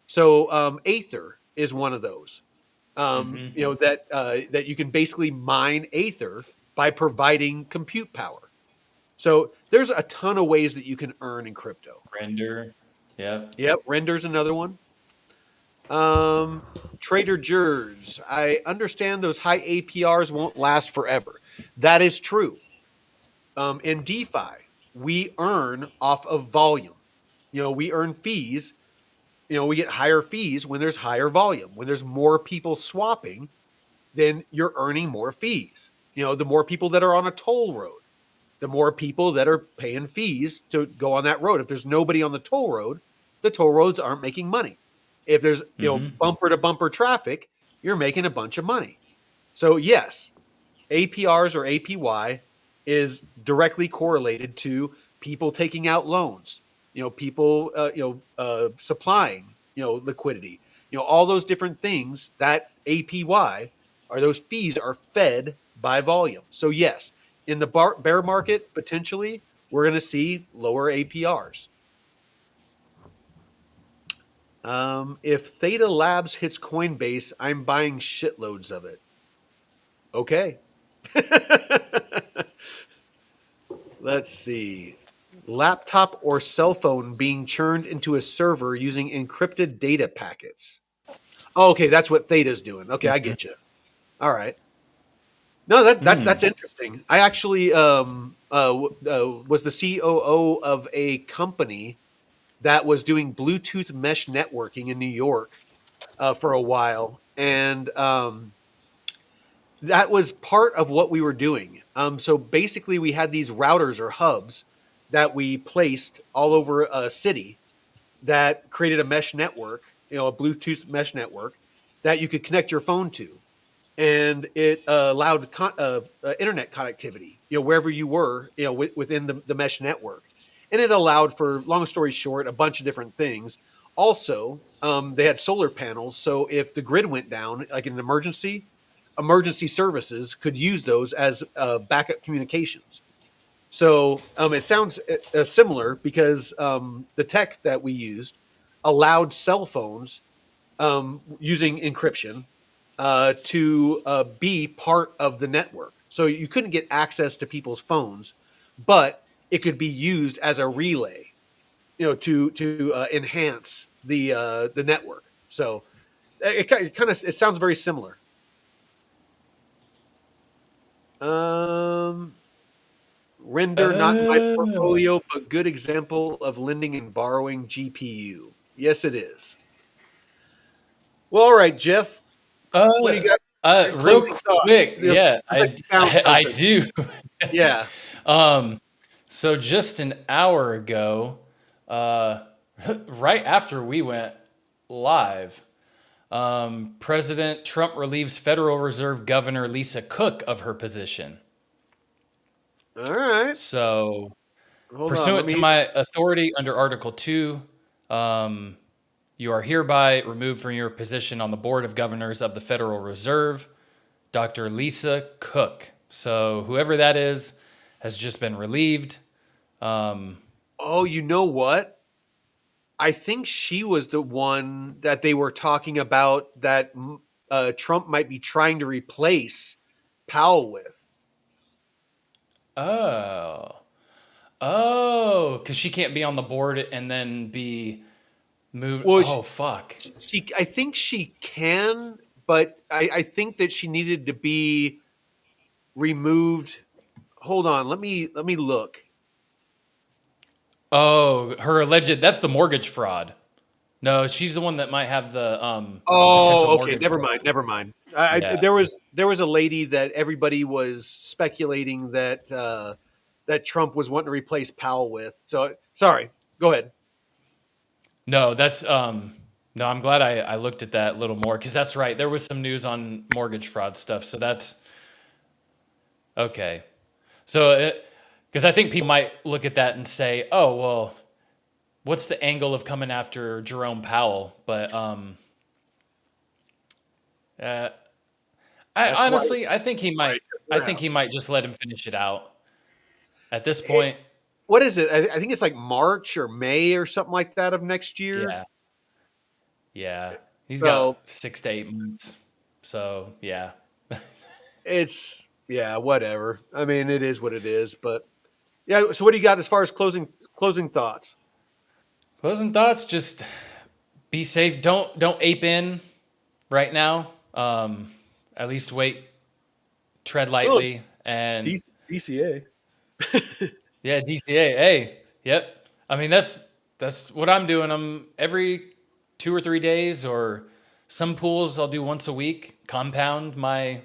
Speaker 1: So Aether is one of those. That you can basically mine Aether by providing compute power. So there's a ton of ways that you can earn in crypto.
Speaker 2: Render. Yep.
Speaker 1: Yep, Render's another one. Um, Trader Jers. I understand those high APRs won't last forever. That is true. In DeFi, we earn off of volume. We earn fees. We get higher fees when there's higher volume. When there's more people swapping, then you're earning more fees. The more people that are on a toll road, the more people that are paying fees to go on that road. If there's nobody on the toll roads aren't making money. If there's bumper to bumper traffic, you're making a bunch of money. So yes, APRs or APY is directly correlated to people taking out loans. People supplying liquidity. All those different things. That APY or those fees are fed by volume. So yes, in the bear market, potentially we're going to see lower APRs. If Theta Labs hits Coinbase, I'm buying shitloads of it. Okay. Let's see. Laptop or cell phone being churned into a server using encrypted data packets. Oh, okay, that's what Theta's doing. Okay, I get you. All right. No, that's interesting. I actually was the COO of a company that was doing Bluetooth mesh networking in New York for a while, and that was part of what we were doing. So basically, we had these routers or hubs that we placed all over a city that created a mesh network, a Bluetooth mesh network that you could connect your phone to, and it allowed internet connectivity, wherever you were, within the mesh network, and it allowed for, long story short, a bunch of different things. Also, they had solar panels, so if the grid went down, like in an emergency services could use those as backup communications. So it sounds similar because the tech that we used allowed cell phones using encryption to be part of the network. So you couldn't get access to people's phones, but it could be used as a relay, to enhance the network. So it sounds very similar. Um, Render, not in my
Speaker 2: Oh.
Speaker 1: portfolio, but good example of lending and borrowing GPU. Yes, it is. Well, all right, Jeff. What do you
Speaker 2: Uh,
Speaker 1: got? Your
Speaker 2: Real
Speaker 1: closing thoughts.
Speaker 2: quick, yeah,
Speaker 1: It's like you found
Speaker 2: I
Speaker 1: something.
Speaker 2: do.
Speaker 1: Yeah.
Speaker 2: um, so just an hour ago, uh, right after we went live, President Trump relieves Federal Reserve Governor Lisa Cook of her position.
Speaker 1: All right.
Speaker 2: So,
Speaker 1: Hold on. Let
Speaker 2: pursuant to
Speaker 1: me.
Speaker 2: my authority under Article 2, um, you are hereby removed from your position on the Board of Governors of the Federal Reserve, Dr. Lisa Cook. So, whoever that is has just been relieved.
Speaker 1: Oh, you know what? I think she was the one that they were talking about that Trump might be trying to replace Powell with.
Speaker 2: Oh. Oh, because she can't be on the board and then be moved.
Speaker 1: Well,
Speaker 2: Oh, fuck.
Speaker 1: I think she can, but I think that she needed to be removed. Hold on, let me look.
Speaker 2: Oh, her alleged, that's the mortgage fraud. No, she's the one that might have the potential
Speaker 1: Oh, okay.
Speaker 2: mortgage
Speaker 1: Never
Speaker 2: fraud.
Speaker 1: mind. Never mind.
Speaker 2: Yeah.
Speaker 1: There was a lady that everybody was speculating that that Trump was wanting to replace Powell with. So sorry. Go ahead.
Speaker 2: No, that's no, I'm glad I looked at that a little more because that's right. There was some news on mortgage fraud stuff. So that's okay. So because I think people might look at that and say, "Oh, well, what's the angle of coming after Jerome Powell?" But uh, I
Speaker 1: That's why.
Speaker 2: honestly, I think he
Speaker 1: Why
Speaker 2: might.
Speaker 1: it took
Speaker 2: I
Speaker 1: her
Speaker 2: think
Speaker 1: out.
Speaker 2: he might just let him finish it out. At this
Speaker 1: It,
Speaker 2: point,
Speaker 1: what is it? I think it's like March or May or something like that of next year.
Speaker 2: yeah, yeah, he's got
Speaker 1: So
Speaker 2: 6 to 8 months. So yeah,
Speaker 1: it's yeah, whatever. I mean, it is what it is. But yeah. So what do you got as far as closing thoughts?
Speaker 2: closing thoughts. Just be safe. Don't ape in right now. At least wait, tread
Speaker 1: Oh,
Speaker 2: lightly, and
Speaker 1: DCA.
Speaker 2: yeah, DCA. Hey, yep. I mean that's what I'm doing. I'm every 2 or 3 days, or some pools I'll do once a week. Compound my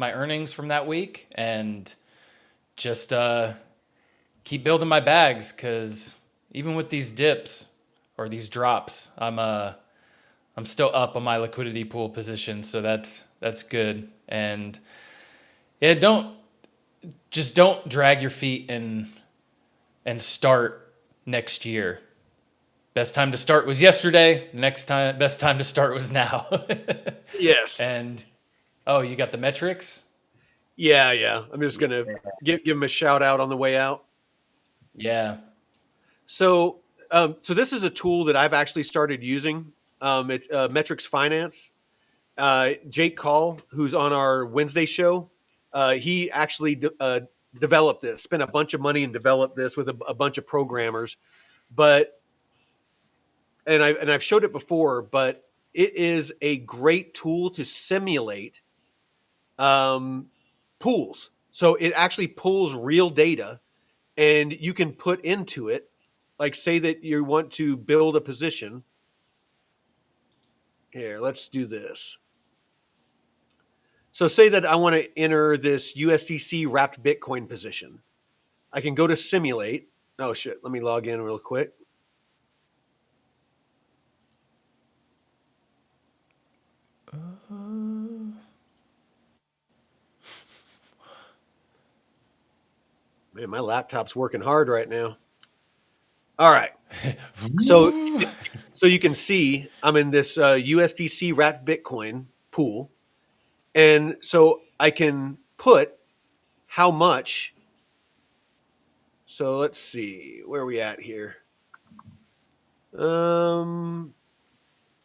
Speaker 2: earnings from that week, and just keep building my bags. Because even with these dips or these drops, I'm still up on my liquidity pool position, so that's good. And yeah, don't drag your feet and start next year. Best time to start was yesterday. Next time, best time to start was now.
Speaker 1: Yes.
Speaker 2: And oh, you got the metrics?
Speaker 1: Yeah, yeah. I'm just gonna give him a shout out on the way out.
Speaker 2: Yeah.
Speaker 1: So, so this is a tool that I've actually started using. It's Metrics Finance. Jake Call, who's on our Wednesday show, he actually developed this. Spent a bunch of money and developed this with a bunch of programmers. But I've showed it before, but it is a great tool to simulate um, pools. So it actually pulls real data and you can put into it, like say that you want to build a position. Here, let's do this. So say that I want to enter this USDC wrapped Bitcoin position. I can go to simulate. Oh shit, let me log in real quick. Man, my laptop's working hard right now. All right. So so you can see I'm in this USDC wrapped Bitcoin pool. And so I can put how much. So let's see, where are we at here? Um,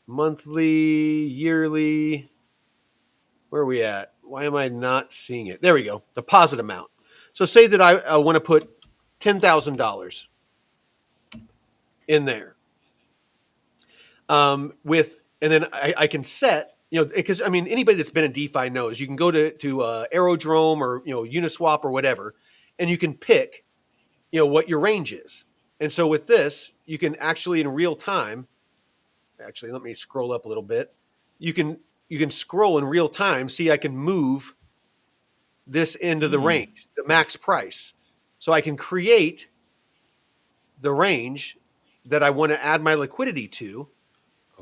Speaker 1: monthly, yearly. Where are we at? Why am I not seeing it? There we go. Deposit amount. So say that I want to put $10,000 in there. With and then I can set, because I mean anybody that's been in DeFi knows you can go to Aerodrome or Uniswap or whatever, and you can pick what your range is. And so with this, you can actually in real time. Actually, let me scroll up a little bit. You can scroll in real time. See, I can move this into the
Speaker 2: Hmm.
Speaker 1: range, the max price. So I can create the range that I want to add my liquidity to.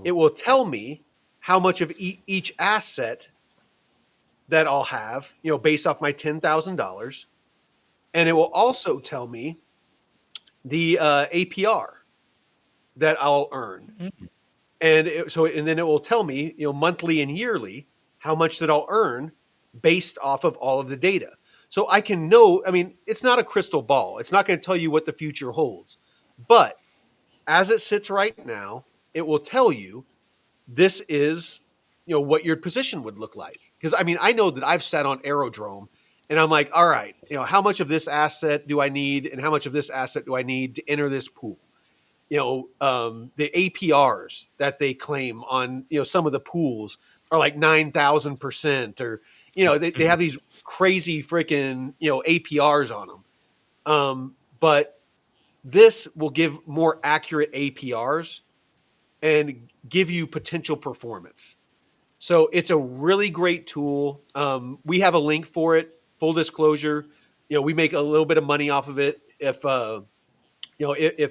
Speaker 1: It will tell me how much of each asset that I'll have, based off my $10,000. and it will also tell me the APR that I'll earn. And then it will tell me, monthly and yearly how much that I'll earn based off of all of the data. So I can know, I mean, it's not a crystal ball. It's not going to tell you what the future holds. But as it sits right now, it will tell you this is, what your position would look like. Because I mean, I know that I've sat on Aerodrome and I'm like, all right, how much of this asset do I need and how much of this asset do I need to enter this pool? The APRs that they claim on, some of the pools are like 9,000%, or, they have these crazy freaking, APRs on them. But this will give more accurate APRs and give you potential performance. So it's a really great tool. We have a link for it. Full disclosure, we make a little bit of money off of it if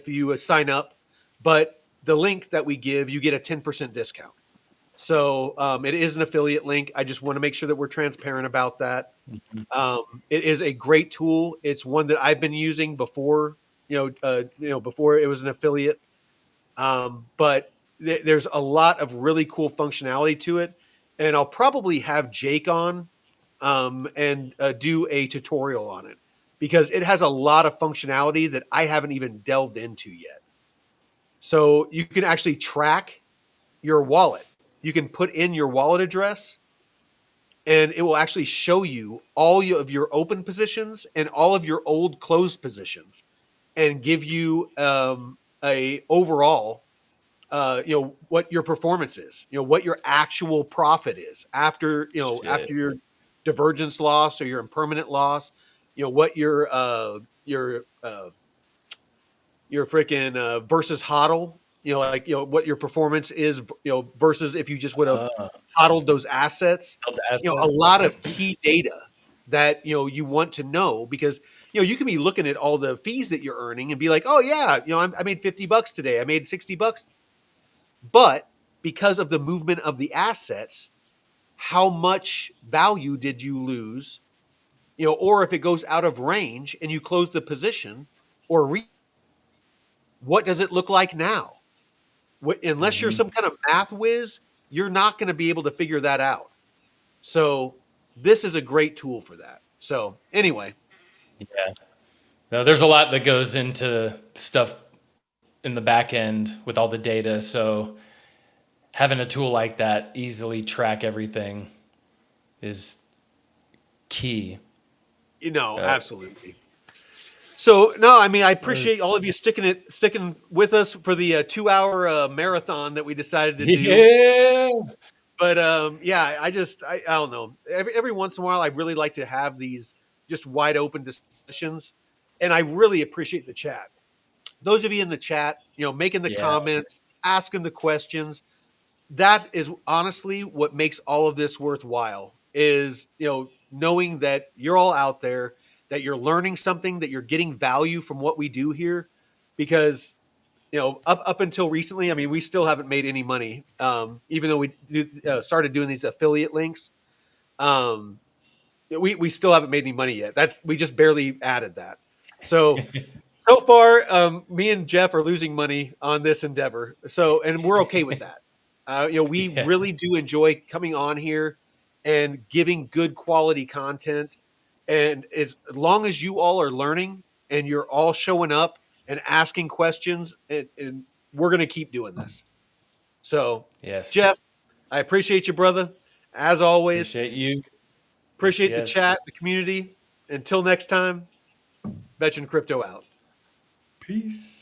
Speaker 1: you sign up. But the link that we give, you get a 10% discount. So it is an affiliate link. I just want to make sure that we're transparent about that. It is a great tool. It's one that I've been using before, before it was an affiliate. But there's a lot of really cool functionality to it, and I'll probably have Jake on and do a tutorial on it because it has a lot of functionality that I haven't even delved into yet. So you can actually track your wallet. You can put in your wallet address and it will actually show you all of your open positions and all of your old closed positions and give you a overall what your performance is, what your actual profit is after, after
Speaker 2: Shit.
Speaker 1: your divergence loss or your impermanent loss, what your freaking versus hodl, like, what your performance is, versus if you just would have
Speaker 2: Uh,
Speaker 1: hodled those assets,
Speaker 2: held the
Speaker 1: a
Speaker 2: asset.
Speaker 1: lot of key data that, you want to know because, you can be looking at all the fees that you're earning and be like, oh yeah, I made $50 today. I made $60. But because of the movement of the assets, how much value did you lose? Or if it goes out of range and you close the position, or what does it look like now? Unless you're
Speaker 2: Hmm.
Speaker 1: some kind of math whiz, you're not going to be able to figure that out. So this is a great tool for that. So anyway,
Speaker 2: Yeah. No, there's a lot that goes into stuff in the back end with all the data. So having a tool like that easily track everything is key. Uh,
Speaker 1: absolutely. So no, I mean I
Speaker 2: uh,
Speaker 1: appreciate all of you sticking with us for the 2 hour marathon that we decided to do.
Speaker 2: yeah.
Speaker 1: But yeah, I don't know. Every once in a while, I really like to have these just wide open discussions, and I really appreciate the chat. Those of you in the chat, making the
Speaker 2: Yeah.
Speaker 1: comments, asking the questions. That is honestly what makes all of this worthwhile. Is knowing that you're all out there, that you're learning something, that you're getting value from what we do here, because up until recently, I mean, we still haven't made any money, even though started doing these affiliate links. Um, we still haven't made any money yet. We just barely added that. So far, me and Jeff are losing money on this endeavor. And we're okay with that. We
Speaker 2: Yeah.
Speaker 1: really do enjoy coming on here and giving good quality content. And as long as you all are learning and you're all showing up and asking questions, and we're going to keep doing this. So,
Speaker 2: Yes.
Speaker 1: Jeff, I appreciate you, brother. As always,
Speaker 2: Appreciate you. Yes.
Speaker 1: appreciate the
Speaker 2: Yes.
Speaker 1: chat, the community. Until next time, Betcha and Crypto out.
Speaker 2: Peace.